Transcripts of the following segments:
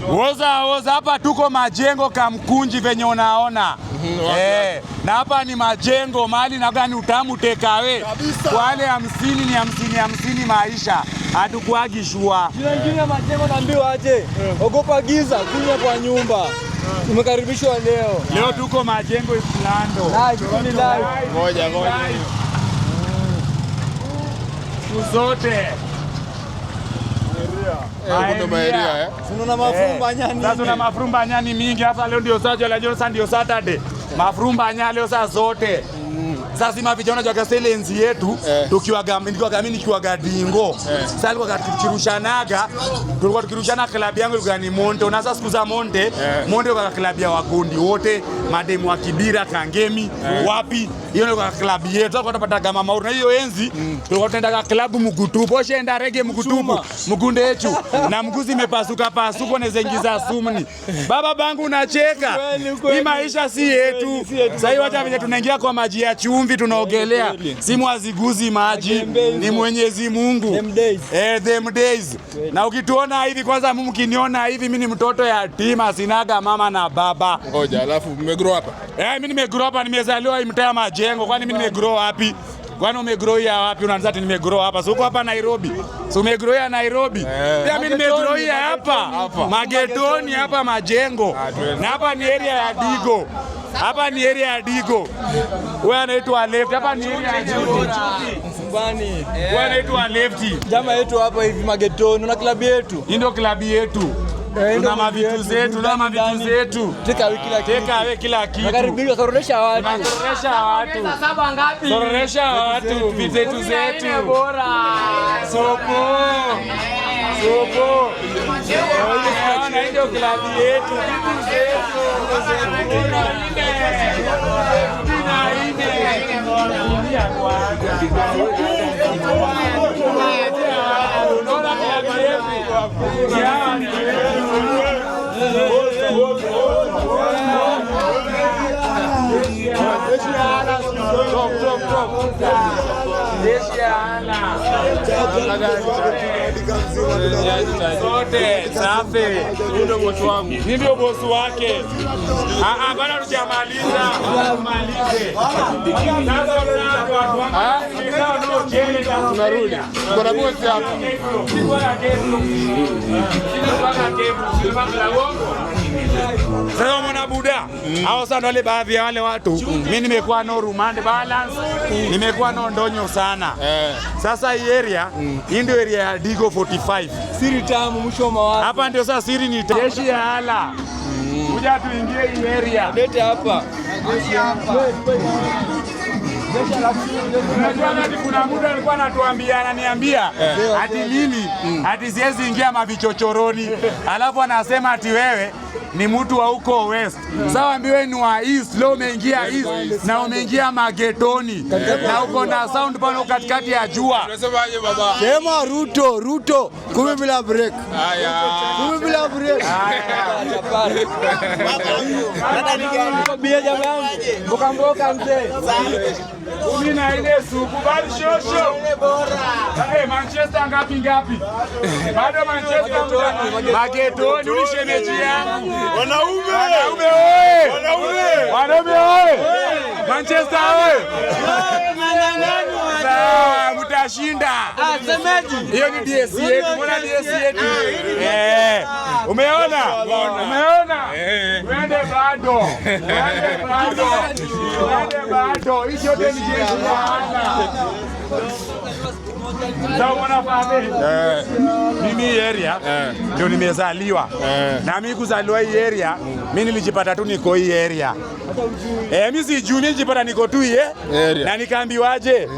Woza hapa tuko majengo Kamkunji venye unaona. Na hapa ni majengo mahali na gani utamu tekawe. Kwa wale 50 ni 50 maisha. Hatukuagi shua. Jina nyingine majengo naambiwa aje. Ogopa giza kunya kwa nyumba. Tumekaribishwa leo. Leo tuko majengo Islando. Live, live. Ngoja. Zote. Kuna maeria Tunaona mafumba nyani. Sasa tuna mafumba nyani mingi hapa leo ndio Saturday la Johnson ndio Saturday. Mafumba nyani leo saa zote. Sasa sima vijana wa Gaselenzi yetu tukiwa Gadingo. Sasa alikuwa tukirushanaga tulikuwa tukirushana klabu yangu ilikuwa ni Monte. Na sasa siku za Monte kwa klabu ya Wagondi wote mademu wa Kibira Kangemi wapi hiyo ndio klabu yetu. Tulikuwa tunapata kama mauru na hiyo enzi tulikuwa tunaenda klabu Mugutupo oshaenda rege Mugutupo Mugunde yetu na mguzi imepasuka na zengiza sumni. Baba bangu unacheka. Hii maisha si yetu. Sasa hivi hata vile tunaingia kwa maji ya chumvi tunaogelea. Simu haziguzi maji ni Mwenyezi Mungu. Them days. Na ukituona hivi kwanza mkiniona hivi mimi ni mtoto yatima sinaga mama na baba. Ngoja alafu umegrow hapa? Mimi nimegrow hapa nimezaliwa mtaa majengo kwani mimi nimegrow wapi? Kwani umegrow ya wapi? Unaanza ati nimegrow hapa. So uko hapa Nairobi. So umegrow ya Nairobi. Pia mimi nimegrow ya hapa. Magetoni hapa majengo. Na hapa ni area ya Digo. Hapa ni area ya Digo. Wewe anaitwa left. Hapa ni area ya Digo. Mfumbani. Wewe anaitwa left. Jamaa yetu hapa hivi magetoni na klabu yetu. Hii ndio klabu yetu. Tuna mavitu zetu, Teka kila kitu. Nakaribia karoresha watu. Soresha watu, vitu zetu. Soko. Na ndio klabu yetu, vitu zetu. Zote safi. Ndio bosi wangu. Ndio bosi wake. Bana tujamaliza. Tumalize. Tunarudi. Kuna bosi hapa. Sasa mwana buda. Hao sana wale baadhi ya wale watu. Mimi nimekuwa no rumande balance. Nimekuwa no ndonyo sana. Sasa hii area, hii ndio area ya Digo 45. Siri tamu mwisho mawazo. Hapa ndio sasa siri ni jeshi ya hala. Kuja tuingie hii area. Lete hapa. Unajua kuna muda alikuwa ananiambia ati lini ati siwezi ingia mavichochoroni. Alafu anasema ati wewe ni mtu wa huko west. Sawa ambiwe ni wa east, leo umeingia east na umeingia magetoni. Na uko na sound pano katikati ya jua. Unasemaje baba? Sema Ruto 10 bila break. Haya. 10 bila break. Hata nigani jamani. Mboka mzee. Mimi na ile suku bali shosho. Manchester ngapi? Bado Manchester magetoni ulishemeji yangu. Wanaume oye! Manchester oye! Sawa, mtashinda. Semeji. Hiyo ni DS yetu. Mbona DS yetu? Umeona? Wende bado. Hicho ndio ni jeshi sana. Mimi area ndio nimezaliwa. Na mimi kuzaliwa hii area, mimi nilijipata tu niko hii area. Mimi sijui nilijipata niko tu hii na nikaambiwaje?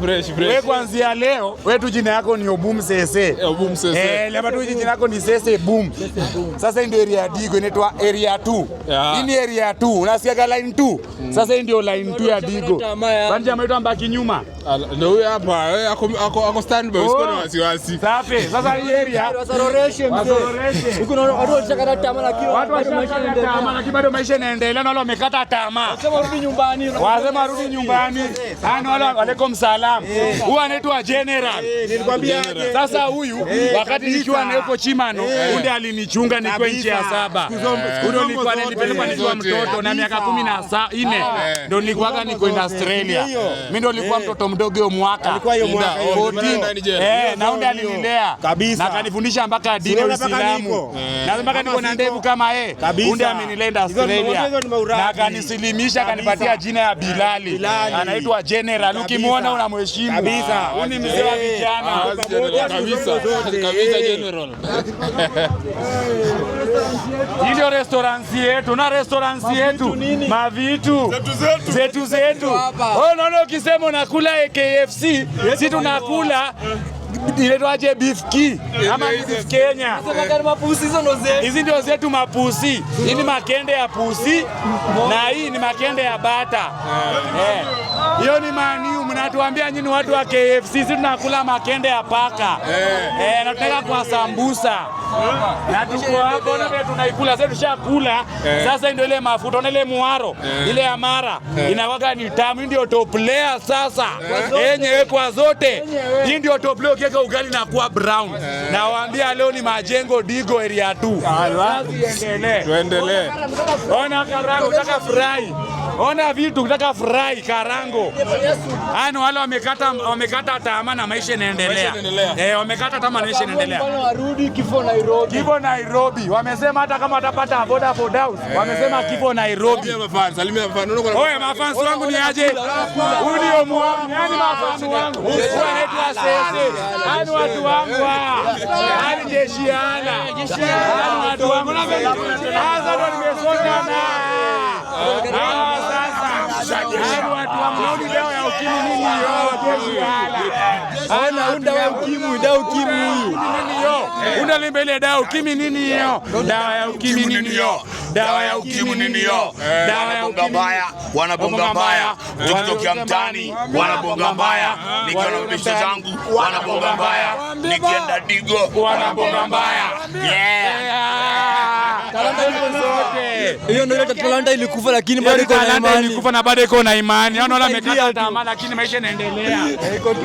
Fresh. Wewe kuanzia leo, wewe tu jina yako ni Obum Sese. Obum Sese. Leo tu jina yako ni Sese Boom. Sasa hii ndio area ya Digo inaitwa area 2. Hii ni area 2. Unasikia line 2? Sasa hii ndio line 2 ya Digo. Kwani jamaa yetu ambaki nyuma. Ndio huyu hapa, ako standby, usiko na wasiwasi. Safi. Sasa hii area Wasororeshe mzee. Huko na watu washakata tamaa lakini watu washakata tamaa lakini bado maisha yanaendelea na wale wamekata tamaa. Wasema rudi nyumbani. Wasema rudi nyumbani. Wale walaikum salam. Huyu anaitwa General. Nilikwambia sasa huyu wakati nikiwa na yuko Chimano, ndiye alinichunga niko nchi ya 7. Huyo nilikuwa nilipelekwa nikiwa mtoto na miaka 14 ndio nilikuwa niko Australia. Mimi ndio nilikuwa mtoto mdogo mwaka. alikuwa hiyo mwaka 14. Na ndiye alinilea na akanifundisha mpaka dini ya Uislamu. Na mpaka niko na ndevu kama yeye. Ndiye amenilenda Australia. Na akanisilimisha akanipatia jina ya Bilali. Anaitwa General. Ukimwona unamheshimu. Kabisa. Huyu ni mzee wa vijana. Kabisa General. Hii ndio restaurant yetu na restaurant yetu mavitu zetu. Oh no, ukisema unakula KFC, sisi tunakula inaitwaje beef key ama beef Kenya. Hizi ndio zetu mapusi. Hii ni makende ya pusi na hii ni makende ya bata. Hiyo ni maniu, mnatuambia nyinyi watu wa KFC, sisi tunakula makende ya paka. Na tunataka kwa sambusa. Na tuko hapo na tunaikula sasa, tushakula. Sasa ndio ile mafuta na ile muaro, ile amara inawaga ni tamu, ndio top layer sasa. Yenyewe kwa zote. Hii ndio top layer, ukiweka ugali na kuwa brown. Na waambia leo ni Majengo Digo area 2. Tuendelee. Ona karango, unataka fry. Ona vitu unataka fry karango. Ano wale wamekata tamaa na maisha yanaendelea. Wamekata tamaa na maisha yanaendelea. Warudi kifo Nairobi. Wamesema hata kama watapata boda for house. Wamesema kifo Nairobi. Salimia mafans. Oye mafans wangu ni aje? Huyu ndio mwangu. Yaani mafans wangu. Wanaitwa sese. Hani watu wangu. Hani jeshi ana. Hani watu wangu. Sasa ndo nimesonga na. Sasa watu wangu ni dawa ya ukimwi nini yo? Ana unda wa ukimwi, dawa ukimwi huyu. Unda limbe ile dawa ukimwi nini hiyo? Dawa ya ukimwi nini hiyo? Dawa ya ukimwi nini hiyo? Dawa ya ukimwi mbaya, wanabonga mbaya. Tukitokea mtaani wanabonga mbaya. Nikiwa na bishi zangu wanabonga mbaya. Nikienda Digo wanabonga mbaya. hiyo ndio talanta ilikufa lakini bado iko na imani. Ilikufa na bado iko na imani. Wanaona wamekata tamaa lakini maisha yanaendelea. Iko tu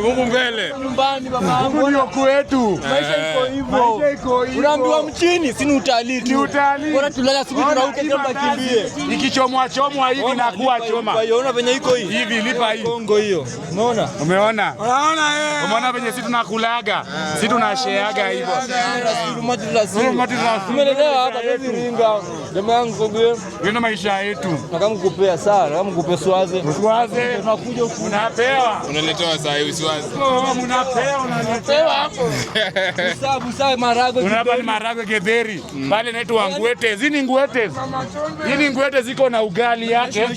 Mungu mbele. nyumbani babangu ndio kwetu. Maisha iko hivyo. Unaambiwa mchini si utalii tu. Bora tulala siku tunauke kama kimbie. Ikichomwa hivi na kuwa choma. Unaona venye iko hivi. Hivi lipa hii. Kongo hiyo. Umeona? Umeona venye sisi tunakulaga. Sisi tunasheaga hivyo. Tumelelewa hapa hivi ringa. Jamaa yangu Kongo. Ndio maisha yetu. Na kama kupea sana, kama kupe swaze. Tunakuja unapewa. Unaletewa saa hii usiwazi. Unapewa hapo. Busa maragwe. Unapa ni maragwe getheri. Pale naitwa ngwete. Zini ngwete. Hii ngwete ziko na ugali yake.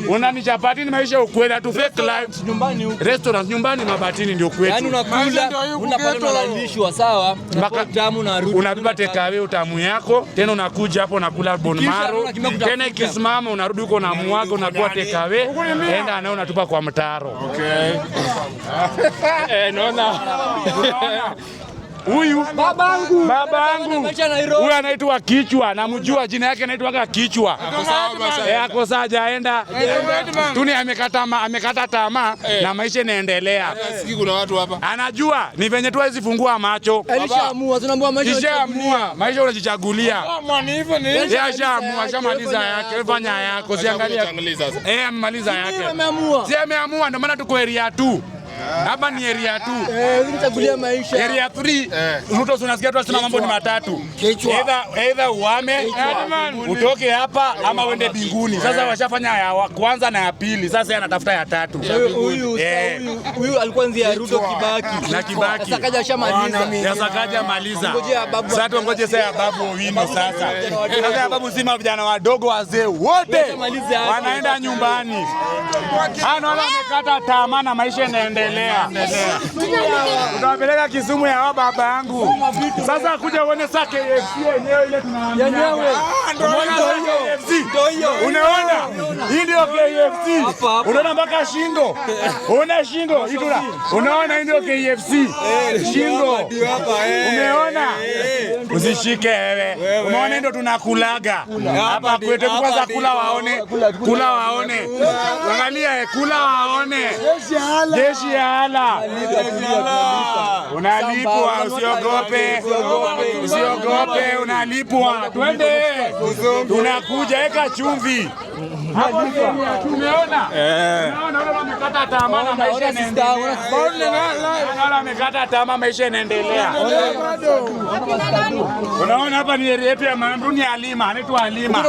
Unani chapati ni maisha ukweli, atu fake life. Nyumbani huko. Restaurant nyumbani Mabatini ndio kwetu. Yaani unakula, unapata unalishwa sawa. Mpaka tamu na rudi. Unabeba tekawe utamu yako, tena unakuja hapo unakula bone marrow. Tena ikisimama unarudi huko na muago unakuwa tekawe. Enda na unatupa kwa mtaro. Okay. Naona. Huyu babangu huyu anaitwa Kichwa, namjua jina yake anaitwa Kichwa. Ako saa hajaenda tu, ni amekata tamaa na maisha yanaendelea. Siki kuna watu hapa. Anajua ni venye tu hizi fungua macho. Alishaamua, tunaambiwa maisha unajichagulia. Yeye ashaamua, ashamaliza yake, fanya yako, siangalia. Amemaliza yake. Si ameamua, ndio maana tuko area 2. Hapa ni area 2. Unachagulia maisha. Area 3. Ruto unasikia tu asema mambo ni matatu. Either uame, utoke hapa ama uende binguni. Sasa washafanya ya kwanza na ya pili. Sasa yeye anatafuta ya tatu. Huyu alikuwa nzia Ruto Kibaki. Na Kibaki. Sasa kaja shamaliza. Sasa kaja maliza. Sasa tuongoje sasa ya Babu Owino sasa. Sasa ya Babu sima vijana wadogo wazee wote wanaenda nyumbani. Wale wamekata tamaa na maisha yanaendelea. inaendelea. Tunapeleka Kisumu ya baba yangu. Sasa kuja uone sasa KFC yenyewe ile tunaambia. Unaona? Hii ndio KFC. Unaona mpaka shingo. Una shingo. Unaona hii ndio KFC. Shingo. Umeona? Usishike wewe. Umeona ndio tunakulaga. Hapa kwetu kwanza kula waone. Kula waone. Angalia kula waone. Jeshi ya ala. Unalipwa, usiogope. Usiogope, unalipwa. Twende. Tunakuja, eka chumvi. Hapo tumeona. Unaona wamekata tamaa na maisha yanaendelea. Unaona wamekata tamaa maisha yanaendelea. Unaona hapa ni area yetu ya Manduni Alima, anaitwa Alima.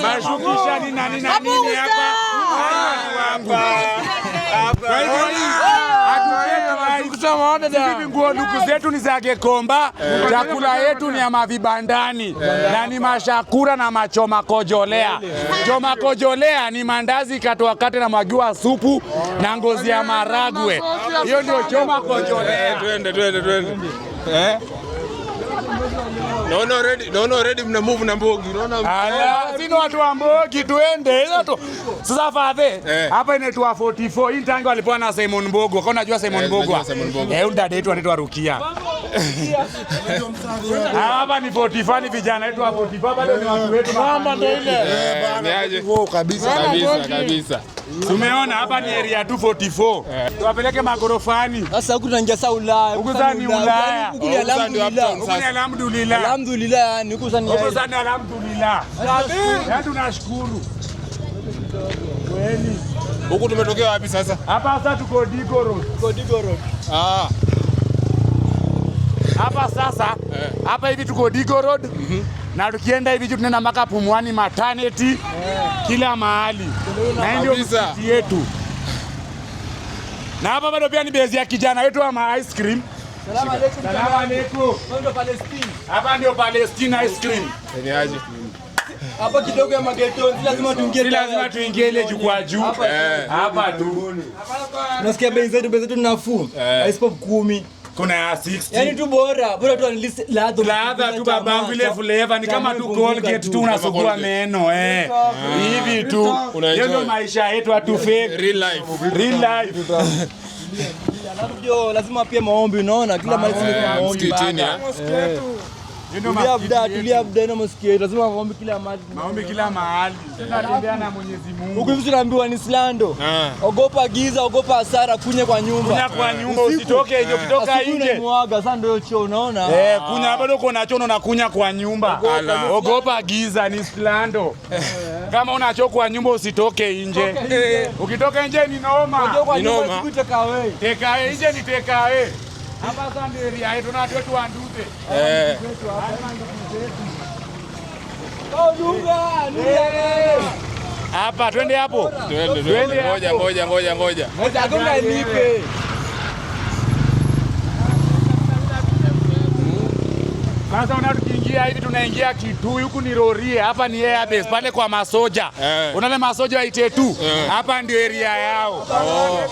Mashukisha ni nani hapa? Nguo ndugu zetu ni za Gekomba, chakula yetu ni ya mavibandani na ni mashakura na machoma kojolea. Choma kojolea ni mandazi katoakate na mwagiwa supu na ngozi ya maragwe. Hiyo ndio choma kojolea. Twende. Naona already mna move na Mbogi. Sino watu wa Mbogi tuende. Sasa fadhe hapa inaitwa 44. Hii tangu alipoa na Simon Mbogo. Kwa unajua Simon Mbogo? Dada yetu anaitwa Rukia. Hapa ni 45 ni vijana wetu wa 45 bado ni watu wetu. Mama ndio ile. Kabisa. Tumeona hapa ni area 244. Tuwapeleke magorofani. Sasa huku tunaingia saa Ulaya. Huku sasa ni Ulaya. Huku ni alhamdulillah. Alhamdulillah yani huku sasa ni alhamdulillah. Yaani tunashukuru. Kweli. Huku tumetokea wapi sasa? Hapa sasa tuko Digo Road. Hapa sasa hapa hivi tuko Digo Road. Na tukienda hivi tunaenda mpaka Pumwani maternity kila mahali. Na ndio msikiti yetu. Na hapa bado pia ni base ya kijana wetu wa ice cream. Salamu alaykum. Hapa ndio Palestine ice cream. Ni aje? Hapa kidogo ya mageto lazima tuingie ile jukwaa juu. Hapa tu. Nasikia bei zetu nafuu. Ice pop 10. Kuna ya 60. Yaani tu bora tu analist ladha tu babangu ile flavor ni kama tu Colgate tu unasugua meno hivi tu. Hiyo ndio maisha yetu watu fake. Real life. Ndio lazima pia maombi unaona kila mahali kuna maombi. Tulia na msikie lazima maombi kila mahali. Maombi kila mahali. Tunatembea na Mwenyezi Mungu. Huko hivi tunaambiwa ni slando. Ogopa giza, ogopa hasara, kunye kwa nyumba. Kunya kwa nyumba usitoke hiyo kutoka nje. Mwaga sasa ndio choo unaona. Kunya bado kuna choo na kunya kwa nyumba. Ogopa giza ni slando. Kama una choo kwa nyumba usitoke nje. Ukitoka nje ni noma. Ni noma. Take away nje ni take away. Hapa sasa ndio area yetu na watu wetu wanduze. Hapa twende hapo. Twende. Ngoja. Ngoja nipe. Sasa unatukiingia hivi tunaingia Kitui, huku ni Rorie, hapa ni airbase pale kwa masoja. Unaona masoja wa Itetu, hapa ndio area yao.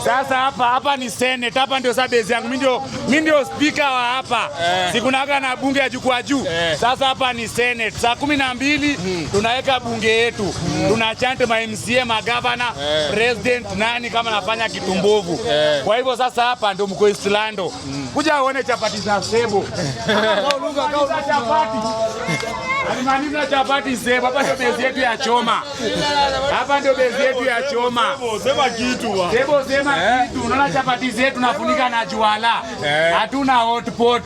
Sasa hapa ni Senate, hapa ndio base yangu. Mimi ndio speaker wa hapa. Sikunaga na bunge ya jukwaa juu. Sasa hapa ni Senate. Saa 12 tunaweka bunge yetu. Tunachante ma MCA, ma governor, president nani kama nafanya kitu mbovu. Kwa hivyo sasa hapa ndio mko Islando. Kuja uone chapati za Sebo. Chapati. Alimaliza chapati Sebo. Hapa ndio base yetu ya choma. Hapa ndio base yetu ya choma. Sema kitu. Sebo sema kitu. Unaona chapati zetu tunafunika na juala. Hatuna hot pot.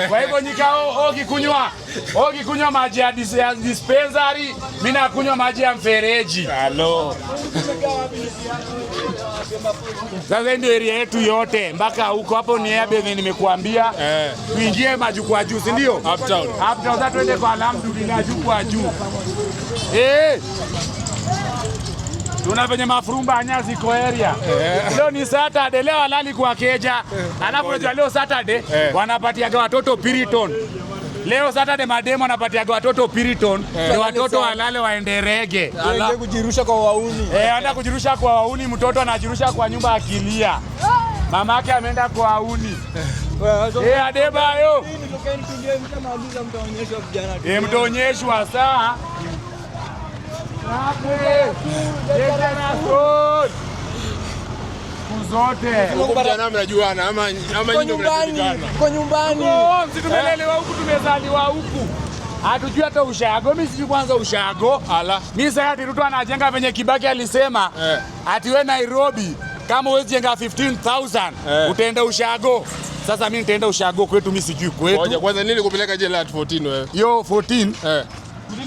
Kwa hivyo nyikao ukikunywa maji ya dispensary, mimi nakunywa maji ya mfereji. Hello. Sasa ndio area yetu yote mpaka huko hapo ni airbase nimekuambia. Tuingie majukwaa juu, si ndio? Uptown. Sasa twende kwa alhamdulillah jukwaa juu. Tunafanya mafurumba Nyazi kwa area. Leo ni Saturday, leo halali kwa keja. Alafu leo Saturday wanapatiaga watoto Piriton. Leo Saturday mademo anapatia watoto Piriton, ndio watoto walale waende rege. Anataka kujirusha kwa wauni. Anataka kujirusha kwa wauni, mtoto anajirusha kwa nyumba akilia. Mamake ameenda kwa wauni. Adebayo. Mtaonyeshwa saa. Kuzote. Kijana mnajuana ama kwa nyumbani. Sisi tumelelewa huku, tumezaliwa huku. Hatujui hata ushago. Mimi sijui kwanza ushago. Mimi sasa ati Ruto anajenga venye Kibaki alisema. Ati we Nairobi kama huwezi jenga 15,000 utaenda ushago. Sasa mimi nitaenda ushago kwetu, mimi sijui kwetu. Ngoja kwanza nini kupeleka jela at 14 wewe? Yo 14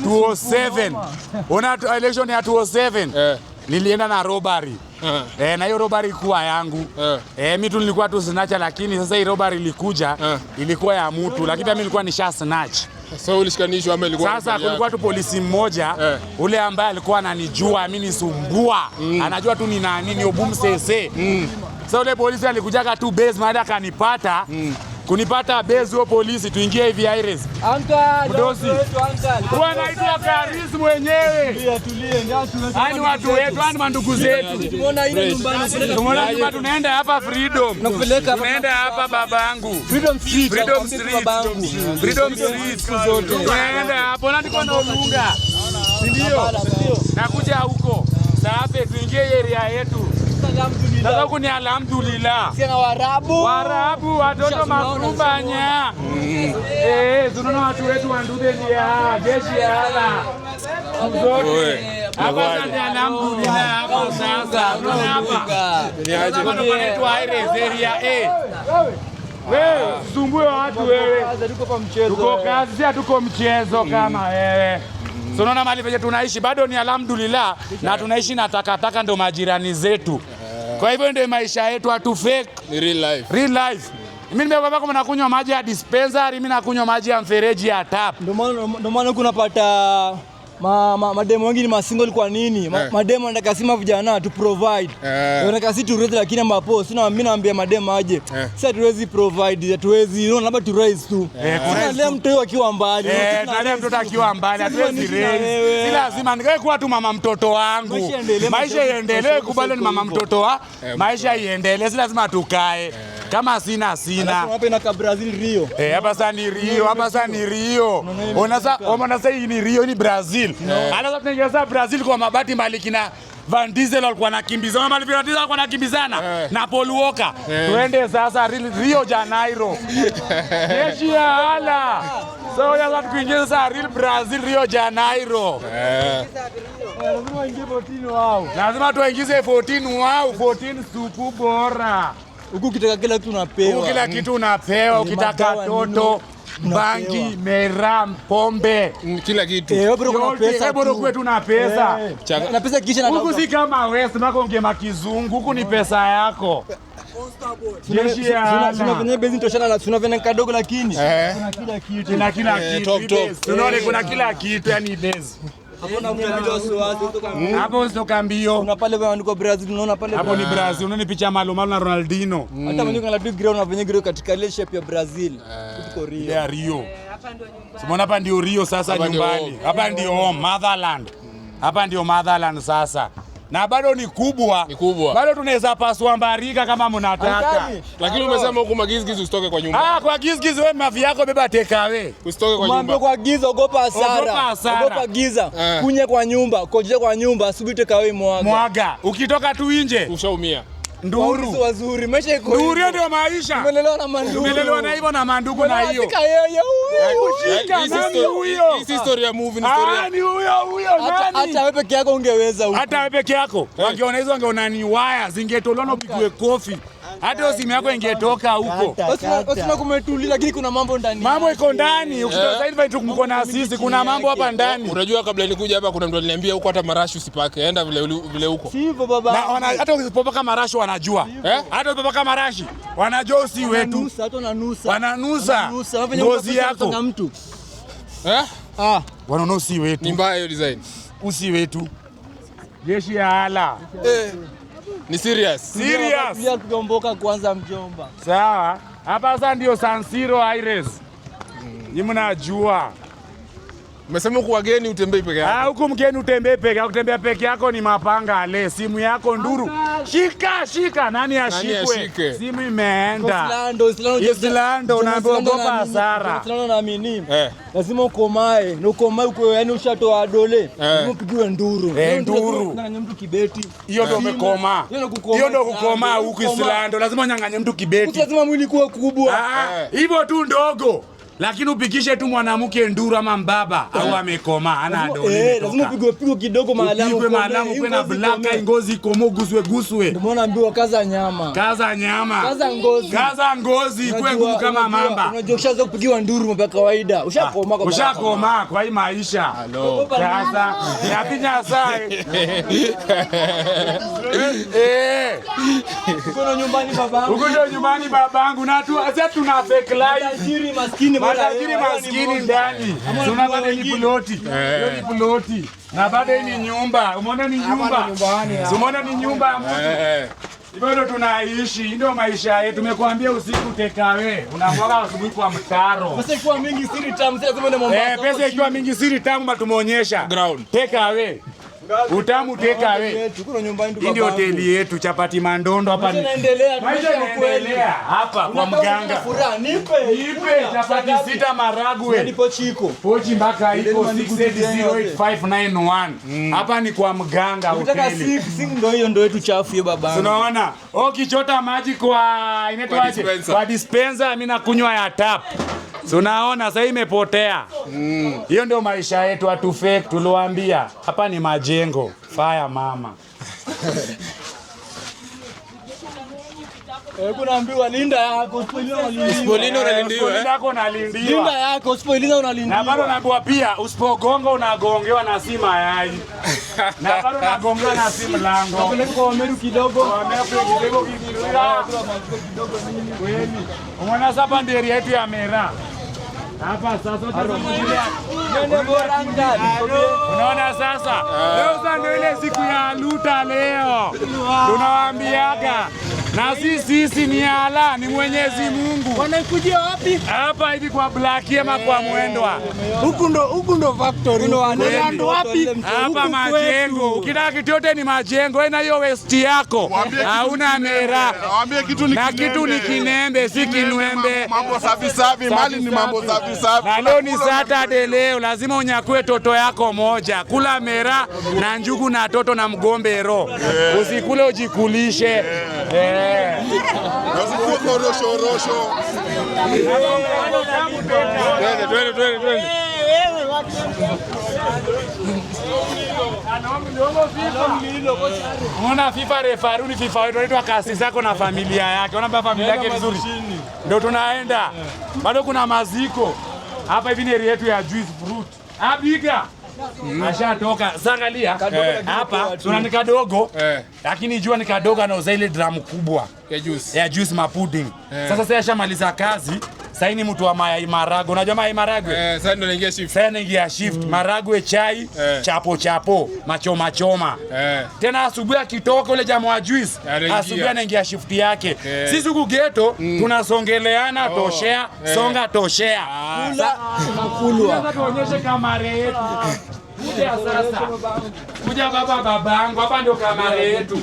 207. Una election ya 207. Nilienda na robbery. Na hiyo robbery kuwa yangu. Mimi tu nilikuwa tu snatch, lakini sasa hii robbery ilikuja ilikuwa ya mtu, lakini mimi nilikuwa nisha snatch. Sasa ulishikanishwa ama ilikuwa? Sasa kulikuwa tu polisi mmoja ule ambaye alikuwa ananijua mimi nisumbua. Anajua tu ni nani, ni Obumsese. Sasa ule polisi alikujaga tu base maada akanipata. Kunipata base huo polisi tuingie hivi Aires. Mdosi. Wanaitwa Karis mwenyewe. Hani watu wetu, hani mandugu zetu. Tumeona hii nyumbani. Tumeona tunaenda hapa Freedom. Tunaenda hapa babangu. Freedom Street. Freedom Street. Freedom Street. Tunaenda hapo na niko na Olunga. Ndio. Nakuja huko. Sasa tuingie area yetu. Sasa huku ni alhamdulillah. Sina Waarabu, watoto mafumbanya. Tunaona watu wetu wandude ndia, jeshi hala. Mzote. Hapa ni alhamdulillah hapo sasa. Tunaona hapa. Niaje kwa wetu Aires area A. Wewe sumbue watu wewe. Tuko kazi, si hatuko mchezo kama wewe. Tunaona mali penye tunaishi bado ni alhamdulillah, na tunaishi na takataka ndo majirani zetu. Kwa hivyo ndio maisha yetu, hatu fake. Ni real life. Real life. Mimi nimekwambia kama nakunywa maji ya dispensary, mimi nakunywa maji ya mfereji ya tap. Ndio maana kunapata mademo wengi ni masingle. Kwa nini? Mademo wanataka sima vijana tu provide. Wanataka si tu raise, lakini ambapo sina mimi naambia mademo aje. Sasa tuwezi provide, tuwezi labda tu raise tu. Sasa leo mtoto akiwa mbali. Leo mtoto akiwa mbali, hatuwezi raise. Si lazima nikae kuwa tu mama mtoto wangu. Maisha iendelee, kubali ni mama mtoto wa. Maisha iendelee, si lazima tukae. Kama sina. Hapa ina Brazil Rio. Hapa sasa ni Rio, hapa sasa ni Rio. Sasa hii ni Rio, ni Brazil. Alafu tunaingia Brazil kwa mabati malikina Van Diesel walikuwa wanakimbizana, Van Diesel walikuwa wanakimbizana na Paul Walker. Tuende sasa Rio Janeiro. Jeshi ya hala. So ya tukiingia sasa Real Brazil Rio Janeiro. Lazima ingie 14 wao. Lazima tuingize 14 wao, 14 supu bora. Huku ukitaka kila kitu unapewa. Huku kila kitu unapewa, ukitaka toto, bangi, meram, pombe, kila kitu. Kuna pesa. Bora kwetu na pesa. Na pesa kisha na huku si kama West nako ongema kizungu, huku ni pesa yako. Jeshi ya tunafanya bezi toshana na tunafanya kadogo, lakini kuna kila kitu. Kuna kila kitu. Tunaona kuna kila kitu, yani bezi. Hapo sio mbio. Kuna pale waandiko Brazil, unaona pale. Hapo ni Brazil, unaona picha Malo na Ronaldinho. Hata mwenyewe kana big ground unafanya ground katika ile shape ya Brazil. Tuko Rio. Ya Rio. Simona hapa ndio Rio sasa nyumbani. Hapa ndio home, motherland. Hapa ndio motherland sasa. Na bado ni kubwa. Bado tunaweza pasua mbarika kama mnataka. Lakini umesema huko magizigizi usitoke kwa nyumba. Kwa gizigizi wewe mavi yako beba take away. Usitoke kwa nyumba. Mwambie kwa giza ogopa hasara. Ogopa giza. Kunye kwa nyumba, koje kwa nyumba, asubuhi take away mwaga. Ukitoka tu nje ushaumia. Nduru wazuri, maisha iko. Nduru ndio maisha. Tumelelewa na mandugu. Tumelelewa na hivyo na mandugu na hiyo. Sika yeye Kushika nani huyo? Hii story ya movie ni story. Ni huyo nani? Hata wewe peke yako ungeweza huko. Hata wewe peke yako. Wangeona hizo wangeona ni waya, zingetolewa upigwe kofi. Hata simu yako ingetoka huko. Usina kumetulia, lakini kuna mambo ndani. Mambo iko ndani. Ukitoka hivi tukumko na sisi, kuna mambo hapa ndani. Unajua kabla nikuja hapa kuna mtu aliniambia huko hata marashi usipake. Enda vile huko. Sivyo baba. Na hata usipopaka marashi wanajua. Hata usipopaka marashi wanajua usi wetu. Hata wananusa. Wananusa. Ngozi yako. Wanaona usi wetu. Ni mbaya hiyo design. Usi wetu. Jeshi ya hala. Ni serious. Pia tuomboka kwanza mjomba. Sawa. Hapa sasa ndio San Siro Aires. Ni mnajua. Umesema kwa wageni utembei peke yako. Huku mgeni utembee peke yako, kutembea peke yako ni mapanga ale, simu yako nduru. Shika, nani ashikwe? Simu imeenda. Islando unaogopa hasara. Islando naamini. Lazima ukomae, na ukomae uko yani ushatoa dole. Upigiwe nduru. Nduru. Nyang'anya mtu kibeti. Hiyo ndio umekoma. Hiyo ndio kukoma huku Islando, lazima nyang'anye mtu kibeti. Lazima mwili kuwe kubwa. Hivyo tu ndogo. Lakini upikishe tu mwanamke nduru ama mbaba au amekoma ana dole. Lazima upigwe kidogo maalamu. Upigwe maalamu kwa na blaka ngozi ikomo guswe. Ndio maana ambiwa kaza nyama. Kaza ngozi kwa ngumu kama mamba. Unajua ushaanza kupigiwa nduru mpaka kawaida. Ushakoma kwa hii maisha. Sasa yapinya saa. Uko nyumbani babangu. Uko nyumbani babangu na tu sasa tuna fake life. Tajiri maskini ndani. Tunapata ni ploti. Hiyo ni ploti. Na baada ni nyumba. Umeona ni nyumba. Umeona ni nyumba ya mtu. Bado tunaishi, ndio maisha yetu. Tumekuambia usiku tekawe. Unamwaga asubuhi kwa mtaro. Pesa ikiwa mingi siri tamu, sasa tumeenda Mombasa. Pesa ikiwa mingi siri tamu matumuonyesha. Tekawe. Utamu tekawe. Ndio hoteli yetu chapati mandondo hapa. Maisha yanaendelea hapa kwa mganga. Nipe chapati 6 maragwe. Nipo chiko. Pochi mpaka iko 6808591. Hapa ni kwa mganga hoteli. Ndio hiyo ndio yetu chafu hiyo baba. Unaona? Ukichota maji kwa inaitwaje? Kwa dispenser mimi nakunywa ya tap. Unaona sasa imepotea. Hiyo ndio maisha yetu watu fake tuloambia. Hapa ni majengo. Fire mama. Kunaambiwa linda yako, usipolinda unalindiwa. Linda yako, usipolinda unalindiwa. Na bado naambiwa pia usipogonga unagongewa na si mayai. Na bado unagongewa na si mlango. Unapeleka Omeru kidogo. Umeona sasa ndio area yetu ya Mera. Hapa sasa unaona sasa leo ndio ile siku ya luta leo tunawaambiaga na sisi ni ala ni Mwenyezi Mungu. Wanaikujia wapi? Hapa hivi kwa Black ama kwa Mwendwa. Huku ndo factory. Ndo wapi? Hapa majengo. Ukitaka kitu yote ni majengo. Wewe na hiyo west yako hauna Mera. Waambie kitu ni na kitu ni kinembe si kinwembe. Mambo safi mali ni mambo safi. Na leo ni Saturday leo lazima unyakue toto yako moja. Kula Mera na njugu na toto na mgombero. Usikule ujikulishe. Usikule korosho. Twende. Unaona FIFA referee ni FIFA wetu anaitwa kasi zako na familia yake. Unaona familia yake vizuri. Ndio tunaenda. Bado kuna maziko. Hapa hivi ni area yetu ya juice fruit. Abiga. Ashatoka. Sangalia. Hapa tuna ni kadogo. Lakini jua ni kadogo na uza ile drum kubwa ya juice mapudding. Sasa sasa ashamaliza kazi. Sasa ni mtu wa mayai maragwe. Unajua mayai maragwe? Sasa ndio naingia shift. Sasa naingia shift. Maragwe chai, chapo, machoma. Tena asubuhi akitoka ule jamaa wa juice, asubuhi anaingia shift yake. Sisi huku ghetto tunasongeleana toshea, songa toshea. Kula. Sasa tuonyeshe kamera yetu. Kuja babangu hapa ndio kamera yetu.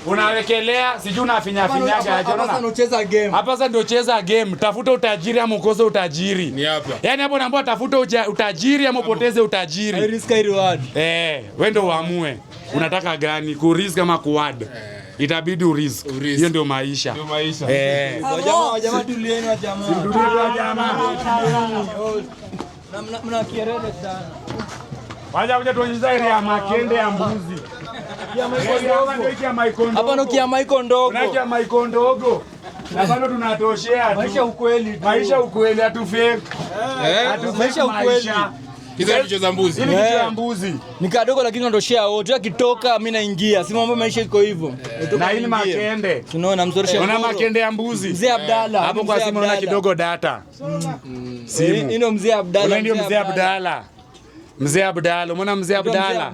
Unawekelea sijui unafinyaga aje unaona. Hapa unacheza game. Hapa sasa ndio cheza game. Tafuta utajiri ama ukose utajiri. Ni hapa. Yaani hapo naambiwa tafuta utajiri ama upoteze utajiri. Risk I reward. Wewe ndio uamue. Unataka gani? Ku risk ama kuward? Itabidi urisk. Hiyo ndio maisha. Jamaa tulieni jamaa. Mna kierele sana. Waja tuonyesha ile ya makende ya mbuzi. Hapa ndo kia maiko ndogo. Unakia maiko ndogo. Na bado tunatoshea tu. Maisha ukweli hatu fake. Maisha ukweli. Hizo vichwa za mbuzi. Hizo vichwa za mbuzi. Ni kadogo lakini natoshea wote. Akitoka mimi naingia. Si mambo maisha iko hivyo. Na ile makende. Tunaona mzoresha. Unaona makende ya mbuzi. Mzee Abdalla. Hapo kwa simu unaona kidogo data. Ndio mzee Abdalla. Ndio mzee Abdalla. Mzee Abdalla, umeona Mzee Abdalla?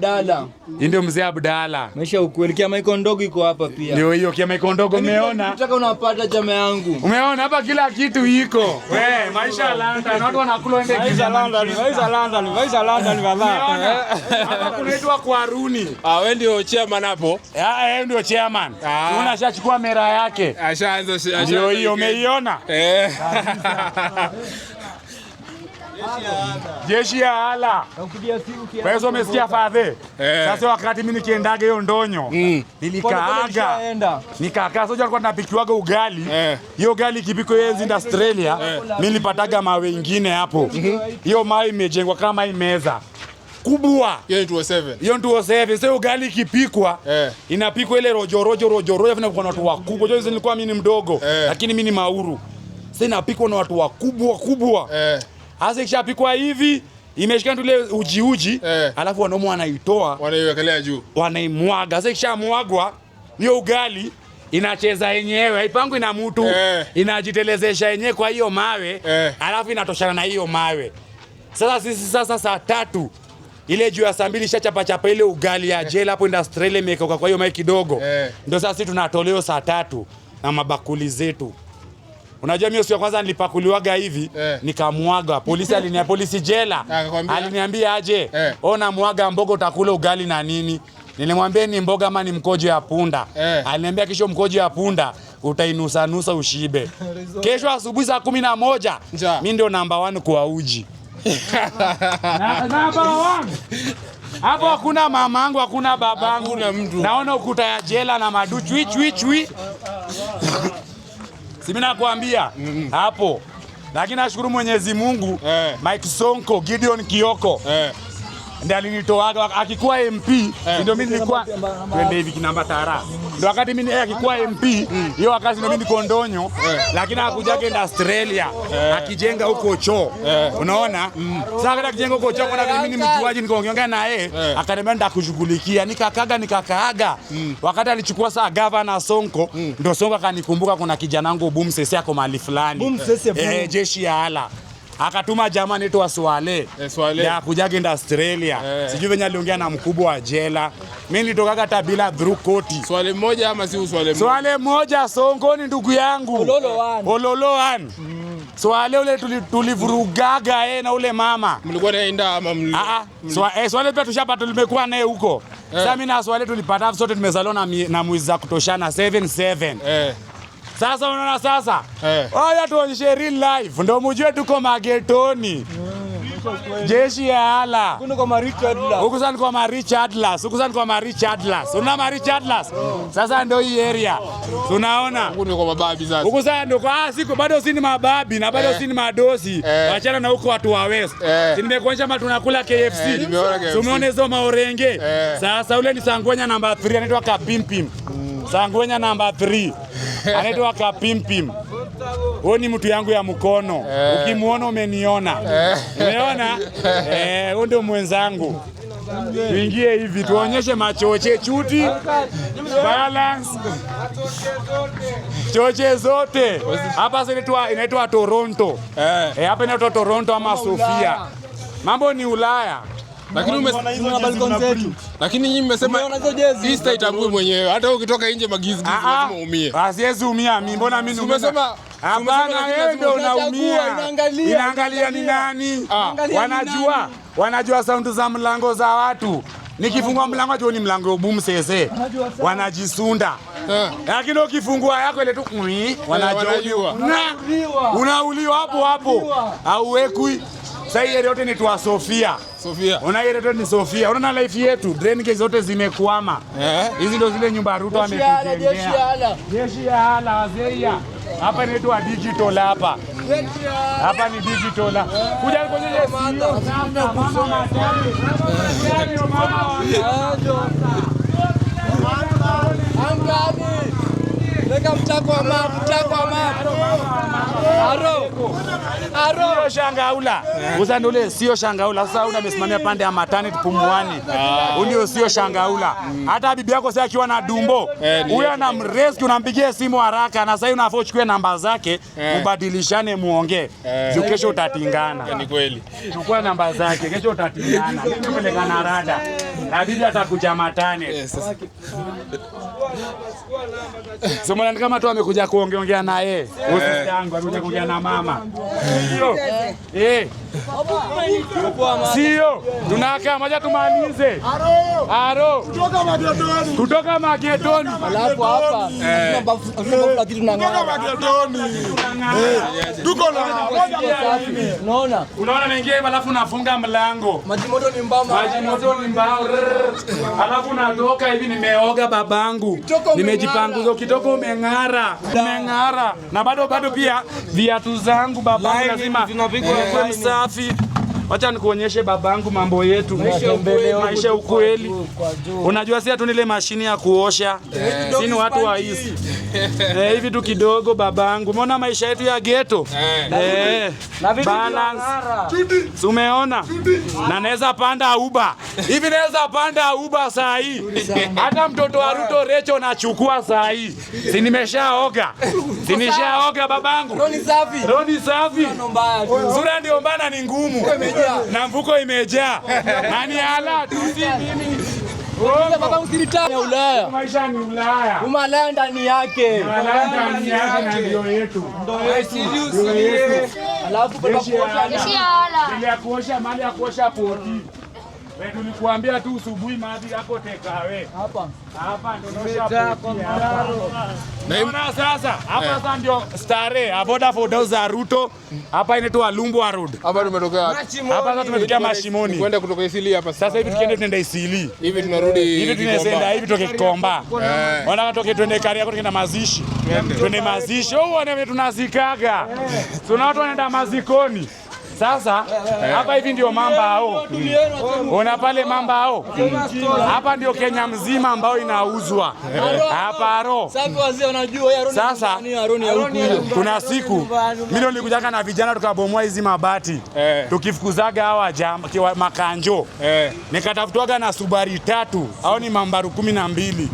Ndio Mzee Abdalla. Maisha ukweli, kia maiko ndogo iko hapa pia. Ndio hiyo kia maiko ndogo umeona? Nataka unapata chama yangu. Umeona hapa kila kitu iko. Wewe maisha ya London, watu wanakula ende maisha London baba. Hapa kunaitwa Kwaruni. Wewe ndio chairman hapo? Yeye ndio chairman. Unashachukua mera yake. Ashaanza. Ndio hiyo umeiona? Jeshi ya ala. Kwa hiyo umesikia fadhe. Sasa wakati mimi nikiendaga hiyo ndonyo, nilikaaga. Nikakaa sasa alikuwa tunapikiwaga ugali. Hiyo ugali ikipikwa enzi Australia, mimi nilipataga mawe mengine hapo. Hiyo mawe imejengwa kama hii meza. Kubwa. Hiyo 207. Hiyo 207. Sasa ugali ikipikwa, inapikwa ile rojo vina kwa watu wakubwa. Hiyo nilikuwa mimi ni mdogo, lakini mimi ni mauru. Sasa inapikwa na watu wakubwa. Hasa ikishapikwa hivi, imeshika tule uji, alafu wanomo wanaitoa, wanaiwekelea juu. Wanaimwaga. Sasa ikishamwagwa, hiyo ugali inacheza yenyewe, haipangu ina mtu, inajitelezesha yenyewe kwa hiyo mawe, alafu inatoshana na hiyo mawe. Sasa sisi saa 3 ile juu ya saa 2 shachapa ile ugali ya jela hapo Australia imekauka kwa hiyo mawe kidogo. Ndio sasa sisi tunatoleo saa 3 na mabakuli zetu. Unajua mimi siku ya kwanza nilipakuliwaga hivi, nikamwaga. Polisi jela aliniambia aje, ona mwaga mboga utakula ugali na nini? Nilimwambia ni mboga ama ni mkojo ya punda. Aliniambia kesho mkojo ya punda utainusa ushibe. Kesho asubuhi saa 11 mimi ndio namba 1 kwa uji. Namba 1. Hapo hakuna mamangu, hakuna babangu, naona ukuta ya jela na madu chui. Mimi nakwambia hapo. Lakini nashukuru Mwenyezi Mungu, Mike Sonko, Gideon Kioko. Ndiye alinitoaga akikuwa MP, ndio mimi nilikuwa twende hivi kinamba tara. Ndio wakati mimi akikuwa MP, hiyo wakati ndio mimi niko ndonyo, lakini hakujaga Australia, akijenga huko choo. Unaona? Sasa akenda akijenga huko choo, kuna mimi ni mjuaji, nikaongea na yeye, akaniambia nitakushughulikia. Nikakaaga. Wakati alichukua saa Governor Sonko, ndio Sonko akanikumbuka kuna kijana wangu Bumsese yako mahali fulani. Jeshi ya ala. Akatuma jamaa anaitwa Swale. Ya kujaga Australia. Sijui venye aliongea na mkubwa wa jela. Mimi nilitokaga hata bila through koti. Swale mmoja ama si Swale mmoja? Swale mmoja, Sonko ni ndugu yangu. Ololoan. Swale ule tulivurugaga na ule mama. Mlikuwa naenda ama Swale pia tushapata tumekuwa naye huko. Sasa mimi na Swale tulipata sote tumezaliwa na mwezi za kutoshana 77. Sasa unaona sasa? Haya tuonyeshe real life. Ndio mjue tuko magetoni. Jeshi ya ala. Huko kwa Richardlas. Huko kwa Richardlas. Una Richardlas. Sasa ndio hii area. Tunaona. Huko ni kwa mababi sasa. Huko sasa ndio kwa siku bado si ni mababi na bado si ni madosi. Achana na huko watu wa West. Nimekuonyesha kama tunakula KFC. Tumeona hizo maorenge. Sasa ule ni Sangwenya namba 3 anaitwa Kapimpim. Sangwenya namba 3. Anaitwa Kapimpim. Huyo ni mtu yangu ya mkono. Ukimuona umeniona. Umeona? Huyo ndio mwenzangu. Tuingie hivi tuonyeshe machoche chuti. Balance. Choche zote. Hapa inaitwa Toronto. Hapa inaitwa Toronto ama Sofia. Mambo ni Ulaya. Lakini umesema balcony zetu. Lakini nyinyi mmesema hii sita itambue mwenyewe. Hata ukitoka nje magizi lazima uumie. Asiwezi umia mimi. Mbona mimi umesema hapana wewe ndio unaumia. Inaangalia ni nani? Wanajua saundi za mlango za watu. Nikifungua mlango aje ni mlango Bumsese. Wanajisunda. Lakini ukifungua yako ile tu wanajua. Unauliwa hapo. Hauwekwi. Sasa hii yote ni tu Sofia. Una ile yote ni Sofia. Unaona life yetu, drainage zote zimekwama. Hizi ndio zile nyumba Ruto ametujengea. Jeshi ya ala wazee. Hapa ni tu digital hapa. Hapa ni digital. Kuja kwenye Weka mtako wa map. Aro. Sio Shangaula. Usandule sio Shangaula. Sasa unamesimamia pande ya maternity Pumwani. Huyo sio Shangaula. Hata bibi yako sasa akiwa na dumbo, huyo anamrescue, unampigia simu haraka na sasa unafaa uchukue namba zake, ubadilishane muongee. Kesho utatingana. Ni kweli. Chukua namba zake, kesho utatingana. Mimi pelekana rada. Na bibi atakuja matane. Somo ni kama tu amekuja kuongea naye. Usisi yangu amekuja kuongea na mama. Sio. Sio. Tunakaa moja tumalize. Aro. Kutoka Magetoni. Alafu hapa tuna kitu tunang'aa. Tuko na Unaona? Unaona naingia alafu nafunga mlango. Maji moto ni mbao. Alafu natoka hivi nimeoga babangu. Nimejipanguza ukitoka umeng'ara. Na bado pia viatu zangu babangu lazima viwe msafi. Wacha nikuonyeshe babangu mambo yetu. Maisha ukweli. Unajua si hatu nile mashini ya kuosha. Sini watu wa hizi. Hivi tu kidogo babangu. Umeona maisha yetu ya ghetto? Balance. Umeona? Na naweza panda Uber. Hivi naweza panda Uber saa hii. Hata mtoto wa Ruto Recho nachukua saa hii. Si nimeshaoga. Babangu. Roni safi. Sura ndio mbana ni ngumu. Na mfuko imejaa. Nani ala tusi mimi. Baba msiritaka Ulaya. Maisha ni Ulaya. Umalaya ndani yake. Na ndio yetu. Alafu baba ile ya kuosha mali ya kuosha poti. Wewe tulikuambia tu usubuhi maji yako tekawe. Hapa ndio nosha poti. Na sasa hapa sasa ndio stare avoda foda za Ruto. Hapa inaitwa Lumbwa Road. Hapa tumetoka. Hapa sasa tumetoka Mashimoni. Kwenda kutoka Isili hapa. Sasa hivi tukienda tunaenda Isili. Hivi tunarudi. Hivi tunaenda hivi toke Kikomba. Wanataka toke twende Kariakoo tukienda mazishi. Twende mazishi. Uone tunazikaga. Tuna watu wanaenda mazikoni. Sasa hapa hivi ndio mamba hao. Ona pale mamba hao. Hapa ndio Kenya mzima ambao inauzwa. Hapa aro. Sasa kuna siku mimi nilikujaga na vijana tukabomoa hizi mabati. Tukifukuzaga hawa makanjo. Nikatafutwaga na Subaru 3 au ni mambaru 12.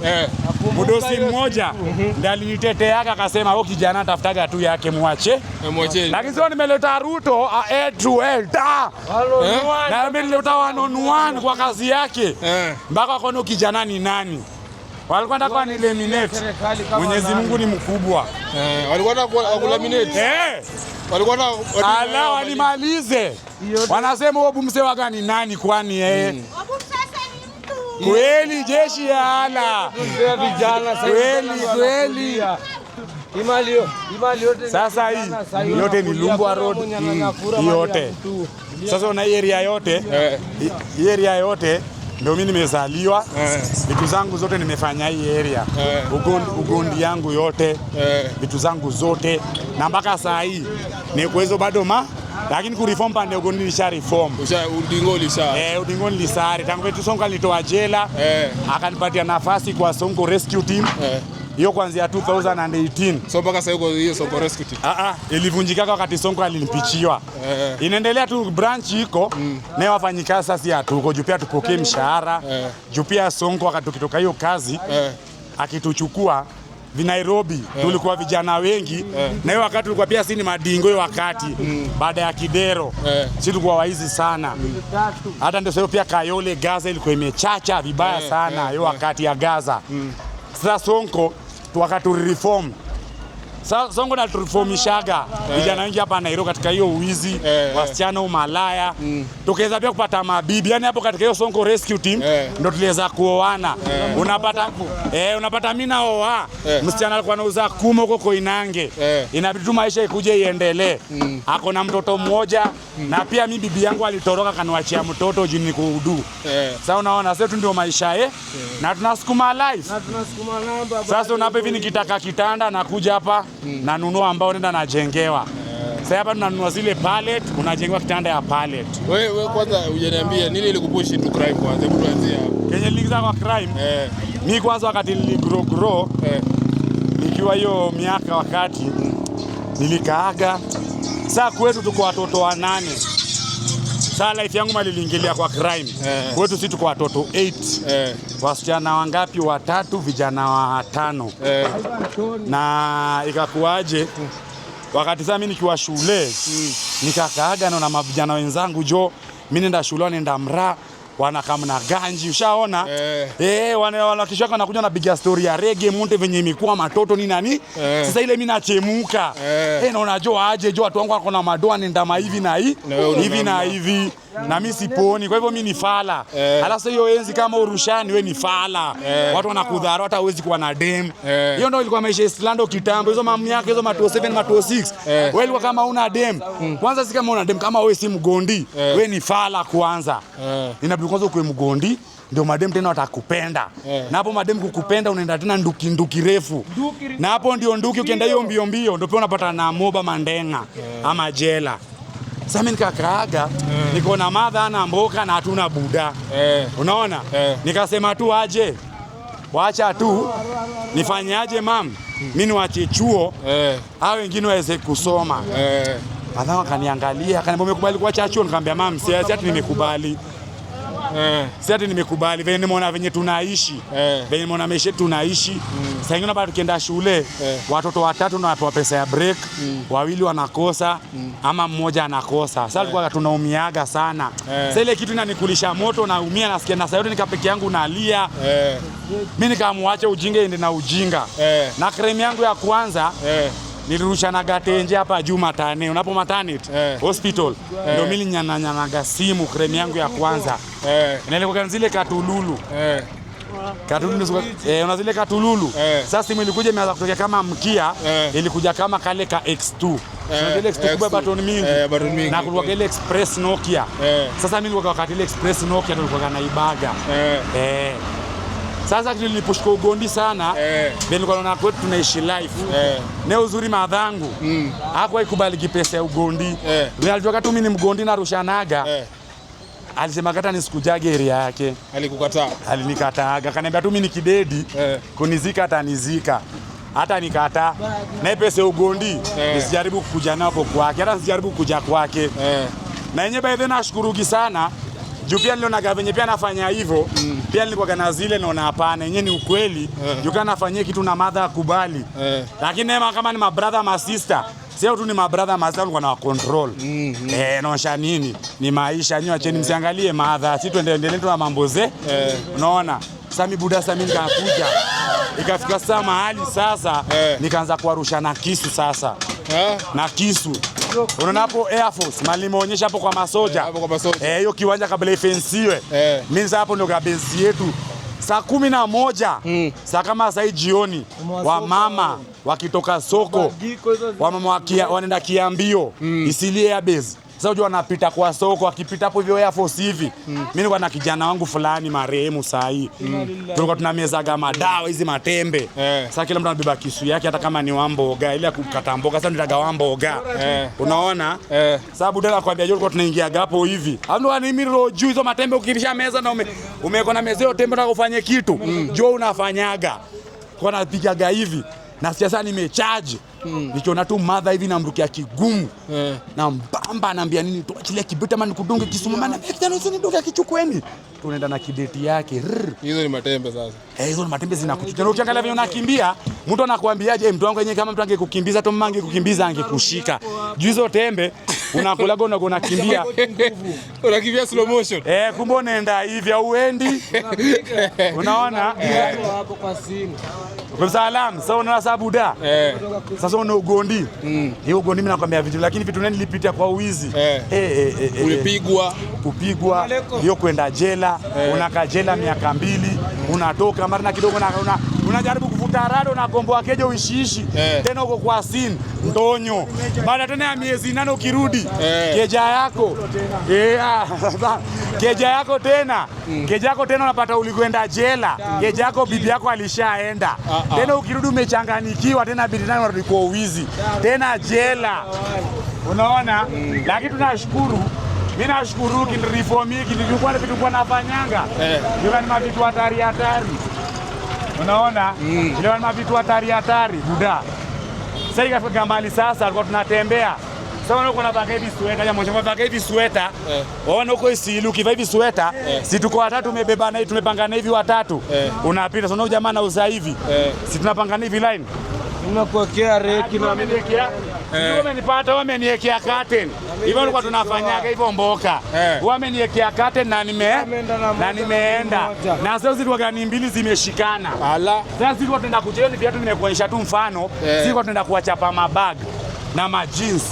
Mudosi mmoja ndiye aliniteteaga akasema wewe kijana tafutaga tu yake muache. Lakini sio nimeleta Ruto na nimeleta one kwa kazi yake. Mpaka kono kijana ni nani? Walikuwa nataka ni laminate. Mwenyezi Mungu ni mkubwa. Walikuwa nataka kulaminate. Walikuwa na ala walimalize. Wanasema wewe bumse waga ni nani kwani yeye? Kweli jeshi ya ala. Kweli. Imali yote. Sasa hii yote ni Lumbwa Road yote. Sasa una area yote. Area yote ndio mimi nimezaliwa. Vitu zangu zote nimefanya hii area. Ugondi yangu yote. Vitu zangu zote na mpaka saa hii ni kuwezo bado lakini ku reform pande ugondi nisha reform. Udingo lisari. Tangu wetu Sonko alitoa jela. Akanipatia nafasi kwa Sonko Rescue Team. Hiyo kuanzia 2018. So mpaka sasa hiyo Sonko Rescue Team. Ilivunjika wakati Sonko alimpichiwa. Inaendelea tu branch iko na wafanyikazi sasa hatuko juu pia tupokee mshahara. Juu pia Sonko wakati tukitoka hiyo kazi akituchukua Nairobi tulikuwa vijana wengi na hiyo wakati tulikuwa pia sisi madingo hiyo wakati baada ya Kidero sisi tulikuwa waizi sana. Hata ndio sio pia Kayole Gaza ilikuwa imechacha vibaya sana hiyo wakati ya Gaza. Sasa Sonko wakati reform. Sasa Sonko na reformishaga vijana wengi hapa Nairobi katika hiyo uwizi, wasichana umalaya. Tukaweza pia kupata mabibi. Yaani hapo katika hiyo Sonko Rescue Team ndio tuliweza kuoana. Unapata mimi na oa. Msichana alikuwa anauza kumo huko Koinange. Inabidi tu maisha ikuje iendelee. Ako na mtoto mmoja na pia mimi bibi yangu alitoroka kaniachia mtoto juu ni kuhudu. Sasa unaona sasa ndio maisha na tunasukuma life. Sasa unapo hivi nikitaka kitanda na kuja hapa na nunua ambao nenda najengewa. Sasa hapa tunanunua zile pallet, unajengewa kitanda ya pallet. Wewe kwanza hujaniambia nini ilikupush into crime kwanza? Hebu tuanzie hapo. Kenye niliingia kwa crime. Mimi kwanza wakati niligrow nikiwa hiyo miaka wakati nilikaaga. Saa kwetu tuko watoto 8. Saa life yangu maliliingilia kwa crime. Kwetu sisi tuko watoto 8. Wasichana wangapi? 3, vijana 5. Na ikakuaje wakati saa mimi nikiwa shule nikakaaga na mavijana wenzangu mimi nenda shule nenda mraa wanakamna ganji ushaona wanakishaka wanakuja na big story ya reggae monte venye imekuwa matoto ni nani sasa ile mimi nachemuka na unajua aje watu wangu wako na madoa nenda hivi na hivi na hivi na mimi siponi, kwa hivyo mimi ni fala. Alafu hiyo enzi kama urushani wewe ni fala, watu wanakudhara hata huwezi kuwa na dem. Hiyo ndio ilikuwa maisha Islando kitambo, hizo mamu yake hizo mato 7 mato 6 wewe ilikuwa kama una dem kwanza, si kama una dem, kama wewe si mgondi wewe ni fala kwanza. Inabidi kwanza ukue mgondi ndio madem tena watakupenda. Na hapo madem kukupenda unaenda tena nduki refu. Na hapo ndio nduki ukienda hiyo mbio ndio pia unapata na moba mandenga ama jela. Sasa mimi nikakaaga niko na madha na mboka na hatuna buda. Unaona? Nikasema tu aje. Waacha tu nifanyaje mam? Mimi niwache chuo hao wengine waweze kusoma. Madha wakaniangalia akaniambia umekubali kuacha chuo? Nikamwambia mam si ati nimekubali. Si ati nimekubali, venye nimeona venye tunaishi, venye nimeona maisha tunaishi. Sasa ingine bado tukienda shule, watoto 3 tunapewa pesa ya break, 2 wanakosa ama mmoja anakosa. Sasa tulikuwa tunaumiaga sana. Sasa ile kitu inanikulisha moto, naumia, nasikia na sauti nikapeke yangu nalia. Mimi nikamwacha ujinga ende na ujinga. Na kremi yangu ya kwanza nilirusha na gatenje hapa juu Matane, unapo Maternity hospital ndio mimi nyanaga simu kremi yangu ya kwanza. Nilikuwa zile katululu. Katululu unazile katululu. Sasa simu ilikuja imeanza kutokea kama mkia, ilikuja kama kale ka X2. Ile X2 kubwa baton mingi. Na kulikuwa ile Express Nokia. Sasa mimi nilikuwa wakati ile Express Nokia nilikuwa naibaga. Sasa niliposhika ugondi sana, nilikuwa naona kwetu tunaishi life. Na uzuri madhangu, hakuwahi kubali pesa ya ugondi. Alijua tu mimi ni mgondi na rushanaga. Alisema kata nisikujage area yake. Alikukataa? Alinikataa. Akaniambia tu mimi nikidedi, kunizika atanizika. Hata nikataa. Na pesa ya ugondi, nisijaribu kukuja nako kwake, hata sijaribu kuja kwake. Na yenyewe by then nashukurugi sana. Juu pia niliona venye pia nafanya hivyo, pia nilikuwa na zile naona hapana, yenyewe ni ukweli, juu kana nafanyia kitu na madha kubali. Lakini kama ni my brother my sister, sio tu ni my brother my sister walikuwa na control. Naosha nini? Ni maisha nyinyi, acheni msiangalie madha, sisi tuendelee tu na mambo ze. Unaona? Sasa mimi buda sasa mimi nikakuja. Ikafika saa mahali sasa nikaanza kuarusha na kisu sasa. Na kisu. Unaona hapo Air Force mali imeonyesha hapo kwa masoja. Hiyo kiwanja kabla ifensiwe. Mimi sasa hapo ndio kabezi yetu. Saa 11 saa kama saa jioni wa mama wakitoka soko wa mama wanaenda Kiambio Isilie ya base. Sasa unajua wanapita kwa soko, akipita hapo hivyo Air Force hivi. Mimi nilikuwa na kijana wangu fulani marehemu saa hii. Tulikuwa tunamezaga madawa hizi matembe. Sasa kila mtu anabeba kisu yake hata kama ni wamboga ile kukata mboga, sasa ndio wamboga. Unaona? Sababu dada kwambia tulikuwa tunaingia hapo hivi. Hapo ni mimi juu hizo matembe ukirisha meza na umeko na meza hiyo tembe unataka kufanya kitu. Jo unafanyaga. Kwa napigaga hivi. Na sasa nimecharge. Nikiona tu madha hivi namrukia kigumu. Na mbamba anambia nini tuachilie kibeta ama nikudunge kisu mama na mimi usinidunge kichukweni. Tunaenda na kideti yake. Hizo ni matembe sasa. Hizo ni matembe zinakuchukia. Na ukiangalia vile unakimbia, mtu anakuambiaje mtu wangu yenyewe kama mtu angekukimbiza tu mama angekukimbiza angekushika. Juu hizo tembe unakulaga unakimbia. Unakimbia slow motion. Kumbe unaenda hivi au uendi. Unaona? Hapo kwa simu. Kwa salamu, sasa unaona sabuda. Sasa una ugondi. Hiyo ugondi mimi nakwambia vitu lakini vitu nani nilipitia kwa uwizi. Ulipigwa, kupigwa, hiyo kwenda jela, unakaa jela miaka 2, unatoka mara na kidogo unajaribu kuvuta rado na komboa keje uishiishi. Tena uko kwa sin ndonyo. Baada tena ya miezi 8 ukirudi, keja yako. Keja yako tena. Keja yako tena unapata ulikwenda jela. Keja yako bibi yako alishaenda. Tena ukirudi umechanganikiwa tena bibi nani unarudi kwa uwizi. Tena jela. Unaona? Lakini tunashukuru. Mimi nashukuru kinreform hiki nilikuwa vitu kwa nafanyanga. Ndio ni mavitu hatari. Unaona? Ile wana vitu hatari buda. Sasa ikafika mahali sasa alikuwa tunatembea. Sasa uko na baka hivi sweta, jamaa mmoja baka hivi sweta. Waona uko Isilu kiva hivi sweta, si tuko watatu tumebebana hivi tumepangana hivi watatu. Unapita sasa jamaa na uza hivi. Si tunapangana hivi line. Unakuwekea reki na ameniwekea. Sio umenipata wameniwekea curtain. Hivyo nilikuwa tunafanyaga hivyo mboka. Wameniwekea curtain na nimeenda. Na sasa zilikuwa gani mbili zimeshikana. Sasa zilikuwa tunaenda kucheza viatu nimekuonyesha tu mfano. Zilikuwa tunaenda kuwachapa mabag na majins.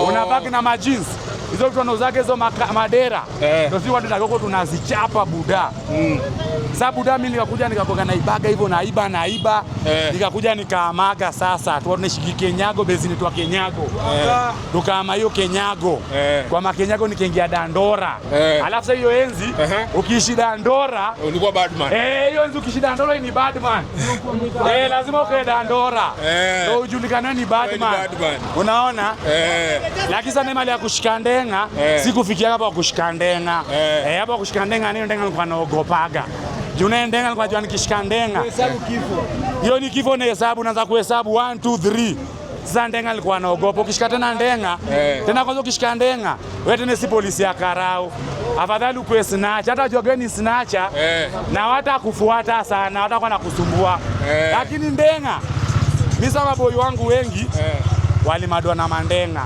Una bag na majins. Hizo vitu wanauzake hizo madera. Ndio sisi watu tunataka tunazichapa buda. Sasa buda mimi nikakuja nikaboga na ibaga hivyo naiba. Nikakuja nikaamaga sasa. Tu tunashiki Kenyago bezini tu Kenyago. Tukaama hiyo Kenyago. Kwa makenyago nikaingia Dandora. Alafu sasa hiyo enzi ukiishi Dandora ulikuwa badman. Hiyo enzi ukiishi Dandora ni badman. Lazima ukae Dandora. Ndio ujulikane ni badman. Unaona? Lakini sasa mali ya kushika ndenga sikufikia hapa kushika ndenga. Hapa kushika ndenga ndio ndenga nilikuwa naogopaga. Juna ndenga nilikuwa najua nikishika ndenga. Hesabu kifo. Hiyo ni kifo na hesabu naanza kuhesabu 1 2 3. Sasa ndenga nilikuwa naogopa. Ukishika tena ndenga, tena kwanza ukishika ndenga, wewe tena si polisi ya karao. Afadhali ukue snatch, hata unajua gani snatch na watakufuata sana, watakuwa nakusumbua. Lakini ndenga, mimi sama boy wangu wengi walimadwa na mandenga.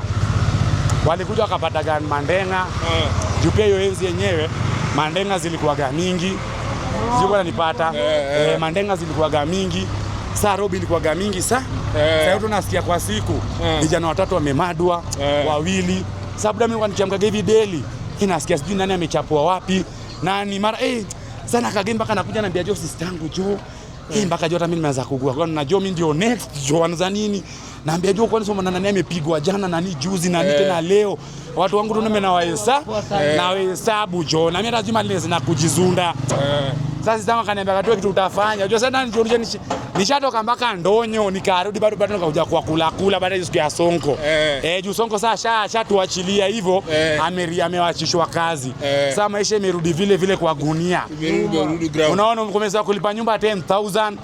Walikuja wakapata gani mandenga. Juu pia hiyo enzi yenyewe mandenga zilikuwa mingi. Zilikuwa nanipata. Mandenga zilikuwa mingi. Saa robi ilikuwa mingi sasa. Sasa tunasikia kwa siku vijana watatu wamemadwa, wawili. Sababu mimi nikiamka hivi daily, nasikia sijui nani amechapwa wapi. Nani mara sana kageni mpaka nakuja naambia Jo sister yangu Jo. Mpaka Jo hata mimi nimeanza kugua. Kwa na Jo mimi ndio next Jo anaanza nini? Naambia Jo kwani soma nani amepigwa jana nani juzi nani tena leo. Watu wangu tunome na wahesabu Jo. Na mimi lazima nileze kujizunda. Sasa sasa kaniambia katoe kitu utafanya. Unajua sasa ndio nishatoka mpaka Ndonyo nikarudi bado nikakuja kwa kula baada ya siku ya Sonko. Juu Sonko sasa shatuachilia hivyo amewachishwa kazi. Sasa maisha imerudi vile kwa gunia. Unaona umkomeza kulipa nyumba 10,000.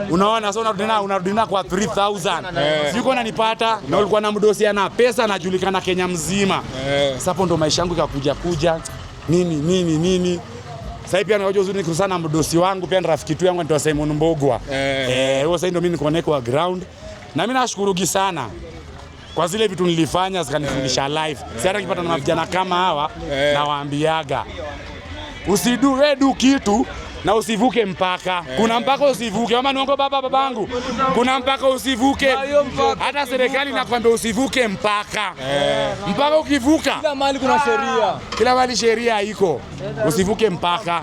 Unaona sasa unarudi na kwa 3,000. Siko nanipata na ulikuwa na mdosi ana pesa anajulikana Kenya mzima. Sasa hapo ndo maisha yangu ikakuja nini. Sasa pia najua uzuri niko sana mdosi wangu pia rafiki tu yangu anaitwa Simon Mbogwa. Huo sasa ndio mimi niko naye kwa ground. Na mimi nashukuru sana kwa zile vitu nilifanya zikanifundisha life. Sasa nikipata na vijana kama hawa nawaambiaga usidu kitu na usivuke mpaka. Kuna mpaka usivuke. Mama niongo babangu. Kuna mpaka usivuke. Hata serikali inakwambia usivuke mpaka. Mpaka ukivuka. Kila mahali kuna sheria. Kila mahali sheria iko. Usivuke mpaka.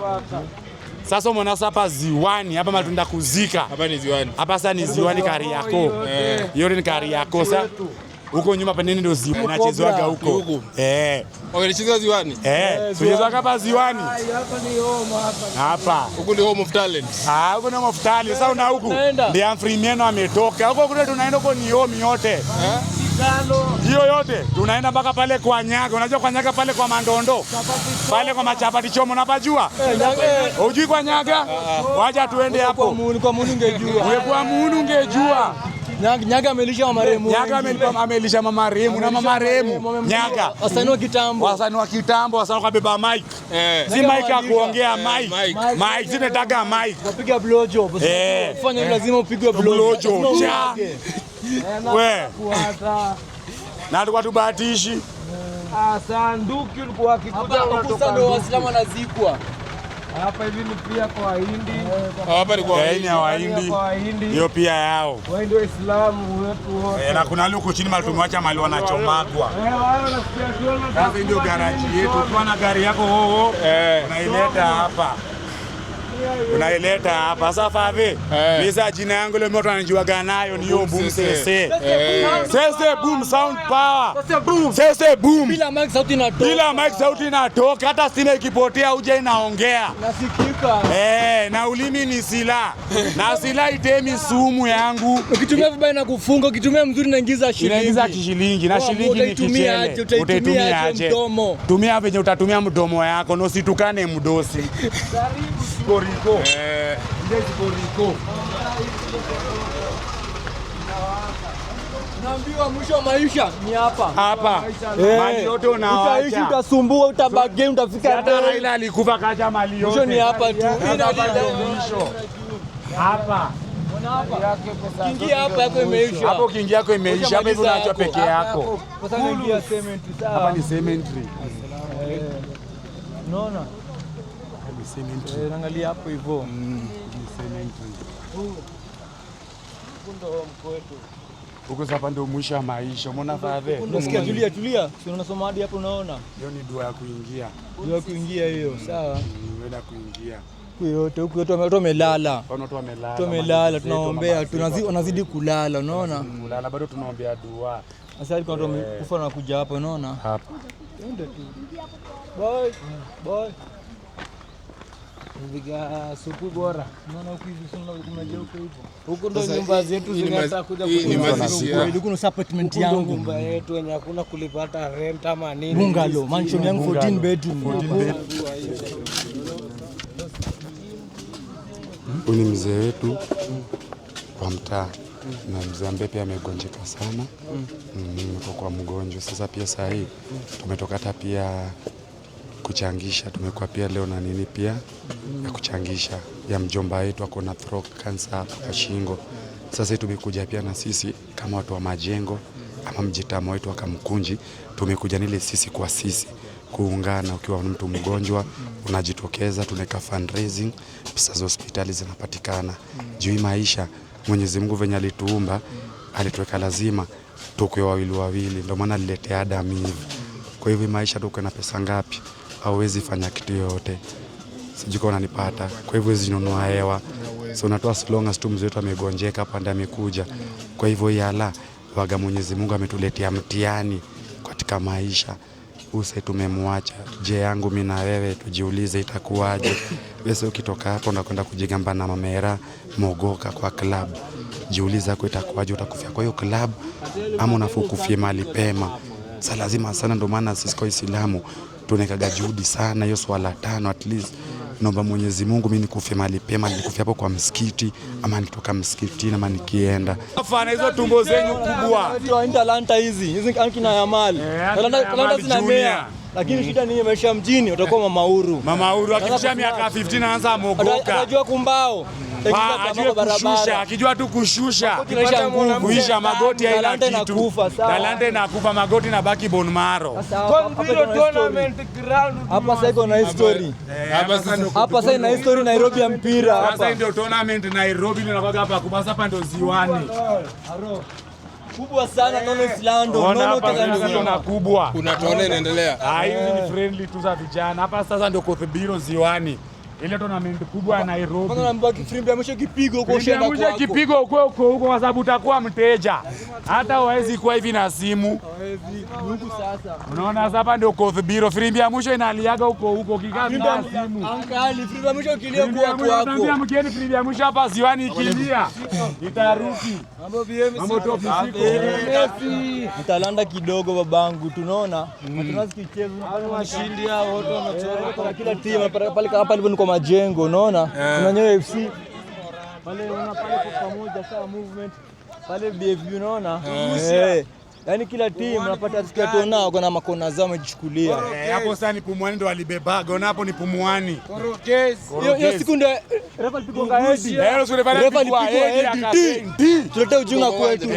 Sasa umeona hapa Ziwani, hapa matunda kuzika. Hapa ni Ziwani. Hapa sasa ni Ziwani Kariakoo. Hiyo ni Kariakoo sasa. Huko nyuma peneni ndio Ziwani inachezwaga huko. Wanacheza Ziwani? Tunachezwaga hapa Ziwani. Hapa ni home hapa. Huko ni home of talent. Huko ni home of talent. Sasa una huko ndio Humphrey Mieno ametoka. Huko kule tunaenda huko ni home yote. Hiyo yote tunaenda mpaka pale kwa Nyaga. Unajua kwa Nyaga pale kwa Mandondo. Pale kwa machapati chomo unapajua? Hujui kwa Nyaga? Wacha tuende hapo. Kwa Munu ungejua. Wewe kwa Munu ungejua. Nyaga amelisha mama Remu. Nyaga amelisha mama Remu na mama Remu. Nyaga. Wasanii wa kitambo. Wasanii kabeba mic. Si mic ya kuongea mic. Mic zinataka mic. Napiga blowjob. Fanya lazima upigwe blowjob. Wewe. Na tulikuwa tubahatishi. Sanduki ulikuwa akikuja unatoka ndio Waislamu wanazikwa. Hapa hivi ni pia kwa Wahindi. Hapa ni kwa Wahindi. Hiyo pia yao. Wahindi Waislamu wetu wote. Na kuna huko chini mali tumwacha mali wanachomagwa. Sasa ndio garaji yetu. Kwa na gari yako unaileta hapa. Unaileta hapa sasa Fave. Lisa jina yangu leo mtu anajiwaga nayo ni hiyo boom sese. Sese boom sound power. Sese boom. Bila mic sauti inatoka. Bila mic sauti inatoka hata stima ikipotea uje inaongea. Nasikika. Na ulimi ni silaha. Na silaha itemi sumu yangu. Ukitumia vibaya na kufunga, ukitumia mzuri naingiza shilingi. Inaingiza shilingi na shilingi ni kichele. Utaitumia aje? Tumia venye utatumia mdomo yako na usitukane mdosi. Riko. Ndio ziko Riko. Naambiwa mwisho wa maisha ni hapa. Hapa. Mali yote unaacha. Utaishi, utasumbua, utabage, utafika. Hata Raila alikufa kaja mali yote. Mwisho ni hapa tu. Mwisho. Hapa. Kingia hapa yako imeisha. Hapo kingia yako imeisha. Hapo hivi unaacha peke yako. Sasa unaingia cemetery. Hapa ni cemetery. Unaona? Ni cemetery. Angalia hapo hivyo. Ni cemetery. Ndo mko wetu. Huko sasa ndio mwisho wa maisha. Umeona father? Unasikia tulia. Si unasoma hadi hapo unaona? Hiyo ni dua ya kuingia. Dua ya kuingia hiyo. Sawa. Wewe kuingia. Huku yote watu wamelala. Watu wamelala. Tumelala, tunaombea, wanazidi kulala, unaona? Kulala bado tunaombea dua. Sasa alikuwa ndo kufa na kuja hapa, unaona? Hapa. Twende tu. Bye. Mbiga supu bora. Unaona huku hivi sio kunaje huko hivyo. Huko ndo nyumba zetu zinataka kuja Huko ni apartment yangu. Nyumba yetu yenye hakuna kulipata rent ama nini. Bungalow, mansion yangu 14 bedroom. Huyu ni mzee wetu wa mtaa na mzee ambaye pia amegonjeka sana. Kwa mgonjwa sasa pia saa hii tumetoka hata pia kuchangisha, tumekuwa pia leo na nini pia ya kuchangisha ya mjomba wetu ako na throat cancer kwa shingo. Sasa tumekuja pia na sisi kama watu wa majengo ama mjitamo wetu wa Kamkunji, tumekuja nile sisi kwa sisi kuungana. Ukiwa mtu mgonjwa unajitokeza, tunaweka fundraising, pesa za hospitali zinapatikana. Juu maisha Mwenyezi Mungu venye alituumba alituweka lazima tukue wawili, ndio maana aliletea Adam hivi. Kwa hivyo maisha tuko na pesa ngapi hauwezi fanya kitu yote, sijui kama unanipata. Kwa hivyo hizi nunua hewa, so unatoa as long as tu mzee wetu amegonjeka hapa ndio amekuja. Kwa hivyo yala waga Mwenyezi Mungu ametuletea mtihani katika maisha. Use tumemwacha. Je, yangu mimi na wewe tujiulize itakuwaje? Wewe ukitoka hapo unakwenda kujigamba na Mamera Mogoka kwa club. Jiuliza kwa itakuwaje, utakufia kwa hiyo club ama unafaa kufia mahali pema. Sasa lazima sana, ndio maana sisi kwa Uislamu tunaweka juhudi sana hiyo swala 5 at least. Naomba Mwenyezi Mungu mimi nikufie mahali pema, nikufia hapo kwa msikiti ama nitoka msikitini ama nikienda. Afana hizo tumbo zenyu kubwa. Ndio Talanta hizi kina Yamal. Talanta zinamea. Lakini shida ni maisha mjini, utakuwa Mama Uhuru akifisha miaka 15 anaanza mogoka. Anajua kumbao. Akijua tu kushusha. Kuisha magoti haina kitu. Talanta inakufa, magoti na baki bone marrow. Hapa sasa iko na history. Hapa sasa ina history Nairobi ya mpira hapa. Sasa ndio tournament Nairobi inakuwa hapa kubasa hapa ndio ziwani. Kubwa sana nono Islando, nono Tanzania kubwa. Kuna tone inaendelea. Hizi ni friendly tu za vijana. Hapa sasa ndio Kothibiro ziwani. Ile tournament kubwa ya Nairobi. Kwanza naambia Firimbi amesha kipigo huko ushenda kwako. Amesha kipigo huko kwa sababu utakuwa mteja. Hata hawezi kuwa hivi na simu. Hawezi. Mungu sasa. Unaona sasa hapa ndio Kothibiro. Firimbi ya mwisho inaliaga huko kikaa na simu. Ankali Firimbi ya mwisho kilia kwako. Naambia mgeni Firimbi ya mwisho hapa ziwani ikilia. Itaruki. Mambo top siku. Mtalanda kidogo babangu, tunaona. Tunaanza kichezo Washindi hao wote wanachora kwa kila timu pale hapa alipo niko majengo, unaona? Tunanyoa FC. Pale unaona pale kwa pamoja sawa movement. Pale BFU unaona? Yaani kila timu unapata skato nao kuna makona zao wamejichukulia. Hapo sasa ni Pumwani ndo walibebaga. Unaona hapo ni Pumwani. Hiyo siku ndio refa alipigonga hedi. Refa alipigwa hedi. Tulete ujinga kwetu.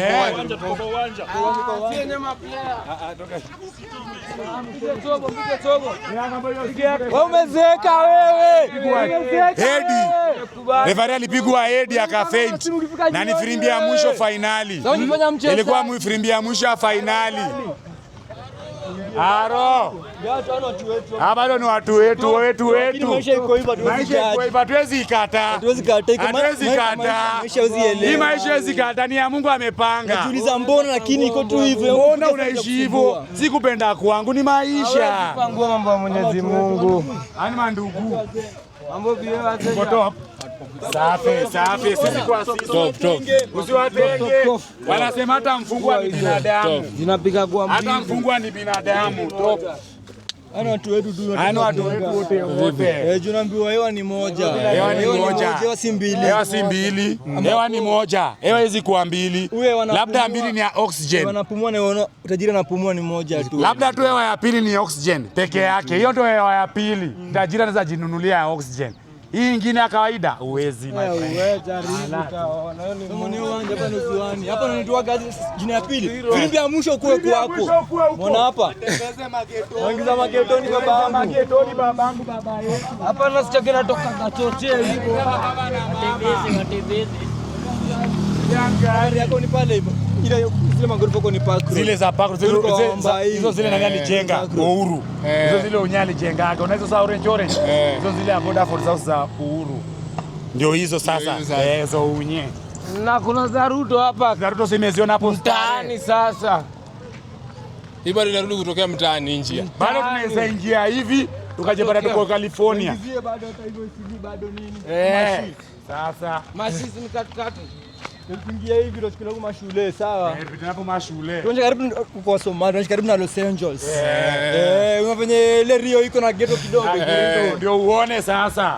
Wewe umezeka wewe. Hedi. Refa alipigwa hedi akafaint. Na ni firimbi ya mwisho finali. Ilikuwa firimbi ya mwisho finali. Aro. Bado ni watu wetu. Maisha iko hivyo hatuwezi ikata. Hatuwezi kata. Hii maisha hawezi kata, ni ya Mungu amepanga. Najiuliza mbona lakini iko tu hivyo. Mbona unaishi hivyo? Si kupenda kwangu, ni maisha. Kupangua mambo ya Mwenyezi Mungu. Ani mandugu. Mambo bia top. Safi. Sisi kwa sisi. Top. Usiwatenge. Wanasema hata mfungwa ni binadamu. Zinapiga kwa hata mfungwa ni binadamu. Top. Ana watu wetu tu. Ana watu wetu wote. Tunaambiwa hewa ni moja. Hewa ni moja. Hewa si mbili. Hewa si mbili. Hewa ni moja. Hewa hizi kuwa mbili. Labda mbili ni ya oxygen. Wanapumua na utajiri anapumua ni moja tu. Labda tu hewa ya pili ni oxygen peke yake. Hiyo ndio hewa ya pili. Tajiri anaweza jinunulia ya oxygen. Hii nyingine ya kawaida uwezi my friend. Wewe jaribu utaona. Kama ni uwanja hapa nusuani. Hapa ndio gazi jina ya pili. Filimbi ya mwisho kuwe kwako. Mbona hapa? Tembeze mageto. Ongeza magetoni babangu. Magetoni babangu baba yetu. Hapa nasikia kinatoka kachochea hivyo. Matembeze. Gari yako ni pale hivyo. Ile zile magorofa kwa ni park. Zile za park hizo zile nani alijenga? Uhuru. Hizo zile Unya alijenga. Unaweza sasa orange. Hizo zile ya Vodafone South za Uhuru. Ndio hizo sasa. Hizo Unye. Na kuna za Ruto hapa. Za Ruto simeziona hapo mtaani sasa. Hii bado inarudi kutokea mtaani nje. Bado tunaweza ingia hivi tukajipata tuko California. Bado hata hivyo CD bado nini? Sasa Mashisi ni katikati. Tukiingia hivi ndio tukina kwa shule sawa. Tunapo mashule. Tunje karibu kwa Somalia, tunje karibu na Los Angeles. Unafanya ile Rio iko na ghetto kidogo ndio uone sasa.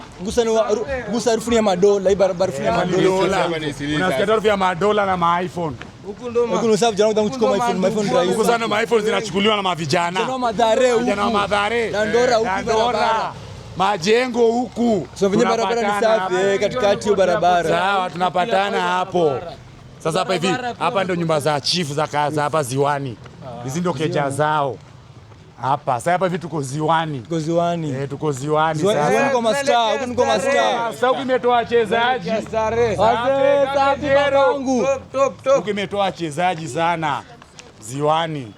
Gusa harufu ya madola, hii barabara ya madola. Unasikia harufu ya madola na ma iPhone. Huko ndo huko sababu jana kuchukua iPhone rais. Huko sana ma iPhone zinachukuliwa na mavijana. Jana madhare huko. Jana madhare. Dandora huko barabara. Majengo huku. So venye barabara ni safi katikati ya barabara. Sawa tunapatana hapo. Sasa hapa hivi, hapa ndio nyumba za chief za kaza hapa Ziwani. Hizi ndio keja zao. Hapa sasa hapa hivi tuko Ziwani. Tuko Ziwani. Tuko Ziwani sasa. Ziwani kwa mastaa, huko niko mastaa. Sasa ukimetoa wachezaji. Wazee safi babangu. Top. Ukimetoa wachezaji sana Ziwani.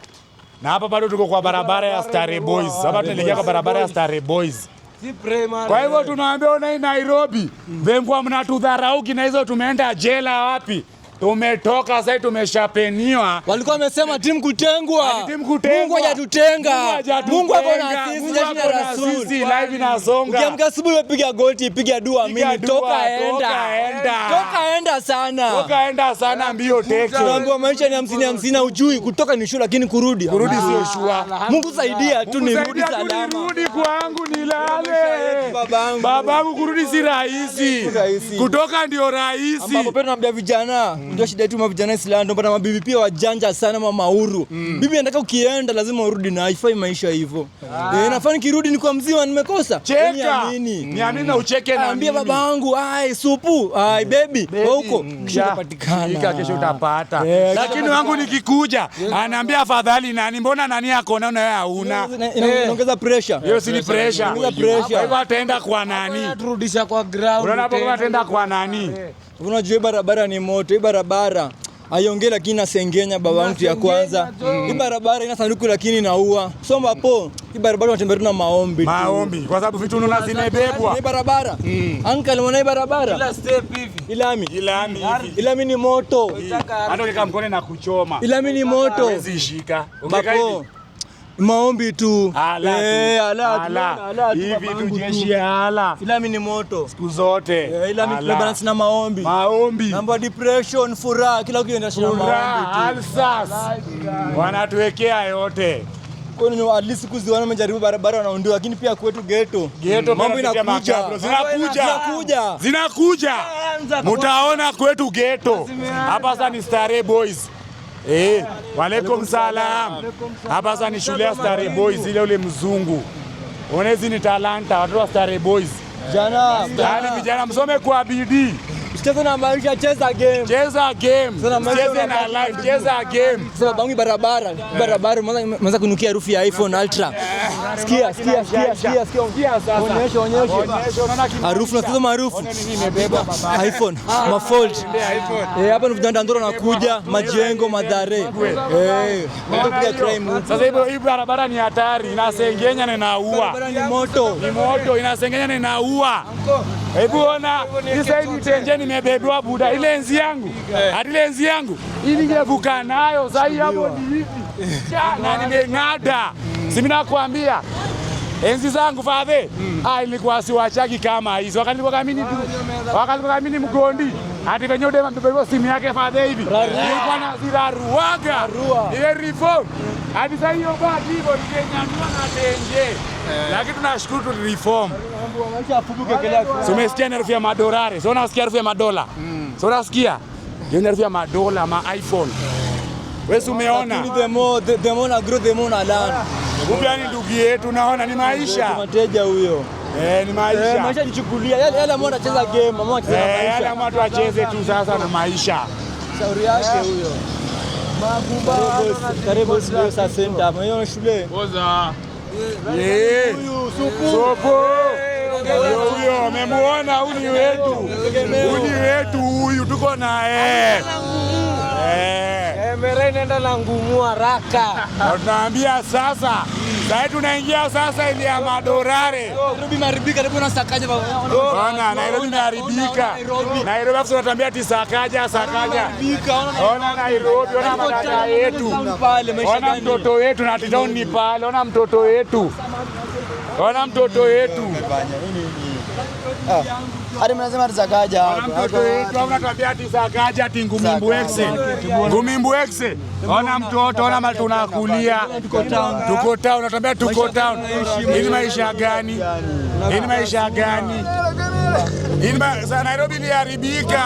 Na hapa bado tuko kwa barabara ya Starry Boys. Hapa tunaelekea kwa barabara ya Starry Boys. Si primary. Kwa hivyo tunaambia una Nairobi, vengwa mnatudharau na hizo tumeenda jela wapi? Tumetoka sasa tumeshapeniwa. Walikuwa wamesema timu kutengwa. Mungu hajatutenga. Mungu ako na sisi, jeshi la Rasul. Live inasonga. Ukiamka asubuhi piga goti, piga dua, mimi toka enda sana. Toka enda sana mbio teke. Tunaambiwa maisha ni 50-50 ujui kutoka ni shule lakini kurudi sio shua. Mungu saidia tu nirudi salama. Nirudi kwangu nilale. Babangu kurudi si rahisi. Kutoka ndio rahisi. Ambapo pia tunaambia vijana ndio shida yetu mavijana Islando, mpaka mabibi pia wajanja sana mauru. Bibi anataka ukienda lazima urudi na haifai maisha hivyo. Nafanya kirudi ni kwa mzima nimekosa. Niamini na ucheke na ambia babangu, supu, baby, huko kisha utapatikana. Kesho utapata. Lakini wangu nikikuja, anaambia afadhali nani, mbona nani yako na wewe hauna? Inaongeza pressure. Hiyo si ni pressure. Kwa hivyo ataenda kwa nani? Turudisha kwa ground. Unaona hapo ataenda kwa nani? Unajua barabara ni moto, hii barabara aiongee lakini nasengenya baba mtu ya kwanza. Hii barabara ina sanduku lakini inaua. Soma hapo, hii barabara tunatembea na maombi. Kwa sababu vitu unaona zimebebwa. Hii barabara. Uncle unaona hii barabara? Kila step hivi. Ilami ni moto. Hata ukika mkono na kuchoma. Ilami ni moto. Huwezi shika. Maombi tu. Ala. Hivi tujeshi ala. Ilami ni moto. Siku zote. Ilami tunabalance na maombi. Mambo depression, furaha, kila kitu inaendana na maombi tu. Alsas. Wanatuwekea yote. Kwa nini at least kuziwana wamejaribu barabara wanaondoa, lakini pia kwetu ghetto mambo inakuja. Zinakuja. Mtaona kwetu ghetto. Hapa sasa ni Starry Boys. Walaikum salam. Hapa sasa ni shule ya Starry Boys ile ule mzungu. Onezi ni talanta watu wa Starry Boys. Vijana msome kwa bidii. Cheza na maisha, cheza game. Cheza na life, cheza game. Sasa bangi barabara mwanza kunukia harufu ya iPhone Ultra. Sikia sasa. Onyesha. Harufu na sasa maarufu. iPhone, mafold. Hapa ni vijana ndoro nakuja, majengo, madhare. Ndio crime. Sasa hii barabara ni hatari, inasengenya na inaua. Barabara ni moto, inasengenya na inaua. Hebu ona, sasa hii tenjeni nimebebwa buda ile enzi yangu. Hadi ile enzi yangu. Ili ningevuka nayo sasa hapo ni hivi. Na nimeng'ada. Si mimi nakwambia. Enzi zangu fadhe. Ilikuwa siwachaki kama hizo. Wakati nilipokamini mgondi. Ati venye udema mpepewa simu yake fadhe hivi. Nilikuwa na ziraruaga. Ile reform. Hadi sasa hiyo bado hivyo ningenyanyua na tenje. Lakini tunashukuru tu reform. So umesikia harufu ya madolari. So unasikia harufu ya madola. So unasikia? Hiyo harufu ya madola, ma iPhone. Wewe umeona? The more na grow the more na learn. Upya ni ndugu yetu naona ni maisha. Mteja huyo. Ni maisha. Maisha jichukulia. Yale ambao anacheza game, mama anacheza maisha. Yale ambao tu acheze tu sasa na maisha. Shauri yake huyo. Karibu sio sasa center. Mwenye shule. Boza. Huyu Supo. Huyo umemuona huyu wetu. Huyu wetu huyu tuko naye. Mere nenda na ngumu haraka. Tunaambia sasa. Sasa tunaingia sasa ile ya madorare. Nairobi maribika karibu na Sakaja baba. Bwana Nairobi maribika. Nairobi hapo tunatambia ati Sakaja. Ona Nairobi, ona madada yetu. Ona mtoto wetu na town ni pale. Ona mtoto wetu. Hadi mnasema Sakaja hapa. Mtoto wetu anatuambia ati Sakaja ati Ngumimbu X. Ona mtoto, ona mali tunakulia. Tuko town, unatuambia tuko town. Hii maisha gani? Sasa Nairobi iliharibika.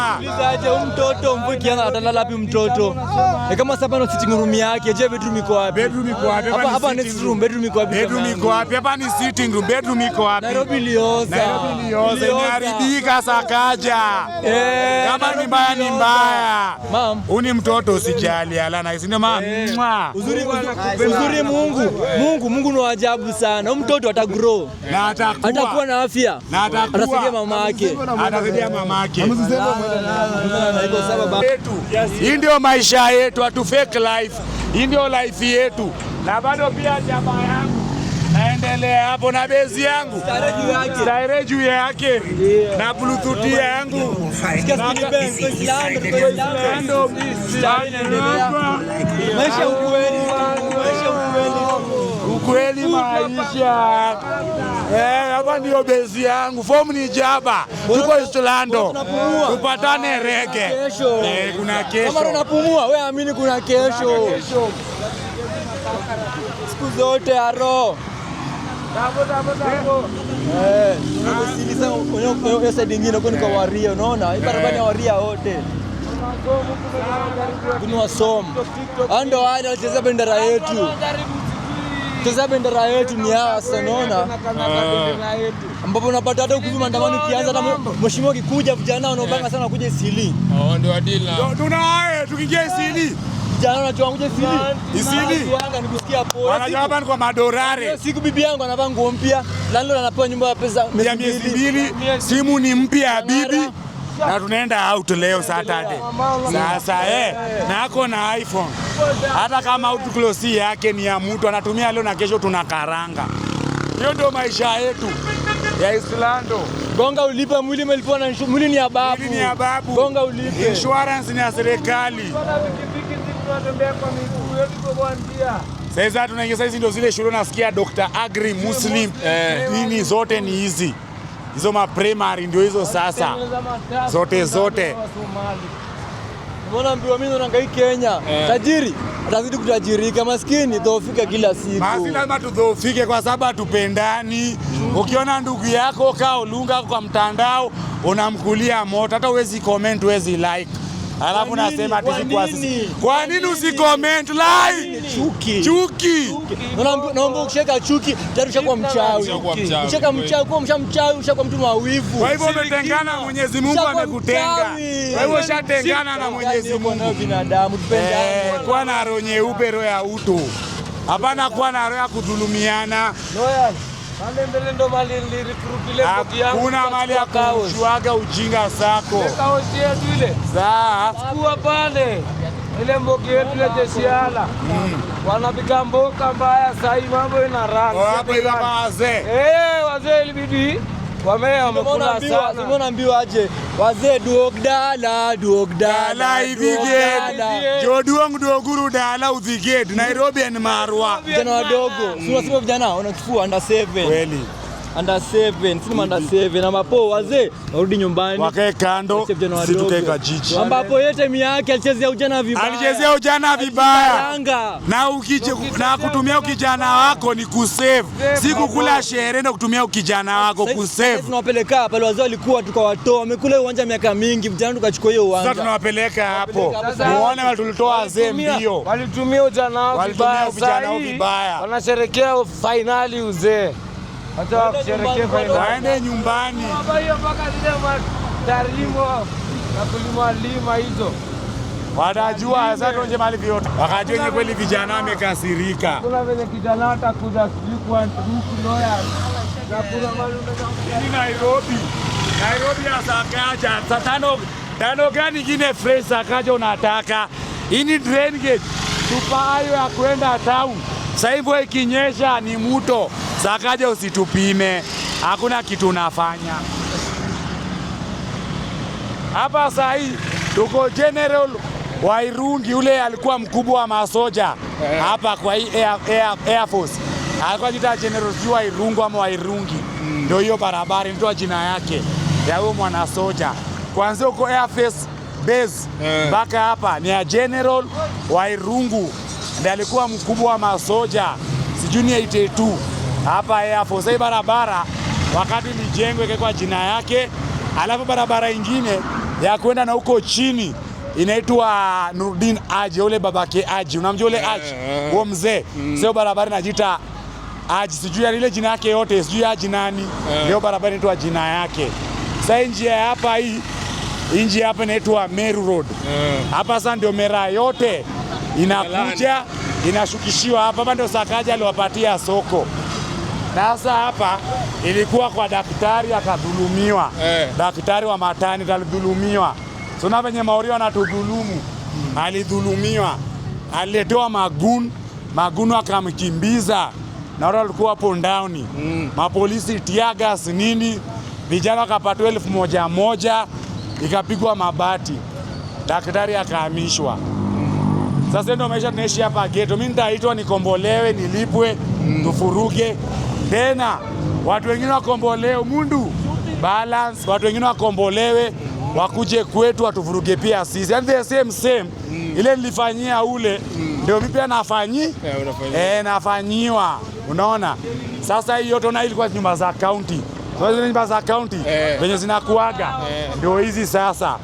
Aje mtoto mvukiana atalala wapi mtoto? Kama sasa ndo sitting room yake, je bedroom iko wapi? Hapa ni sitting room, bedroom iko wapi? Hapa ni sitting room, bedroom iko wapi? Nairobi ilioza. Imeharibika Sakaja. Kama ni mbaya ni mbaya. Mam, uni mtoto usijali alana hizi ndio mama. Uzuri Mungu ni ajabu sana. Huyu mtoto atagrow. Na atakuwa na afya. Na atasaidia mama yake. Hii ndio maisha yetu, atu fake life. Hii ndio life yetu. Na bado pia jamaa yangu naendelea hapo na bezi yangu. Starehe juu yake. Na bluetooth yangu. Maisha ukweli maisha. Hapa ndio bezi yangu. Form ni Jaba. Tuko Islando. Tupatane rege. Kuna kesho. Kama unapumua, wewe amini kuna kesho. Siku zote aro. Hiyo side nyingine huko ni kwa Waria, unaona? Hii barabara ya Waria wote. Kuna wasomo. Ando hadi wacheza bendera yetu. Tuza bendera yetu ni hawa sasa, unaona? Ambapo unapata hata ukivuma maandamano kianza hata mheshimiwa kikuja vijana wanaobanga sana kuja Isili. Ndio adila. Tunaye tukiingia Isili. Vijana wanachua kuja Isili. Anga nikusikia poa. Wanajua ni kwa madorare. Siku bibi yangu anavaa nguo mpya. Landlord anapewa nyumba ya pesa 200. Simu ni mpya ya bibi. Na tunaenda out leo Saturday. Sasa na ako na iPhone. Hata kama autoclose yake ni ya mtu anatumia leo na kesho tunakaranga. Hiyo ndio maisha yetu ya Islando. Gonga ulipe, mwili umelipwa na mwili ni ya babu. Mwili ni ya babu. Gonga ulipe. Insurance ni ya serikali. Sasa tunaingia sasa, hizi ndio zile shule nasikia Dr. Agri Muslim. Dini zote ni hizi. Hizo ma primary ndio hizo sasa. Zote. Mbona mbiwa mimi nahangaika Kenya? Tajiri atazidi kutajirika, maskini dhofika kila siku. Basi lazima tudhofike kwa sababu hatupendani. Ukiona ndugu yako kaolunga kwa mtandao unamkulia moto, hata uwezi comment, uwezi like. Alafu nasema ati kwa sisi. Kwa nini usicomment like? Chuki. Naomba ukisheka chuki, tayari ushakuwa mchawi. Ukisheka mchawi, ushakuwa mtu wa wivu. Kwa hivyo umetengana, Mwenyezi Mungu amekutenga. Kwa hivyo ushatengana na Mwenyezi Mungu. Binadamu tupendane. Kuwa na roho nyeupe, roho ya utu. Hapana kuwa na roho ya kudhulumiana. Mbele ndo mali nilirecruit boti yangu. Kuna mali ya kushuaga ujinga zako. Kaoshia ile. Saa kuwa pale ile mbogi yetu ile Jesiala. Wanapiga mboka mbaya sasa, mambo ina rangi. hapo ila wazee. Wazee ilibidi wamekula sana. Unaambiwa aje? Wazee duogdala Ivigate. Joduong doguru dala Ivigate. Nairobi ni Marwa. Vijana wadogo. Unasema vijana wana kifua under 7. Kweli. under 7, sisi under 7 ambapo wazee warudi nyumbani. Wakae kando, sisi tukae kwa jiji. Ambapo yeye timu yake alichezea ujana vibaya. Alichezea ujana vibaya. Na kutumia ukijana wako ni kusave. Si kukula sherehe na kutumia ukijana wako kusave. Sisi tunawapeleka pale wazee walikuwa tukawatoa. Wamekula uwanja miaka mingi, vijana tukachukua hiyo uwanja. Sasa tunawapeleka hapo. Muone walitoa wazee mbio. Walitumia ujana wao vibaya. Wanasherehekea finali uzee. Hata kusherehekea finali. Waende nyumbani. Baba hiyo mpaka zile matarimo na kulima hizo. Watajua sasa ndio mali vyote. Wakajua kweli vijana wamekasirika. Kuna vile kijana atakuja kwa ndugu lawyer. Na kuna Nairobi ya Sakaja. Tano gani nyingine fresh Sakaja unataka? Ini drain gate. Tupayo ya kwenda town. Sasa hivyo ikinyesha ni mto. Sakaja usitupime. Hakuna kitu unafanya. Hapa saa hii tuko General Wairungi, ule alikuwa mkubwa wa masoja hapa kwa hii Air Force. Alikuwa jita General Wairungu ama Wairungi. Ndio hiyo barabara ndio jina yake ya huyo mwana soja. Kwanza uko Air Force base mpaka hapa ni ya General Wairungu. Ndiye alikuwa mkubwa wa masoja. Sijui ni 82 hapa Air Force. Hii barabara wakati ilijengwa kwa jina yake, alafu barabara ingine ya kwenda na huko chini inaitwa Nurdin Haji, ule babake Haji. Unamjua ule Haji? Huo mzee. Sio barabara inajiita Haji. Sijui ile jina yake yote, sijui Haji nani. Leo barabara inaitwa jina yake. Sasa njia hapa hii, njia hapa inaitwa Meru Road. Hapa sasa ndio mera yote inakuja inashukishiwa hapa ndio Sakaja aliwapatia soko. Na sasa hapa ilikuwa kwa daktari akadhulumiwa. Daktari wa matani alidhulumiwa. So na venye Maoria wanatudhulumu. Alidhulumiwa. Aliletewa magunu akamkimbiza. Na wale walikuwa hapo ndani. Mapolisi tear gas nini? Vijana wakapatwa 1,100 ikapigwa mabati. Daktari akahamishwa. Sasa ndio maisha tunaishi hapa ghetto. Mimi nitaitwa nikombolewe, nilipwe, tufuruge. Tena watu wengine wakombolewe mundu balance, watu wengine wakombolewe wakuje kwetu watuvuruge pia sisi. And the same ile nilifanyia ule ndio mimi pia nafanyiwa. Unaona? Sasa hiyo tuna ilikuwa nyumba za county. So hizo nyumba za county venye zinakuaga ndio hizi sasa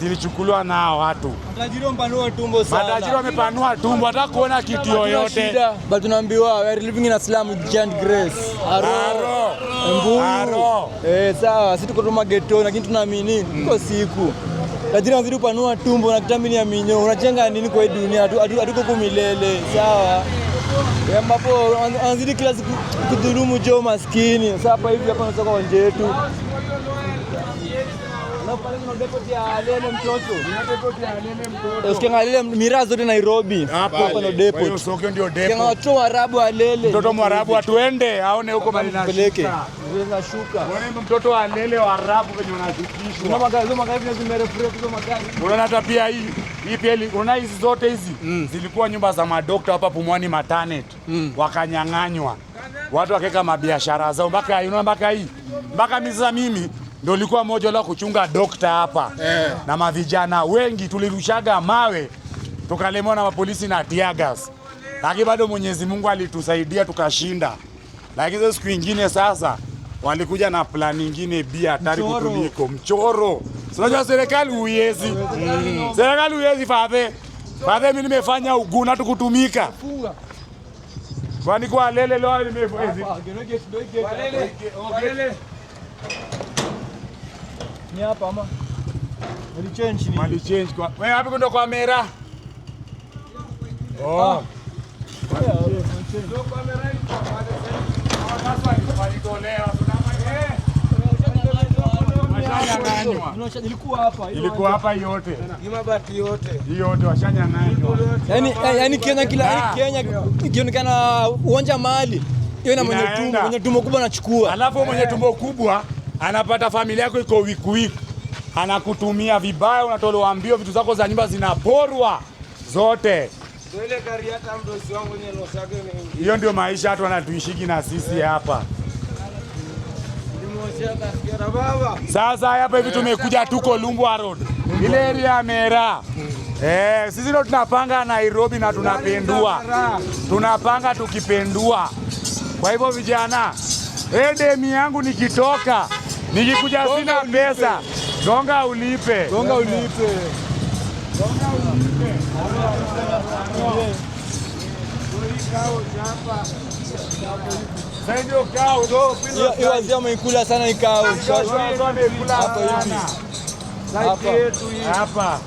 zilichukuliwa na watu. Matajiri wamepanua tumbo sana. Matajiri wamepanua tumbo, hata kuona kitu yoyote. But tunaambiwa we are living in a slum with giant grace. Aro. Sawa, sisi tuko tuma ghetto lakini tunaamini tuko siku. Tajiri wanazidi kupanua tumbo na kitamini ya minyo. Unajenga nini kwa hii dunia? Hatuko kumilele. Sawa. Ambapo anazidi kila siku kudhulumu jo maskini. Sasa hapa hivi hapa tunatoka nje yetu. Usikiangalia miraa zote Nairobi. Hapo ndo depot. Hiyo soko ndio depot. Mtoto Mwarabu alele. Mtoto Mwarabu atuende aone huko bali na peleke. Zinashuka. Unaona mtoto alele wa Arabu venye unashukishwa. Magari zimerefresh hizo magari. Unaona hata pia hii pia unaona hizi zote hizi zilikuwa nyumba za madokta hapa Pumwani maternity. Wakanyang'anywa. Watu wakeka mabiashara zao mpaka hii. Mpaka mimi ndio likuwa moja la kuchunga dokta hapa. Na mavijana wengi tulirushaga mawe tukalemewa na mapolisi na tear gas. Lakini bado Mwenyezi Mungu alitusaidia tukashinda. Lakini siku nyingine sasa walikuja na plan nyingine bia hatari kutuliko mchoro. Unajua serikali uiezi. Serikali uiezi fadhe. Fadhe mimi nimefanya uguna tukutumika. Kwani kwa lele leo nimefanya. Walele. Ni hapa ama? Wali change kwa. Wewe hapo ndo kwa mera. Oh. Ndio kwa mera iko kwa walitolewa. Ilikuwa hapa yote. Ni mabati yote. Yote washanyang'anywa. Yaani Kenya ikionekana uwanja mahali hiyo na mwenye tumbo kubwa anachukua. Alafu mwenye tumbo kubwa anapata familia yako iko wiki. Anakutumia vibaya, unatolewa mbio, vitu zako za nyumba zinaporwa zote. Ile gari hata mdosi wangu yenyewe losage ni. Hiyo ndio maisha watu wanatuishiki na sisi hapa. Sasa hapa hivi tumekuja tuko Lumbwa Road. Ile area Mera. Sisi ndo tunapanga Nairobi na tunapendua. Tunapanga tukipendua. Kwa hivyo vijana, demi yangu nikitoka, nikikuja sina pesa, gonga ulipe. Gonga ulipe. Hiyo wazee wameikula sana ikao. Hapa.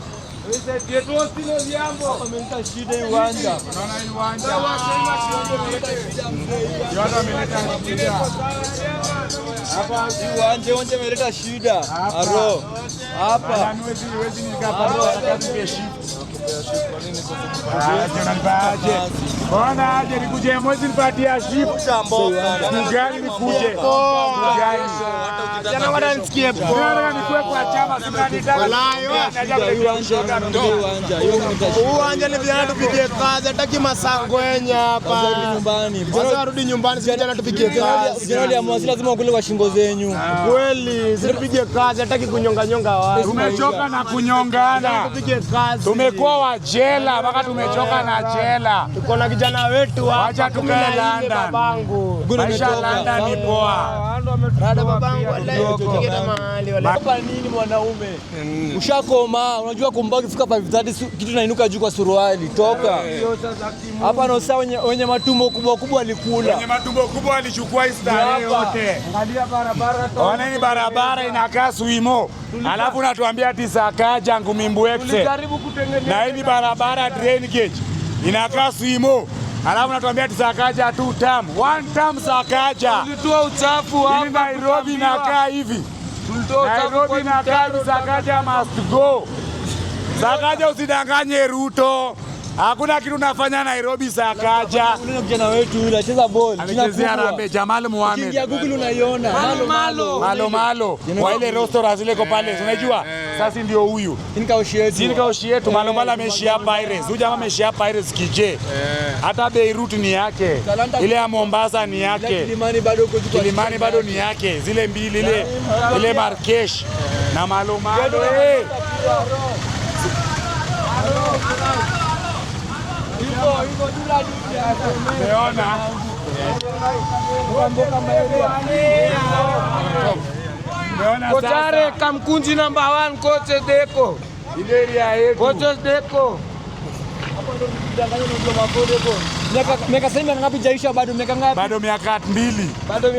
Wameleta shida hii uwanja. Hapa uwanja umeleta shida. Aro. Hapa. Bwana aje nikuje mwezi nipatia shift. Mgani nikuje. Jana wada nisikie bora nikuwe kwa chama sinanitaka. Uwanja ni vijana tupigie kazi, hataki masangwenya hapa. Nyumbani. Sasa warudi nyumbani, si vijana tupigie kazi. Vijana wa lazima wakule kwa shingo zenyu. Kweli, si tupige kazi, hataki kunyonga watu. Tumechoka na kunyongana. Tupige kazi. Tumekuwa wa jela mpaka tumechoka na jela. Tuko na kijana wetu hapa. Wacha tukae London. Babangu. Maisha London ni poa. Rada babangu leo tukienda mahali wala. Hapa nini mwanaume? Ushakoma, unajua kumbaki fika 5:30 kitu inainuka juu kwa suruali. Toka. Hapa na usawa wenye matumbo kubwa alikula. Wenye matumbo kubwa alichukua istari yote. Angalia barabara. Ona barabara inakaa Swimo. Alafu natuambia ati Sakaja Ngumimbwekse. Tulijaribu kutengeneza. Na hii barabara drain gauge inakaa Swimo. Alafu natuambia ati Sakaja 2 term. 1 term Sakaja. Tulitoa uchafu hapa. Nairobi inakaa hivi. Nairobi inakaa hivi, Sakaja must go. Sakaja usidanganye Ruto. Hakuna kitu nafanya Nairobi Sakaja. Ule kijana wetu yule anacheza ball. Anachezea Harambee Jamal Mohamed. Kingia Google unaiona. Malo. Kwa ile restaurant zile ko pale. Unajua? Sasa ndio huyu. Inkaushi yetu Malo ameishi hapa Pirates. Huyu jamaa ameishi hapa Pirates kije. Hata Beirut ni yake. Ile ya Mombasa ni yake. Kilimani bado ni yake. Zile mbili ile Marrakesh na Malo. Umeona? Kotare Kamkunji number 1 coach Deko. Ile area yetu. Coach Deko. Miaka sasa ngapi jaisha bado miaka ngapi? Bado miaka 2. Bado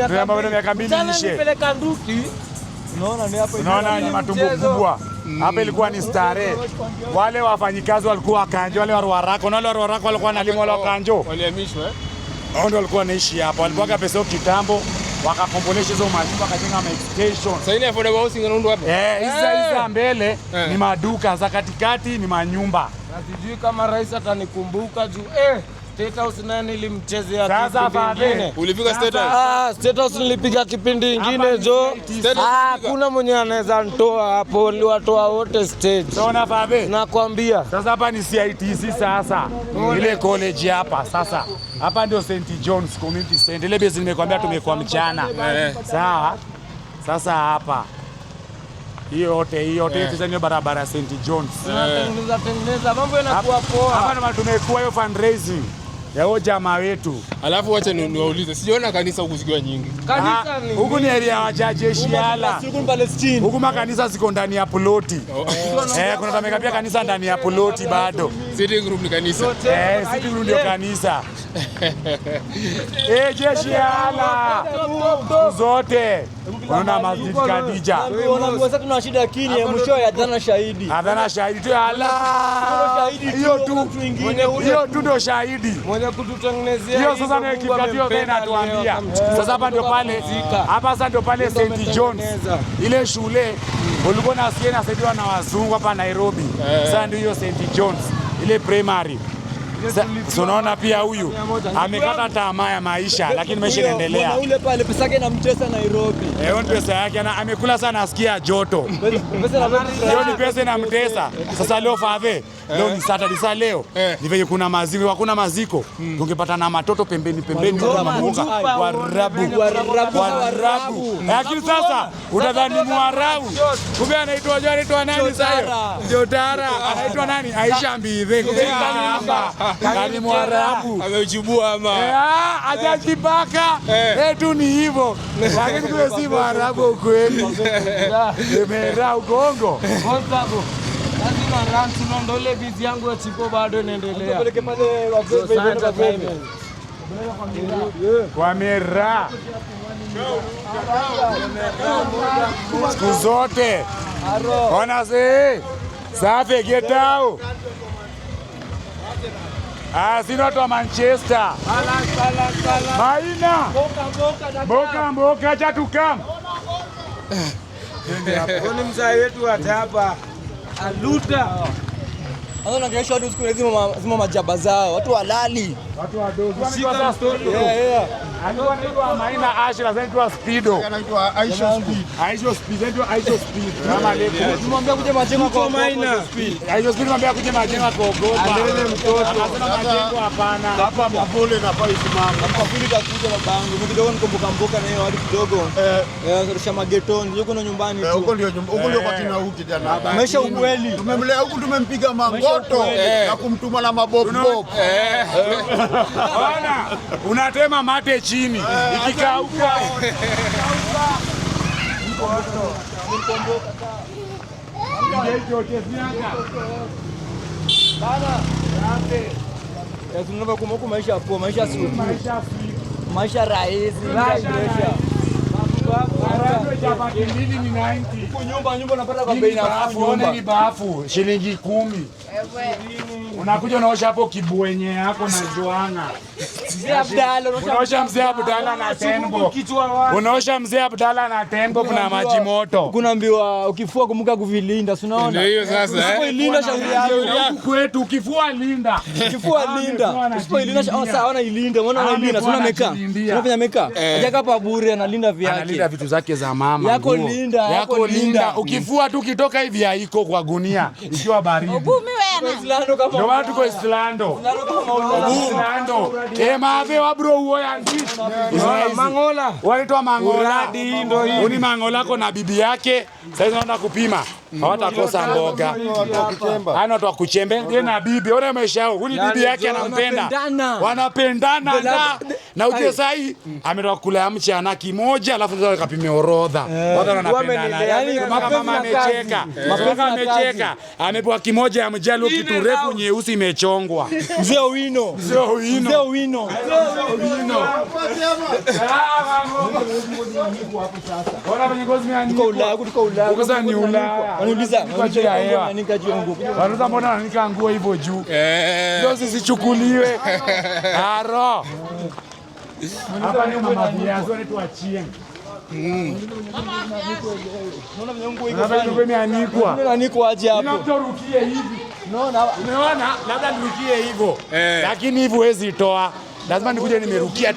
miaka 2 Sana ishe. nipeleka nduki. Unaona ni hapa. Unaona ni matumbo kubwa. Hapa ilikuwa ni starehe. Wale wafanyikazi walikuwa wakanjo, wale warwarako, na wale warwarako walikuwa wanalimu wale wakanjo. Walihamishwa Hao ndio walikuwa wanaishi hapa. Walipaka pesa kitambo, wakakombolesha hizo mashamba wakajenga extension. Sasa ni affordable housing inaundwa hapa. Hizo mbele ni maduka, za katikati ni manyumba. Na sijui kama rais atanikumbuka juu State House naye nilimchezea Sasa kipindi. Ulifika State House? State House nilipiga kipindi ingine jo. Hakuna mwenye anaweza nitoa hapo, waliwatoa wote stage. Unaona Fabe? Nakwambia. Sasa hapa ni CITC sasa. Ile college hapa sasa. Hapa ndio St John's Community Center. Ile base nimekwambia tumekuwa mchana. Sawa? Sasa hapa. Hiyo yote sasa ndio barabara ya St John's. Tengeneza mambo yanakuwa poa. Hapa ndo tumekuwa hiyo fundraising ya huyo jamaa wetu. Alafu wacha niwaulize, sijaona kanisa huku zikiwa nyingi. Kanisa ni huku ni area ya Jaje Shiala. Huku ni Palestine. Huku makanisa ziko ndani ya ploti. Kuna tameka pia kanisa ndani ya ploti bado. City Group ni kanisa. City Group ndio kanisa. Jaje Shiala. Zote. Kuna Masjid Khadija. Unaambiwa sasa tuna shida lakini mwisho ya dhana shahidi. Adhana shahidi tu ala. Hiyo tu ndio shahidi. Mwenye kututengenezea hiyo sasa ndio kikatio tena tuambia. Sasa hapa ndio pale. Hapa sasa ndio pale St John's. Ile shule ulikuwa nasikia inasaidiwa na wazungu hapa Nairobi. Sasa ndio hiyo St John's. Ile primary. Unaona pia huyu amekata tamaa ya maisha, lakini maisha yanaendelea. Kuna ule pale pesa yake inamtesa Nairobi. Hiyo ni pesa yake, amekula sana, asikia joto. Hiyo ni pesa inamtesa. Sasa leo fadhe, leo ni Saturday, sasa leo ni venye kuna maziko, hakuna maziko. Tungepata na matoto pembeni Warabu. Lakini sasa utadhani Mwarabu. Kumbe anaitwa nani sasa? Jotara. Anaitwa nani? Aisha Mbithe. Kumbe ni Mwarabu. Ameuchubua ama. Hajajipaka. Tu ni hivyo. Lakini kumbe si Mwarabu ukweli. Emera ugongo. Lazima rantu nondole bizi yangu ya chipo bado inaendelea. Wamera. Siku zote. Ona se. Safi get out. Sina watu wa Manchester. Maina. Mboka cha tukam. Ni mzaa wetu hapa. Aluta. Sasa naangalia watu siku lazima majaba zao, watu halali. Watu wadogo. Shika story. Anaitwa Maina Ashira, anaitwa Speedo. Anaitwa Aisha Speed. Kama leo. Tumwambia kuja majengo kwa Maina. Aisha Speed mwambia kuja majengo kwa Ogopa. Alele mtoto. Anasema majengo hapana. Hapa mapole na pa isimama. kwa vile takuja babangu. Mimi kidogo nikomboka mboka na hiyo hadi kidogo. Rusha magetoni, yuko na nyumbani tu. Huko ndio kwa kina huko kijana. Maisha ukweli. Tumemlea huku, tumempiga mangoto na kumtuma na mabob. Bwana, unatema mate chini. Ikikauka. Tunataka kumwona maisha poa, maisha sio. Maisha rahisi, nyumba unapata kwa bei nafuu. Ni bafu shilingi 10. Unakuja unaosha hapo kibwenye yako na Joanga. Unaosha mzee Abdalla na Tenbo. Unaosha mzee Abdalla na Tenbo na maji moto. Kunaambiwa ukifua kumbuka kuvilinda, si unaona? Ndio hiyo sasa. Usipoilinda shauri yako. Kwetu ukifua linda. Ukifua linda. Usipoilinda sawa na ilinda. Unaona analinda, si unamekaa. Unafanya mekaa. Hajaka hapa bure analinda vyake. Analinda vitu zake za mama. Yako linda. Ukifua tu kitoka hivi haiko kwa gunia ikiwa baridi. Ndio watu kwa Islando. Maave wa bro huo yangi. Mangola. Wanaitwa Mangola. Ndio hii. Uni Mangola ko na bibi yake. Sasa wanaenda kupima. Hawatakosa mboga. Ana watu wa kuchembe yeye na bibi. Ona maisha yao. Uni bibi yake anampenda. Wanapendana na uje sahi ametoka kula mchana kimoja alafu ndio akapime orodha. Watu wanapendana. Yaani mama amecheka. Mama amecheka. Amepewa kimoja ya mjalo kitu refu nyeusi imechongwa. Mzee Owino. Ona kwenye ngozi mimi Tuko Ulaya. Uko sasa ni Ulaya. Waniuliza, wananika mbona wananika nguo hivyo juu? Ndio zisichukuliwe. Aro. Hapa ni mama viazi wanatuachie. Unaona vile nguo iko Hapa nguo imeanikwa. Unanikwa aje hapo? Unarukia hivi. Umeona? Labda nirukie hivyo. Lakini hivi huwezi toa. Lazima nikuje nimerukia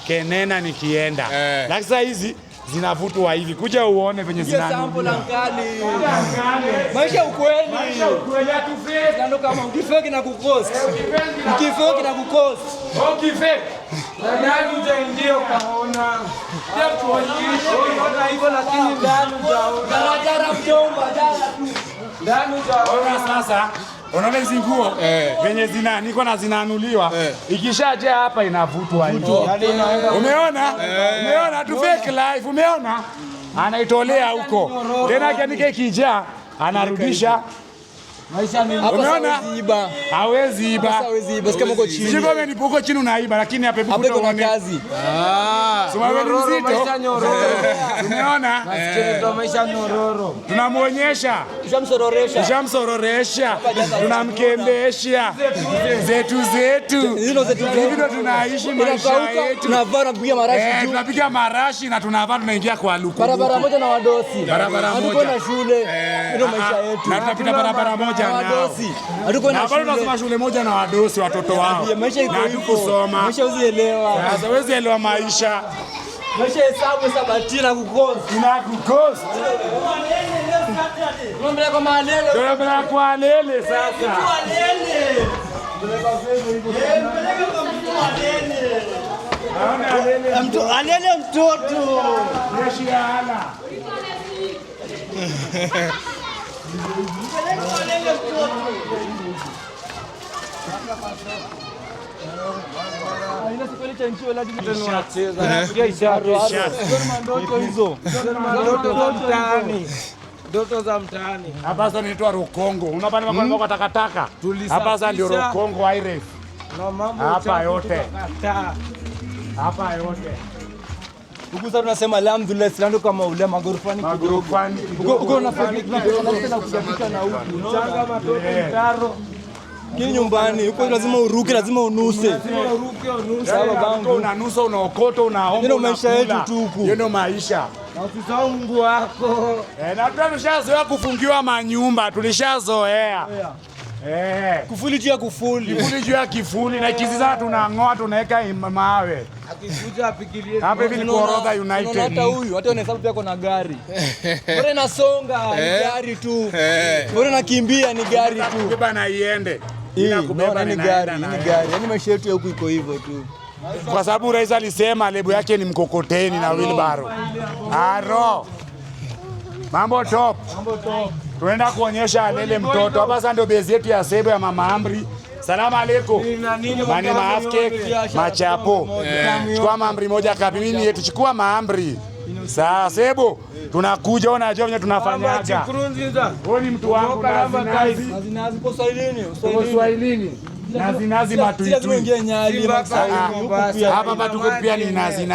kenena nikienda. Lakini sasa hizi zinavutwa hivi. Kuja uone venye zinani. Maisha ukweli. Atufake. Ndio kama ukifake na kukost. Ukifake na kukost. Ukifake. Ndani utaingia ukaona. Pia tuonyeshe unaona hivyo lakini ndani utaona. Jara mjomba, jara tu. Ndani utaona sasa. Unaona hizi nguo venye niko na zinanuliwa ikishaje hapa inavutwa hivi. Umeona? Umeona tu fake life, umeona? Anaitolea huko. Tena akianike kija anarudisha. Maisha ni hapa. Umeona? Hawezi iba. Hawezi iba. Kama uko chini. Sio kama nipo huko chini unaiba lakini hapa hebu kuna kazi. Sema wewe ni mzito. Maisha nyororo. Umeona? Nasikia maisha nyororo. Tunamuonyesha. Tushamsororesha. Tunamkembesha. Zetu. Hizo zetu. Hivi ndo tunaishi maisha yetu. Tunavaa na kupiga marashi juu. Tunapiga marashi na tunavaa tunaingia kwa luku. Barabara moja na wadosi. Barabara moja. Hatuko na shule. Ndio maisha yetu. Na tunapita barabara moja moja nao. Wadosi. Hatuko na bado tunasoma shule moja na wadosi watoto wao. Maisha iko hivyo. Kusoma. Maisha uzielewa. Sasa huwezi elewa maisha. Maisha hesabati na kukosa. Ina kukosa. Tunaambia kwa malele. Tunaambia kwa lele sasa. Alele mtoto. Jeshi ya hala. Ndoto za mtaani. Hapa sasa ninaitwa Rokongo. Unapanda kwa takataka. Hapa sasa ndio Rokongo Aires. Hapa yote. Hapa yote. Huku sasa tunasema alhamdulillah silando kama ule magorofani kidogo. Uko unafanya kujapika na huku. Changa matoto mtaro. Kini nyumbani huko lazima uruke, lazima unuse. Sawa bangu unanusa, unaokota, unaomba. Ndio maisha yetu tu huku. Ndio maisha. Na usisahau Mungu wako. Na tulishazoea kufungiwa manyumba, tulishazoea. Kufuli juu ya kufuli. Kifuli juu ya kifuli na kiziza tunang'oa tunaweka mawe. Akikuja apigilie. Hapa hivi ni Korodha United. Hata huyu, hata unahesabu pia kuna gari. Bora nasonga ni gari tu. Bora nakimbia ni gari tu. Kubeba na iende. Inakubeba ni gari, ni gari. Yaani maisha yetu huku iko hivyo tu. Kwa sababu rais alisema lebo yake ni mkokoteni na wheelbarrow. Aro. Mambo top. Tunaenda kuonyesha alele mtoto. Hapa sasa ndio base yetu ya Sebo ya Mama Amri. Salamu alaykum. Mani maafke machapo. Chukua maamri moja kapi. Mimi yetu chukua maamri. Sasa Sebo tunakuja, unajua venye tunafanyaga. Wewe ni mtu wangu Nazi kwa Swahilini. Swahilini. Nazi matuitu. Hapa patuko pia ni nazi.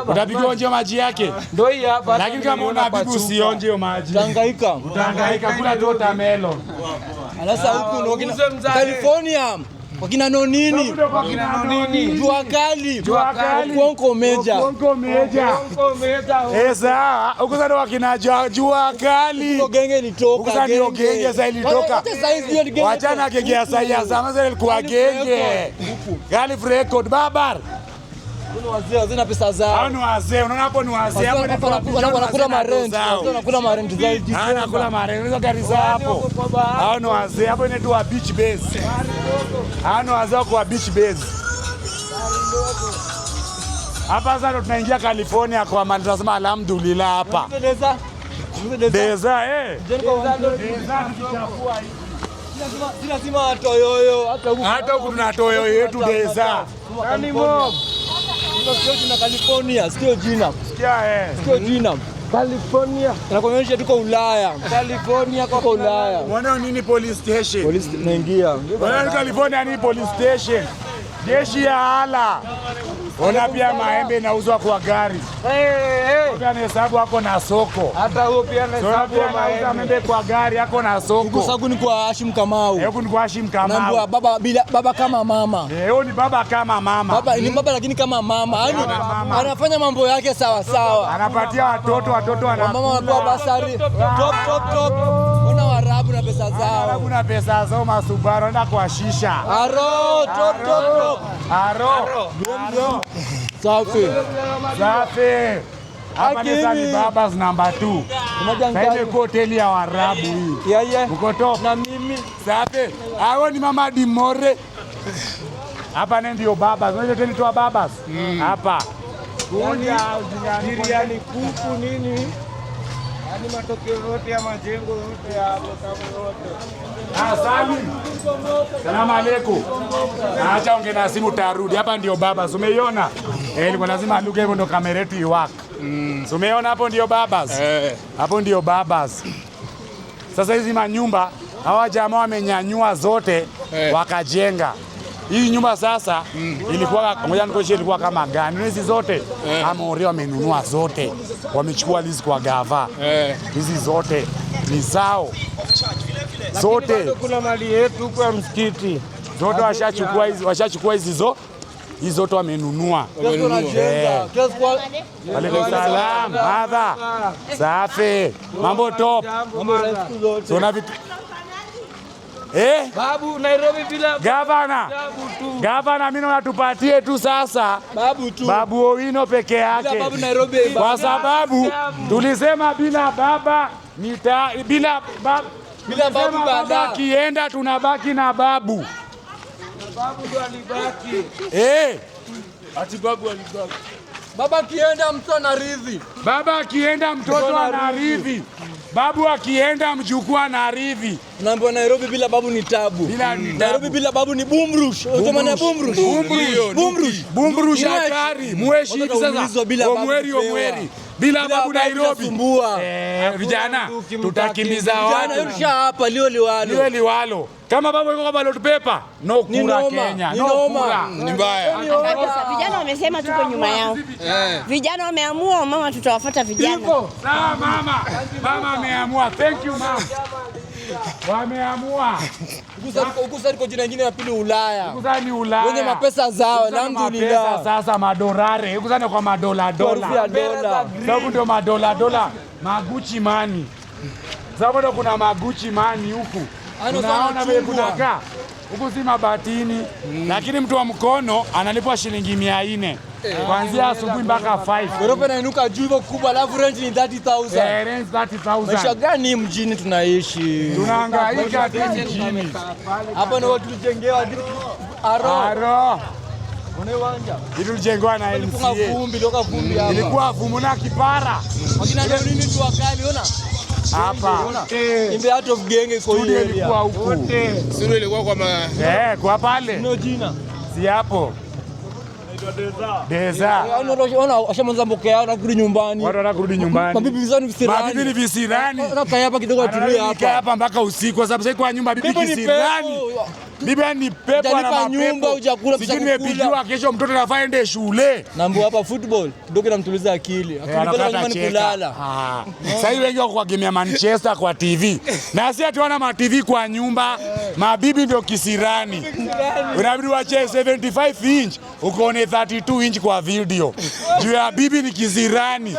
Utapigiwa onje maji yake. Ndio hii hapa. Lakini kama unapiga usionje maji. Utahangaika kula tota melon. Alasa huku ndio California. Wakina nonini? Jua kali. Konko meja. Esa, huko sasa wakina jua kali. Huko genge litoka. Sasa ndio genge sasa ilitoka. Wachana genge ya sasa sasa ilikuwa genge. Galif record babar. Wazee na pesa zao. Hao ni wazee, unaona hapo ni wazee. Hapo ni wanakula marent. Wanakula marent zaidi. Anakula marent. Hizo gari za hapo. Hao ni wazee. Hapo inaitwa beach base. Hao ni wazee kwa beach base. Hapa sasa ndo tunaingia California kwa maana tunasema alhamdulillah hapa. Deza lazima toyoyo hata huku tuna toyoyo yetu Deza. Nani mob? Sio jina California, sio jina. Sio jina. California. Tunakuonyesha tuko Ulaya. California kwa Ulaya. Unaona nini police station? Police tunaingia. Unaona California ni police station. Jeshi ya hala. Ona pia maembe inauzwa kwa gari. Pia anahesabu hako na soko. Hata huo pia anahesabu maembe kwa gari hako na soko. Huko sagu ni kwa Hashim Kamau. Huko ni kwa Hashim Kamau. Naambia baba kama mama. Huyo ni baba kama mama. Baba ni baba lakini kama mama. Yaani anafanya mambo yake sawa sawa. Anapatia watoto wanakula. Mama wanakuwa basari. Top. Ona Waarabu na pesa zao. Waarabu na pesa zao Masubaru anaenda kwa shisha. Aro top. Aro. Safi. Hapa ni Sali Babas number 2. Sasa hivi kwa hoteli ya Waarabu hii. Yeah. Uko top. Na mimi. Safi. Hao ni Mama Dimore. Hapa ndio Babas. Unajua hoteli tu Babas. Hapa. Biriani kuku nini? Yaani matokeo yote ya majengo yote hapo kama yote. Salim. Salamu alaykum. Acha ongea na simu tarudi. Hapa ndio Babas. Umeiona? Ilikuwa lazima aluke hivyo ndo kamera yetu iwaka. Umeona hapo ndio Babas? Hapo ndio Babas. Sasa hizi manyumba hawa jamaa wamenyanyua zote wakajenga. Hii nyumba sasa ilikuwa ngoja nikoshie ilikuwa kama gani? Hizi zote Amore wamenunua zote. Wamechukua lizi kwa gava. Hizi zote ni zao. Zote kuna mali yetu kwa msikiti. Zote washachukua hizi zote wamenunua. Alaykum salaam. Madha. Safi. Mambo top. Mambo siku zote. Tuna vitu Babu Nairobi bila Gavana. Gavana mimi natupatie tu sasa. Babu tu. Babu Owino peke yake. Babu Nairobi. Kwa sababu tulisema bila baba bila babu baba kienda tunabaki na babu. Babu ndo alibaki. Ati babu alibaki. Baba kienda mtoto anaridhi. Baba akienda mtoto anaridhi. Babu akienda mjukuu anaridhi. Naambiwa Nairobi bila babu ni tabu. Nairobi bila babu ni bumrush. Utamana bumrush. Bumrush hatari. Muheshimu sasa. Omweri. Bila babu Nairobi. Vijana tutakimbiza watu. Vijana yote hapa liwalo. Kama babu yuko kama lot paper, no kura Kenya. No kura. Ni mbaya. Vijana wamesema tuko nyuma yao. Vijana wameamua, mama tutawafuata vijana. Sawa mama. Mama ameamua. Thank you mama. Wameamua. Huku sasa jina lingine ya pili Ulaya. Huku sasa ni Ulaya. Wenye mapesa zao, alhamdulillah. Sasa madorare. Huku sasa kwa madola. Sababu ndio madola. Maguchi mani. Sababu ndio kuna maguchi mani huku. Unaona vile kunakaa. Huku si mabatini. Lakini mtu wa mkono analipwa shilingi 400. Kuanzia asubuhi mpaka 5. Gorofa inainuka juu hivyo kubwa, alafu rent ni 30,000. Rent 30,000. Maisha gani mjini tunaishi? Tunahangaika mjini. Hapa ndio tulijengewa Aro. Unawanja. Tulijengewa na MCA. Vumbi hapa. Ilikuwa vumu na kipara. Wakina ndio nini tu wakali ona? Hapa. Imbe out of genge kwa hiyo ilikuwa huku. Studio ilikuwa kwa pale. Ndio jina. Si hapo. Deza. Ona ashaanza mboke yao na kurudi nyumbani. Watu wanakurudi nyumbani. Mabibi zao ni visirani. Mabibi ni visirani. Kaa hapa kidogo atulie hapa. Kaa hapa mpaka usiku kwa sababu sasa kwa nyumba bibi kisirani. Bibi ni pepo na mapepo. Nyumba hujakula pesa kukula. Nimepigiwa kesho mtoto anafaa ende shule. Naambiwa hapa football ndio kinamtuliza akili. Akilipenda nyumbani kulala. Sasa hivi wengi wako kwa game ya Manchester kwa TV. Na sisi tuona ma TV kwa nyumba. Mabibi ndio kisirani. Unabidi wache 75 inch ukoone 32 inch kwa video. Juu ya bibi ni kisirani.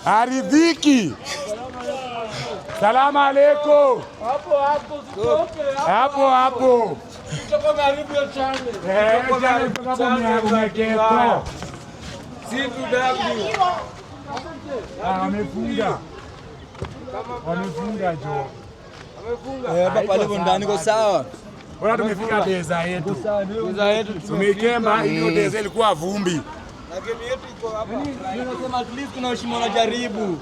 Aridhiki. Salamu alaykum. Hapo. Kutoka karibu ya channel. Umeketo. C2W. Wamefunga jo. Hapa pale ndani kwa sawa. Bora tumefika Deza yetu. Tumekemba hiyo Deza ilikuwa vumbi. Na game yetu iko hapa. Ninasema at least kuna heshima wanajaribu.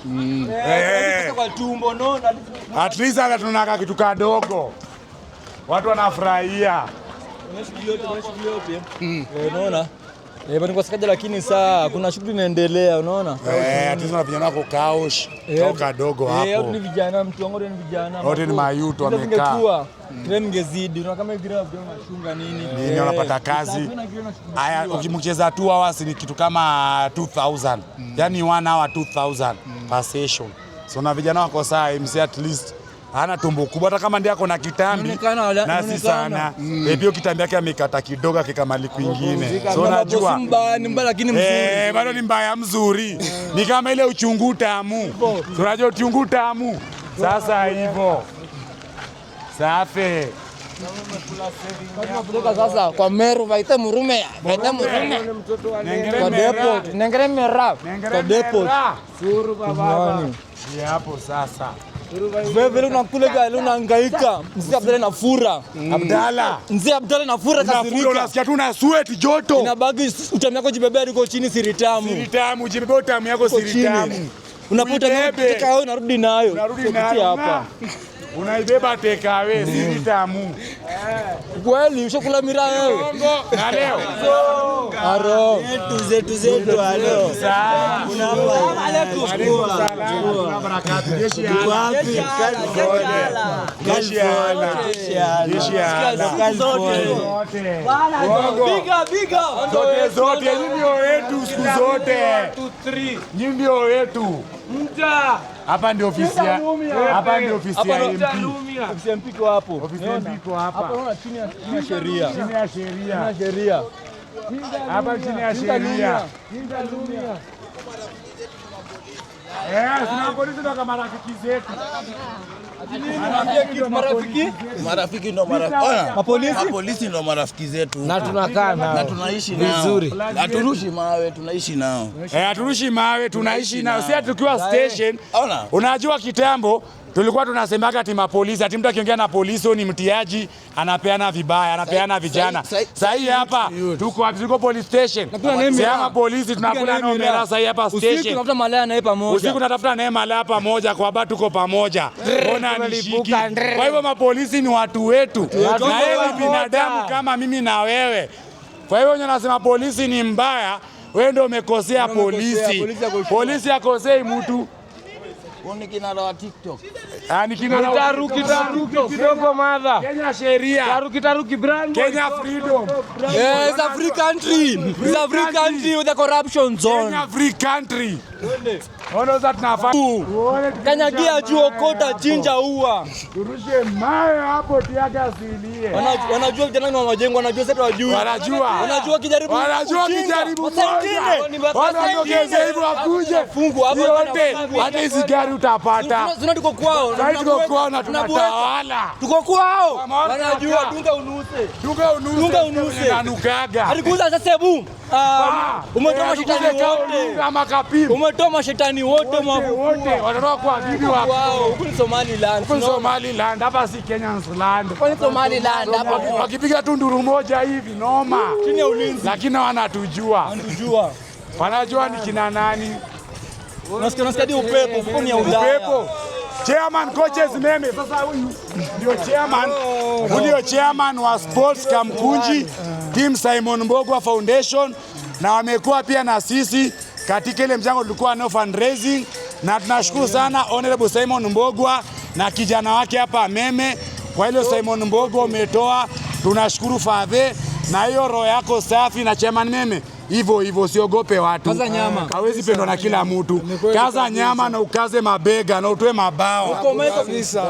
Kwa tumbo no. At least hata tunaka kitu kadogo. Watu wanafurahia. Unaona? Bado kwa sikaja lakini saa kuna shughuli inaendelea unaona? Atizo na vijana wako kaush. Kadogo hapo. Wote ni vijana, mtu wangu ni vijana. Wote ni mayuto wamekaa. Kile mngezidi, unaona kama hivi graph ndio unachunga nini? Nini unapata kazi? Haya ukimcheza 2 hours ni kitu kama 2000. Yaani 1 hour 2000 per session. So na vijana wako saa MC at least hana tumbo kubwa hata kama ndiye ako na kitambi na si sana. Pia kitambi yake amekata kidogo akikamali kwingine. So unajua mbaya lakini mzuri. Bado ni mbaya mzuri. Ni kama ile uchungu tamu. Unajua uchungu tamu. Sasa hivyo. Safi. Sasa kwa Meru vaita murume. Kwa depot, nengeremera. Kwa depot. Suru baba. Hapo sasa. Wewe unakula gani unahangaika? Mzee Abdalla na fura. Mzee Abdalla na fura kasirika. Unasikia tu na sweat joto. Inabaki utamu yako jibebea liko chini siritamu. Siritamu jibebea utamu yako siritamu. Unaputa teka wewe unarudi nayo. Unarudi nayo hapa. Unaibeba teka wewe siritamu. Kweli ushakula miraa wewe. Na leo. Aro. Zetu leo. Salamu alaykum. Salamu barakatu. Jeshi ya wapi? Jeshi ya Allah. Jeshi ya Allah. Zote. Biga. Zote ndio wetu siku zote. 2 3. Ndio wetu. Mja. Hapa ndio ofisi ya MP. Ofisi ya MP iko hapo. Ofisi ya MP iko hapa. Hapo unaona chini ya sheria. Chini ya sheria. Chini ya sheria. Hapa chini ya sheria. Sina polisi ndo kama marafiki zetu. Marafiki ndo marafiki. Polisi ndo marafiki zetu. Na tunakaa nao. Na tunaishi nao. Vizuri. Haturushi mawe, tunaishi nao. Haturushi mawe, tunaishi nao. Sisi tukiwa station. Unajua kitambo tulikuwa tunasemaga ati mapolisi, ati mtu akiongea na polisi ni mtiaji, anapeana vibaya, anapeana vijana. Sasa hii hapa tuko wapi? Tuko police station. Sema polisi tunakula nomera sasa hii hapa station. Usiku tunatafuta malaya naye pamoja. Usiku tunatafuta naye malaya pamoja kwa sababu tuko pamoja. Mbona nishiki? Kwa hivyo mapolisi ni watu wetu. Na yeye ni binadamu kama mimi na wewe. Kwa hivyo nasema polisi ni mbaya, wewe ndio umekosea polisi. Polisi akosei mtu. Ni kinara wa TikTok. Ni kinara wa Taruki kidogo madha. Kenya sheria. Taruki brand. Kenya freedom. It's a free country. It's a free country with a corruption zone. Kenya free country. Ono za tunafanya. Kanyagia juu okota chinja ua. Turushe mawe hapo tiaga asilie. Wanajua vijana ni wa majengo, wanajua sasa wajui. Wanajua kijaribu. Wanajua kijaribu. Wanaongeza hivyo wakuje. Fungu hapo yote. Hata hizi gari utapata. Tuna tuko kwao. Tuko kwao na tunatawala. Tuko kwao. Wanajua dunga unuse. Nanukaga. Alikuza sasa boom. Umetoa mashetani wote. Kama kapimu. Umetoa mashetani wote wote. Wanatoka kwa bibi wako. Huko ni Somaliland. Huko Somaliland, hapa si Kenya's land. Huko ni Somaliland hapa. Wakipiga tu nduru moja hivi noma. Chini ya ulinzi. Lakini wanatujua. Wanajua ni kina nani. Nasikia upepo, huko ni ya Ulaya. Upepo. Chairman coaches meme. Sasa huyu ndio chairman. Ndio chairman wa Sports Kamkunji, Team Simon Mbogwa Foundation, na wamekuwa pia na sisi katika ile mchango tulikuwa nao fundraising, na tunashukuru sana Honorable Simon Mbogwa na kijana wake hapa Meme kwa ile Simon Mbogwa umetoa. Tunashukuru Fathe na hiyo roho yako safi na chairman Meme. Hivyo usiogope watu. Kaza nyama. Hawezi pendwa na kila mtu. Kaza nyama na ukaze mabega na utoe mabao. Ukome kabisa.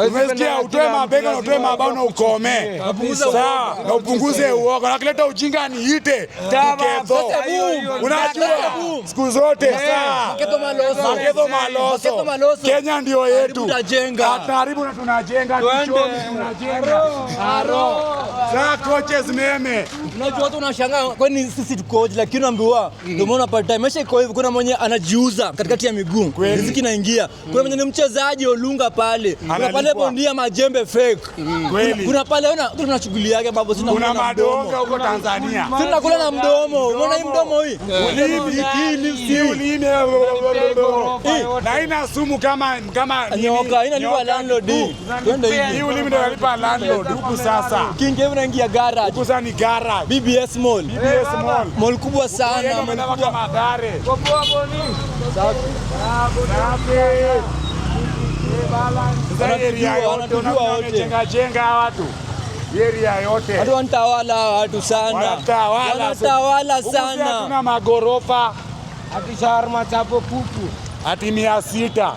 Umesikia, utoe mabega na utoe mabao na ukome. Sawa, na upunguze uoga. Na kileta ujinga niite. Unajua siku zote sawa. Maketo maloso. Kenya ndio yetu. Tunaharibu na tunajenga. Tunajenga. Sawa coaches Meme. Unajua watu wanashangaa kwani sisi tuko lakini unaambiwa ndio maana part time maisha iko hivyo. Kuna mwenye anajiuza katikati ya miguu, riziki inaingia. Kuna mwenye ni mchezaji Olunga pale, kuna pale bondia majembe fake. Kuna pale tuna shughuli yake babu, sina kuna madonga huko Tanzania, sina kula na mdomo. Unaona hii mdomo hii ulimi na ina sumu kama nyoka, inalipa landlord. Twende hivi, hii ulimi ndio inalipa landlord huku. Sasa King Kevin anaingia garage huku. Sasa ni garage BBS Mall. Mall kubwa sana, mall kubwa magari. Jenga watu. Area yote. Watu wanatawala watu sana. Wanatawala sana. Hatuna magorofa. Ati shawarma chapo kuku. Ati 600.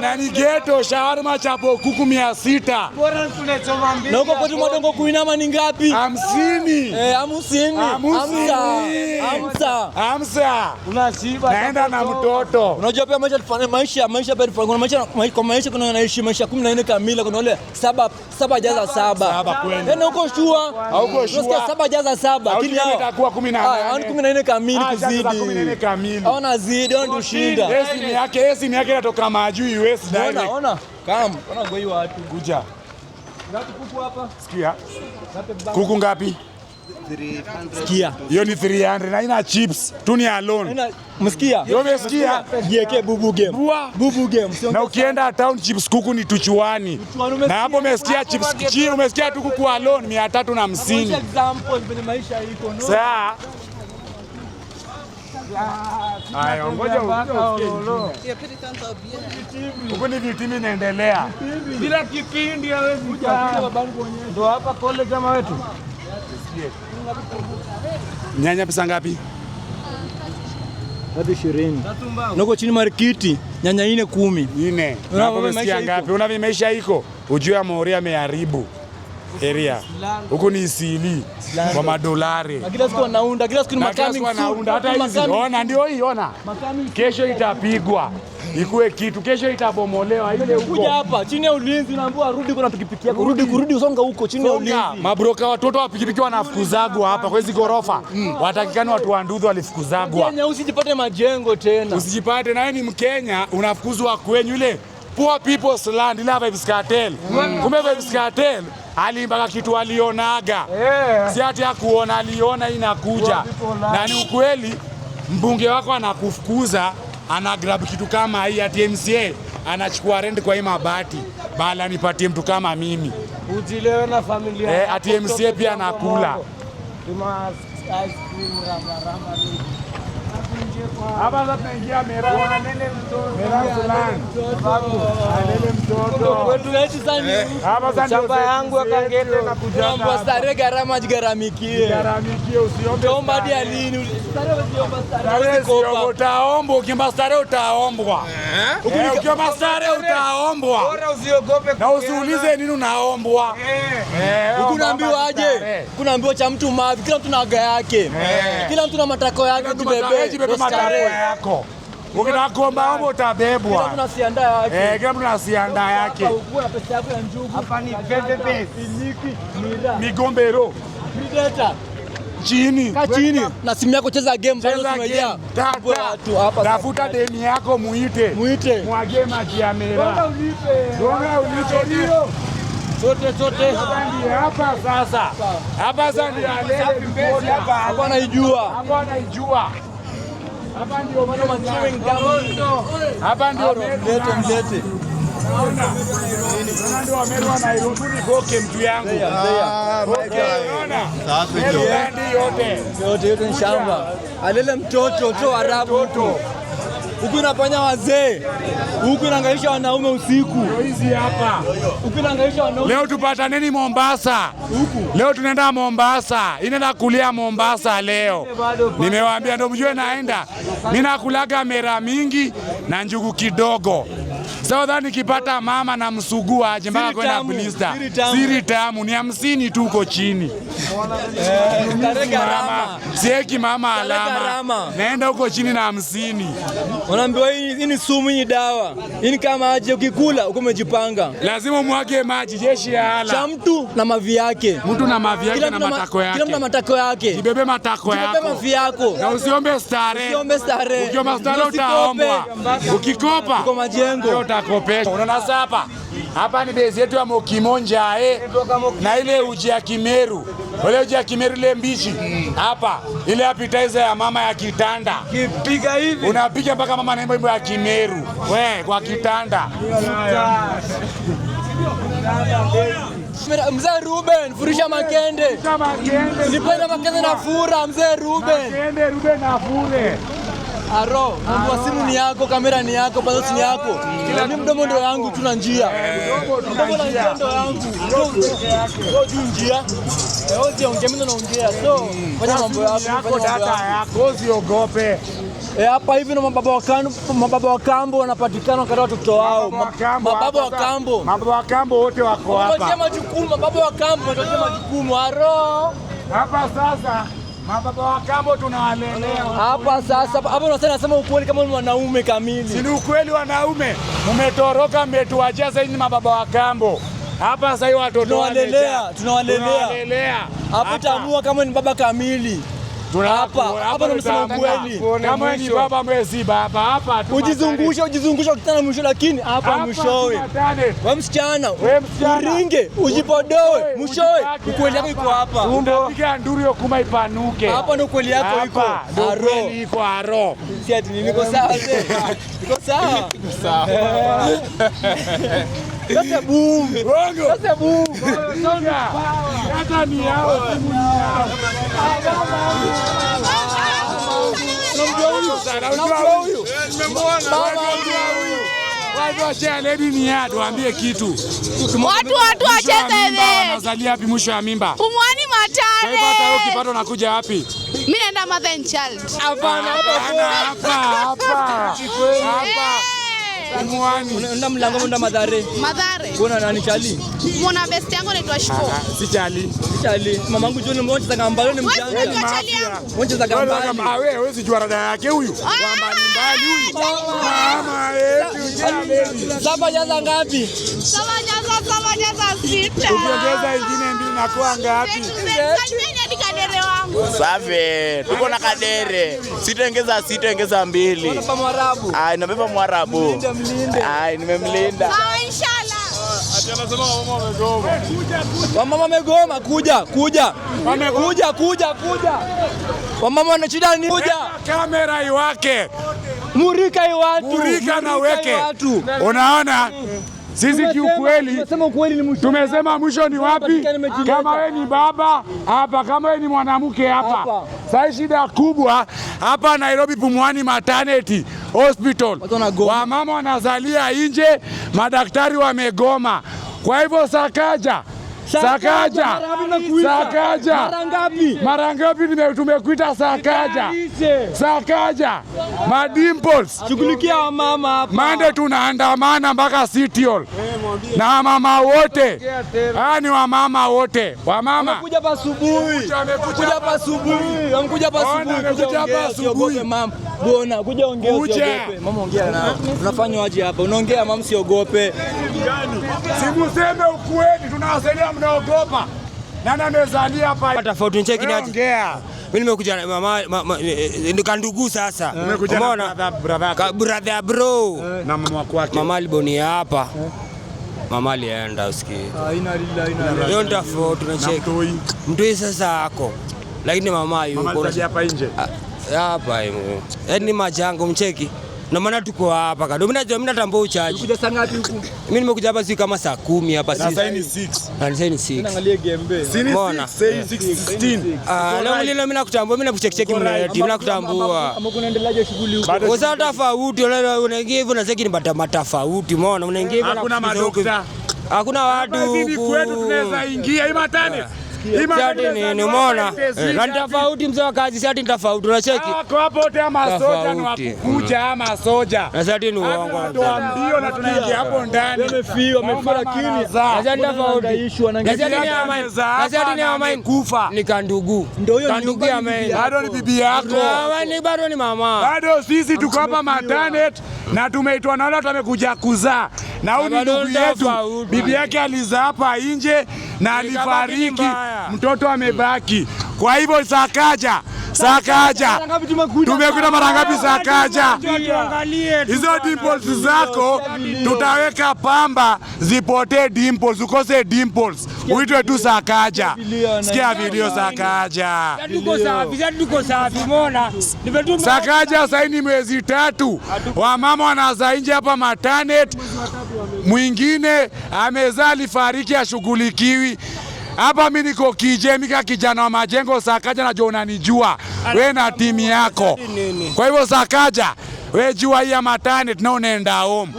Na ni ghetto shawarma chapo kuku 600. Bora tunachoma mbili. Na huko kwetu Madongo kuinama ni ngapi? 50. 50. Unashiba. Naenda na mtoto. Unajua pia maisha tufanye maisha pia kuna maisha kuna naishi maisha 14 kamili, kuna wale 7 jaza 7. Tena huko shua. Huko shua 7 jaza 7. Lakini hao itakuwa 18. 14 kamili kuzidi. 14 kamili. Hawana zidi, hawana tushinda. Simu yake inatoka majuu US direct. Ona. Kama ona ngoi watu. Kuja. Ngapi kuku hapa? Sikia. Kuku ngapi? 300. Sikia. Hiyo ni 300 na ina chips. Tu ni alone. Msikia? Wewe umesikia? Jieke bubu game. Bubu game. Na ukienda town chips kuku ni tuchuani. Na hapo umesikia chips chini, umesikia tu kuku alone 350. Example kwenye maisha iko. Sasa Ayo, ngoja huko ni vitimi inaendelea. Bila kipindi hawezi kuja. Ndio hapa college kama wetu. Nyanya pesa ngapi? 20. Noko chini marikiti, nyanya 10. 4. Na hapo umesikia ngapi? Una maisha iko. Ujue Amoria ameharibu. area. Huko ni Isili kwa madolari. Na kila siku wanaunda, kila siku ni makami. Hata hizi ona ndio hii ona. Kesho itapigwa. Ikue kitu kesho itabomolewa ile huko. Kuja hapa chini ya ulinzi naambiwa rudi kuna pikipiki yako. Rudi usonga huko chini ya ulinzi. Mabroka watoto wa pikipiki wanafukuzagwa hapa kwa hizo gorofa. Watakikana watu wa Ndudhu walifukuzagwa. Kenya usijipate majengo tena. Usijipate na wewe ni Mkenya unafukuzwa kwenyu ile poor people's land ile Vybz Kartel. Kumbe Vybz Kartel alimbaka kitu alionaga. Si ati kuona aliona inakuja. Na ni ukweli mbunge wako anakufukuza ana grab kitu kama hii ati MCA anachukua rent kwa hii mabati bala nipatie mtu kama mimi ujilewe na familia ati MCA pia anakula hapa sasa tunaingia Mera mtoto kwetu eti sana hapa sasa shamba yangu akangete na kujamba kwa starehe gharama jigaramikie usiombe omba dia lini starehe usiomba starehe utaomba ukimba starehe utaombwa ukimba starehe utaombwa bora usiogope na usiulize nini unaombwa ukunaambiwa aje kunaambiwa cha mtu mavi kila mtu na aga yake kila mtu na matako yake jibebe matako yako ukitaka kuomba omba utabebwa kila mtu na sianda yake kila mtu na sianda yake ukua pesa yako ya njugu hapa ni pepe iliki mira migombero mideta chini chini na simu yako cheza game bado tumejaa watu hapa tafuta deni yako muite mwage maji ya Mera Donga ulipe hiyo sote hapa sasa ndio alele hapa anaijua hapa ndio mlete ndio wamerwa na irunduni koke mtu yangu yote ni shamba alele mtoto to Arabu huku inafanya wazee huku inaangaisha wanaume usiku hizi hapa huku inaangaisha wanaume leo tupataneni Mombasa huku leo tunaenda Mombasa inaenda kulia Mombasa leo nimewaambia ndio mjue naenda mimi nakulaga Mera mingi na njugu kidogo sasa nikipata mama na msuguu aje mpaka kwenda Blista siri tamu ni 50 tu uko chini mama sieki mama alama naenda huko chini na 50 unaambiwa hii ni sumu hii dawa hii kama aje ukikula uko umejipanga lazima mwage maji jeshi ya hala cha mtu na mavi yake na matako yake kila mtu na matako yake jibebe matako yako jibebe mavi yako na usiombe starehe ukiomba starehe utaombwa ukikopa uko majengo utakopesha unaona hapa ni base yetu ya Mokimonja na ile uji ya Kimeru ile uji ya Kimeru ile mbichi hapa ile appetizer ya mama ya kitanda kipiga hivi unapiga mpaka mama anaimba wimbo ya Kimeru kwa kitanda Mzee Ruben furisha makende nipenda makende na fura mzee Ruben na fure aro mambo simu ni yako kamera ni yako basi ni yako mimi mdomo ndo yangu tuna njia mdomo na njia ndo yangu ndio njia leo ongea mimi naongea so fanya mambo yako data yako usiogope hapa hivi na mababa wa kambo wanapatikana kwa watoto wao mababa wa kambo wote wako hapa wanachia majukumu mababa wa kambo wanachia majukumu aro hapa sasa mababa wa kambo tunawalelea hapa sasa hapo unasema ukweli kama ni wanaume kamili si ni ukweli wanaume mmetoroka mmetuachia sasa ni mababa wa kambo hapa sasa hiyo watoto tunawalelea hapo tamua kama ni baba kamili hapa unasema ukweli kama ni baba mwezi baba hapa ujizungusha ukitana mwisho lakini hapa mwishowe wewe msichana uringe ujipodoe mwishowe ukweli yako iko hapa unapiga nduru kuma ipanuke hapa ndio ukweli yako iko aro si ati niko sawa niko sawa sasa boom hata ni hao Waambie kitu. Watu wacheze hivi. Wanazalia wapi mwisho ya mimba? Pumwani Matare. Kwa hivyo hata ukipata unakuja wapi? Mimi naenda mother and child. Hapana hapa. Pumwani. Unaenda mlango unaenda Mathare. Mathare. Kuna nani Chali? Mwana best yangu anaitwa Shiko. Si Chali. Chali. Mamangu John mmoja za Kambale ni mjanja. Wewe ni Chali yangu. Mmoja za Kambale. Wewe si juara yake huyu. Kwa mbali huyu. Mama yetu Chali. Saba jaza ngapi? Saba jaza 6. Ukiongeza ingine mbili na kwa ngapi? Salmeni hadi kadere wangu. Safi. Tuko na kadere. Sitaongeza 2. Unabeba Mwarabu. Inabeba Mwarabu. Mlinde. Nimemlinda. Inshallah. Ati anasema mama amegoma. Wamama wamegoma kuja. Wamama wana shida ni kuja. Kamera iwake. Murika na weke. Unaona? Sisi kiukweli tumesema mwisho ni wapi? Kama wewe ni baba hapa, kama wewe ni mwanamke hapa. Sasa shida kubwa hapa Nairobi Pumwani Maternity Hospital. Wamama wanazalia nje, madaktari wamegoma. Kwa hivyo Sakaja. Mara ngapi tumekuita Sakaja. Madimples. Shughulikia wamama hapa. Mande tunaandamana mpaka City Hall. Na mama wote. Ni wamama wote. Wamama. Wamekuja hapa asubuhi. Mama. Bona kuja ongea usiogope. Mama ongea nao. Unafanya aje hapa? Unaongea mama usiogope. Simuseme ukweli, tunawasaidia mnaogopa. Nani amezalia hapa? Tofauti nicheki ni aje. Mimi nimekuja na mama ndugu sasa. Umeona? Brother bro. Na mama wako wake. Mama Liboni hapa. Mama alienda usikie. Ndio tofauti tunacheki. Mtoi sasa ako. Lakini mama yuko. Mama alikuja hapa nje. Hapa hiyo. Yaani majango mcheki. Na maana tuko hapa kado. Mimi natambua uchaji. Kuja saa ngapi huku? Mimi nimekuja hapa si kama saa 10 hapa sisi. Sasa ni 6. Sasa ni 6. Naangalia gembe. Mbona? 16. Leo mimi nakutambua, mimi nakucheki mimi nakutambua. Ama kunaendeleaje shughuli huko? Wasa tofauti, unaingia hivyo na zeki ni matofauti, umeona? Unaingia hivyo hakuna madokta. Hakuna watu huku. Kwetu tunaweza ingia hii matane. Sati nini umeona? Na tofauti mzee wa kazi, sati tofauti unacheki. Kwa hapo wote ama soja ni wakukuja ama soja. Na sati ni uongo. Ndio na tunaingia hapo ndani. Wamefia lakini. Sati tofauti. Sati ni ama kufa. Ni kandugu. Ndio hiyo kandugu ya mimi. Bado ni bibi yako. Bado ni mama. Bado sisi tuko hapa maternity na tumeitwa na watu wamekuja kuzaa. Na huyu ndugu yetu bibi yake alizaa hapa nje na alifariki. Mtoto amebaki. Kwa hivyo Sakaja. Tumekuta mara ngapi Sakaja? Hizo dimples zako tutaweka pamba zipotee dimples, ukose dimples. Uitwe tu Sakaja. Sikia video Sakaja. Tuko safi, umeona? Sakaja sasa ni mwezi 3. Wamama wanazaa nje hapa maternity. Mwingine amezaa alifariki ashughulikiwi. Hapa mimi niko Kijemika, kijana wa majengo. Sakaja najua unanijua wewe na timu yako. Kwa hivyo Sakaja, wewe jua hii ya maternity na unaenda home.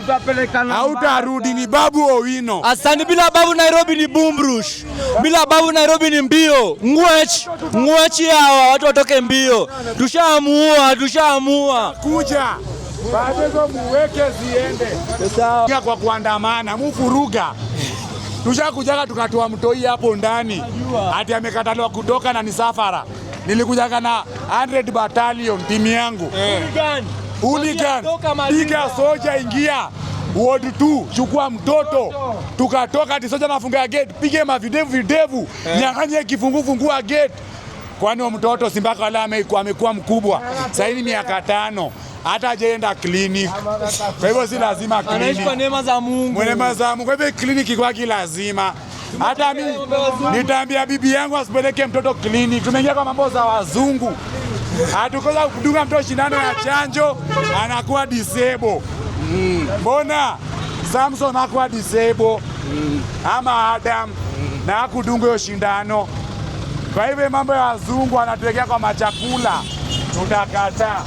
Hautarudi, ni Babu Owino. Asante. Bila Babu Nairobi ni Bumbrush. Bila Babu Nairobi ni mbio. Ngwechi hawa watu watoke mbio. Tushaamua. Kuja. Baadaye muweke ziende. Sawa. Kwa kuandamana, mufuruga. Tushakujaga tukatoa mtoi hapo ndani. Ati amekataliwa kutoka na ni safara. Nilikujaga na 100 battalion timu yangu. Hooligan. Piga soja ingia. Ward 2 chukua mtoto. Tukatoka ati soja nafunga gate. Pige mavidevu. Nyang'anye kifungua gate. Kwani mtoto Simbaka wala amekuwa mkubwa. Sasa hivi miaka 5. Hata hajaenda clinic. Kwa hivyo si lazima clinic. Anaishi kwa neema za Mungu. Neema za Mungu. Kwa hivyo clinic kwa lazima. Hata mimi nitaambia bibi yangu asipeleke mtoto clinic. Tumeingia kwa mambo za wazungu. Hatukoza kudunga mtoto shindano ya chanjo, anakuwa disable. Mbona Samson anakuwa disable? Ama Adam na hakudunga hiyo shindano. Kwa hivyo mambo ya wazungu anatuwekea kwa machakula. Tutakataa.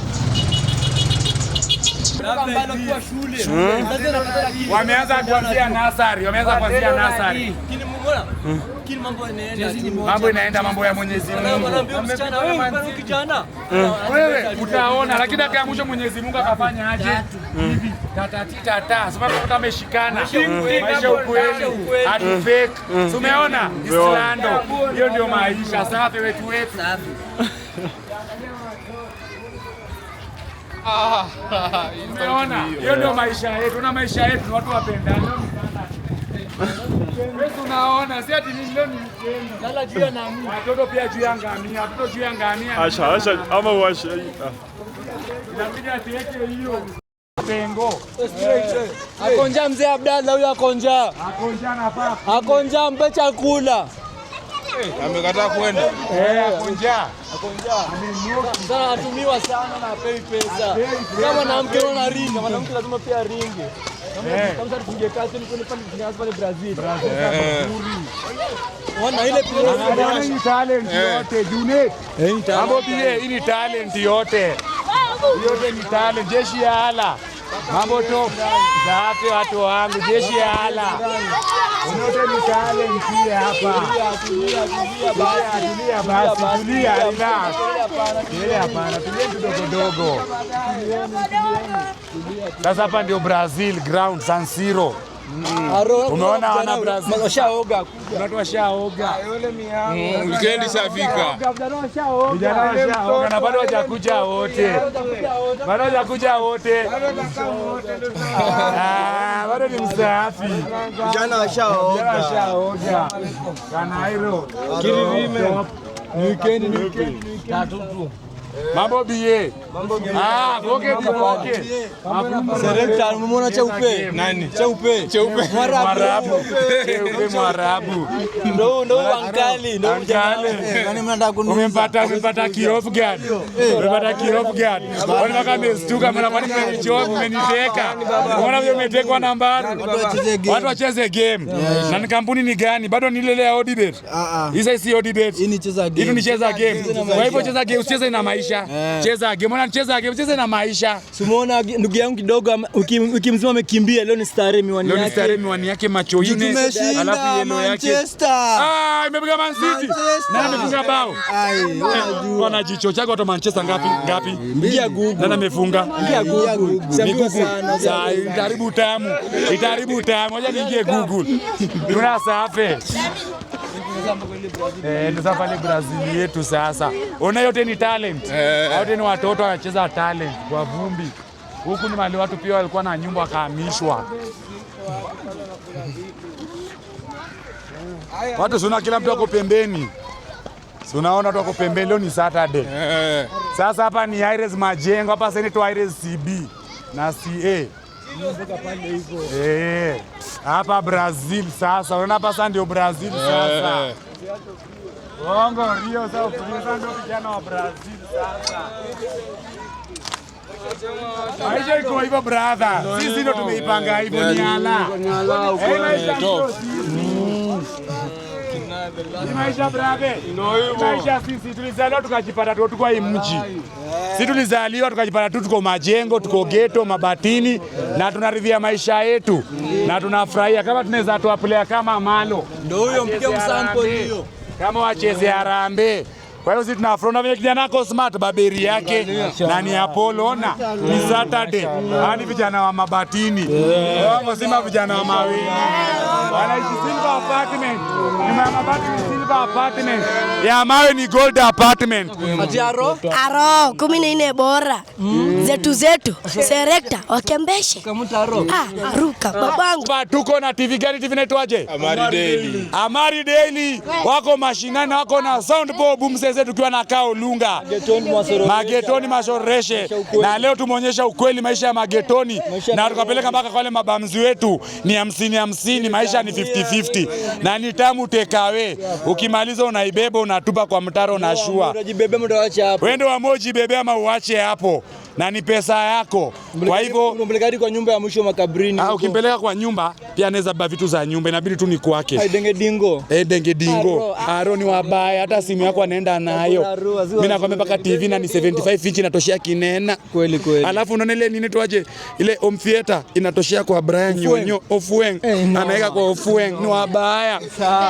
Wameanza kuanzia nasari, mambo inaenda, mambo ya Mwenyezi Mungu. Wewe utaona, lakini dakika ya mwisho Mwenyezi Mungu akafanya aje? Hivi tata sababu ameshikana maisha ukweli, hatu fake. Umeona Islando, hiyo ndio maisha safi wetu. Umeona hiyo ndio maisha yetu, na maisha yetu watu wapendane. Wewe unaona si ati ni leo ni weekend. Lala juu ya nani? Watoto pia juu ya ngamia, watoto juu ya ngamia. Asha ama washa. Inabidi atieke hiyo. Bengo. Akonja mzee Abdalla huyo akonja. Akonja nafaa. Akonja mpe chakula. Amekataa kwenda. Akonja. Sana atumiwa sana na pei pesa. Kama mwanamke ana ringa, mwanamke lazima pia ringe. Kama sasa tuje kazi ni pale Brazil. Wana ile pia ni talent yote Junet. Mambo pia hii ni talent yote. Yote ni talent, jeshi ya ala. Mambo top. Safi watu wangu, jeshi ya ala. Yote ni talent pia hapa. Tulia basi, tulia relax. Hapana, tulie dogo. Sasa hapa ndio Brazil ground San Siro. Umeona wana Brazil washaoga, watu washaoga. Weekend ishafika. Vijana washaoga na bado hawajakuja wote. Bado ni msafi. vijana washaoga. Kanairo. Kiririme. Weekend. Mambo bie. Okay. Serekta umeona cheupe? Nani? Cheupe. Mwarabu. Ndo ankali, ndo Yaani umempata kiof guard. Wale kama amestuka mwana kwani mmenichoa mmeniteka. Unaona vile umetekwa nambari. Watu wacheze game. Na ni kampuni ni gani? Bado ni ile ya Odibet. Hizo si Odibet. Hii ni cheza game. Kwa hivyo cheza game, usicheze na maisha. Cheza game, cheza na maisha. Simuona ndugu yangu kidogo wiki mzima amekimbia, leo ni starehe miwani yake macho ine, alafu yellow yake. Imepiga Man City. Na amefunga bao. Wana jicho chako watu Manchester ngapi? Ingia Google. Nani amefunga? Ingia Google. Sasa itaribu tamu. Ngoja niingie Google. Tuna safi. Ndio pale Brazil yetu sasa. Ona yote ni talent. Wote ni watoto wanacheza talent kwa vumbi. Huku ni mali watu pia walikuwa na nyumba wakahamishwa. Watu suna kila mtu ako pembeni. Unaona watu wako pembeni, leo ni Saturday. Sasa hapa ni Aires Majengo, hapa sasa ni Aires CB na CA. Hapa Brazil sasa. Unaona hapa sasa ndio Brazil sasa. Bongo Rio sasa ndio vijana wa Brazil sasa. Maisha iko hivyo brother. Sisi ndio tumeipanga hivyo ni ala. Maisha brave. Maisha sisi tulizaliwa tukajipata tu kwa hii mji. Sisi tulizaliwa tukajipata tu tuko Majengo, tuko ghetto, Mabatini na tunaridhia maisha yetu. Na tunafurahia kama tunaweza toa player kama Malo. Ndio huyo mpige msample hiyo. Kama wacheze Harambee. Kwa hiyo sisi tunafurahia vile kijana wako smart baberi yake na ni Apollo na ni Saturday. Hadi vijana wa Mabatini. Wao sima vijana wa Mawe. Wanaishi Silver Apartment. Ni Mabatini Silver Apartment. Ya Mawe ni Gold Apartment. Aro 14 bora. Zetu. Serekta wakembeshe. Ruka babangu. Tuko na TV gani? TV inaitwaje? Amari Daily. Wako mashinani, wako na soundboard mzee tukiwa na kao lunga magetoni mashoreshe, na leo tumeonyesha ukweli maisha ya magetoni na tukapeleka mpaka kwa wale mabamzi wetu ni 50-50, maisha ni 50-50 na ni tamu tekawe. Ukimaliza unaibeba unatupa kwa mtaro na shua. Unajibebe mtaacha hapo. Wende wa moji bebe ama uache hapo. na ni pesa yako. Kwa hivyo unampeleka kwa nyumba ya mwisho makabrini. Ukimpeleka kwa nyumba pia anaweza baba vitu za nyumba, inabidi tu ni kwake. Denge dingo. Denge dingo. Aro ni wabaya, hata simu yako anaenda nayo. Mimi nakwambia paka TV na ni 75 inch inatoshia kinena. Kweli kweli. Alafu unaona ile nini tuaje ile home theater inatoshia kwa Brian Nyonyo Ofueng. Anaweka kwa Ofueng, ni wabaya.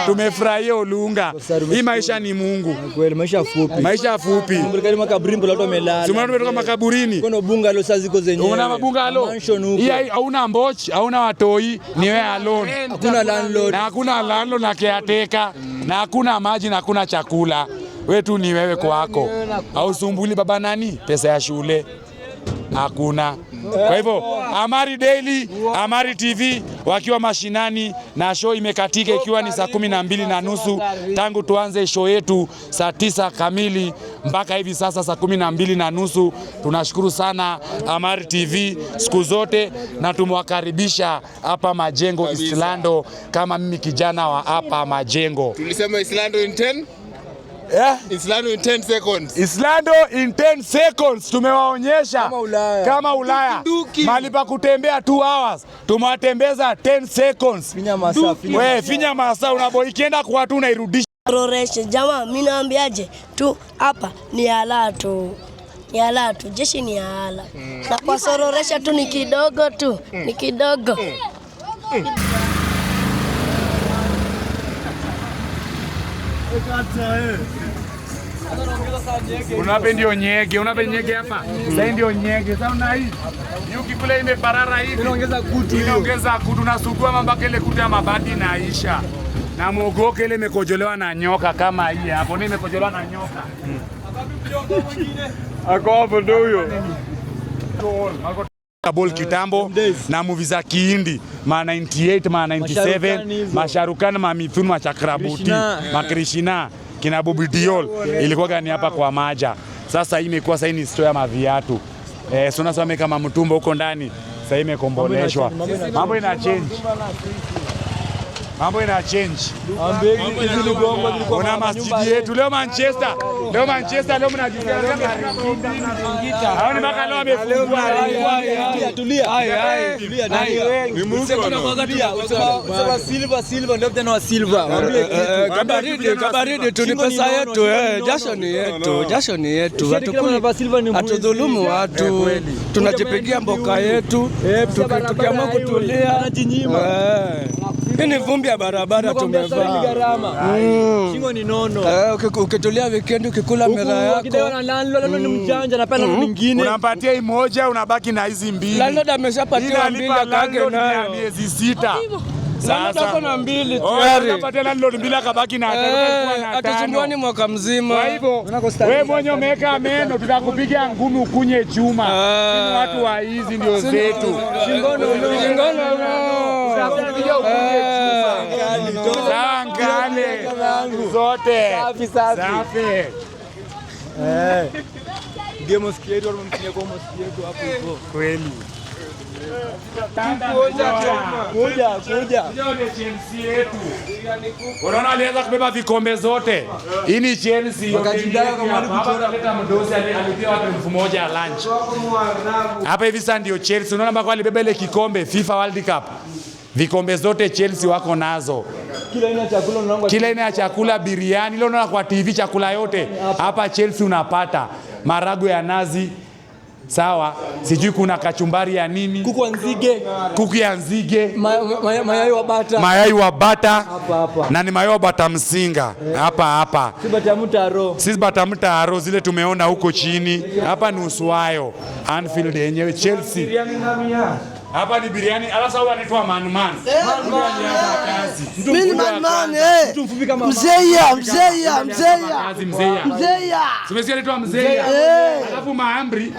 Tumefurahia Olunga. Hii maisha ni Mungu. Kweli maisha fupi. Maisha fupi. Unampeleka makabrini watu wamelala. Simama tumetoka makaburini. Kuna bungalow sasa ziko zenyewe. Una mabungalow. Hii hauna mbochi, hauna watoi, ni wewe alone. Hakuna landlord. Na hakuna landlord na caretaker, na hakuna maji na hakuna chakula. Wewe tu ni wewe kwako. Hausumbuli baba nani? Pesa ya shule hakuna. Kwa hivyo Amari Daily, Amari TV wakiwa mashinani na show imekatika ikiwa ni saa 12:30 tangu tuanze show yetu saa 9 kamili mpaka hivi sasa saa 12:30. Tunashukuru sana Amari TV siku zote na tumwakaribisha hapa Majengo Islando kama mimi kijana wa hapa Majengo. Tulisema Islando in 10? Yeah. Islando in 10 seconds. Islando in 10 seconds tumewaonyesha kama Ulaya. Mali pa kutembea 2 hours. Tumewatembeza 10 seconds. Finya masaa. Wewe finya masaa unaboikienda kwa watu unairudisha. Roreshe jamaa, mimi naambiaje tu hapa ni alatu. Ni alatu, jeshi ni ala. Na kwa sororesha tu ni kidogo tu, ni kidogo. Unape ndio nyege, unape nyege hapa. Sasa ndio nyege. Sasa una hii. Yuki kule imeparara hivi. Inaongeza kutu. Inaongeza kutu na sugua mambaka ile kutu ya mabati inaisha. Na mogoke ile imekojolewa na nyoka kama hii hapo. Ni imekojolewa na nyoka. Ako hapo ndio huyo. Ball kitambo na movie za Kihindi ma 98 ma 97 masharukani ma Mithun ma Chakrabuti ma Krishna kina Bobby Diol ilikuwa gani hapa kwa Maja. Sasa hii imekuwa sasa ni store ya maviatu sio nasema kama mtumbo huko ndani sasa imekomboleshwa. Mambo ina change. Mambo ina change. Kuna masjidi yetu leo Manchester. Leo mnajisikia hao ni mpaka leo amefungua. Tulia. Ni Mungu sema silver ndio tena wa silver. Kabaridi tu ni pesa yetu jasho ni yetu. Hatudhulumu watu. Tunajipigia mboka yetu. Tukiamua kutulia. Hii ni vumbi ya barabara tumevaa. Shingo ni nono. Ukitulia weekend ukikula mera yako. Ukideona landlord ni mjanja na pesa nyingine. Unampatia hii moja unabaki na hizi mbili. Landlord ameshapatia mbili akage nayo. Miezi 6. Sasa kuna mbili tayari. Unapatia landlord mbili akabaki na 5. Atasumbuani mwaka mzima. Kwa hivyo wewe mwenyewe umeweka meno tutakupiga ngumi ukunye chuma. Sisi watu wa hizi ndio zetu. Shingono. Ngale zote safi. Game skate wamemtia kwa mosque yetu hapo hivyo. Kweli. Kuja. Chelsea yetu. Unaona aliweza kubeba vikombe zote. Hii ni Chelsea. Wakajidai kama alileta mdosi alipia watu 1000 ya lunch. Hapa hivi sasa ndio Chelsea. Unaona mpaka alibeba ile kikombe FIFA World Cup. Vikombe zote Chelsea wako nazo. Kila aina ya chakula biriani. Leo unaona kwa TV chakula yote. Hapa Chelsea unapata marago ya nazi. Sawa, sijui kuna kachumbari ya nini? Kuku ya nzige. Mayai wa bata. Hapa. Na ni mayai wa bata msinga. Hapa. Sisi bata mtaro zile tumeona huko chini. Hapa ni Uswayo. Anfield yenyewe Chelsea. Hapa ni biriani. Alasa huwa anaitwa man. Mimi man. Mzeya. Tumesikia anaitwa Mzeya. Alafu maamri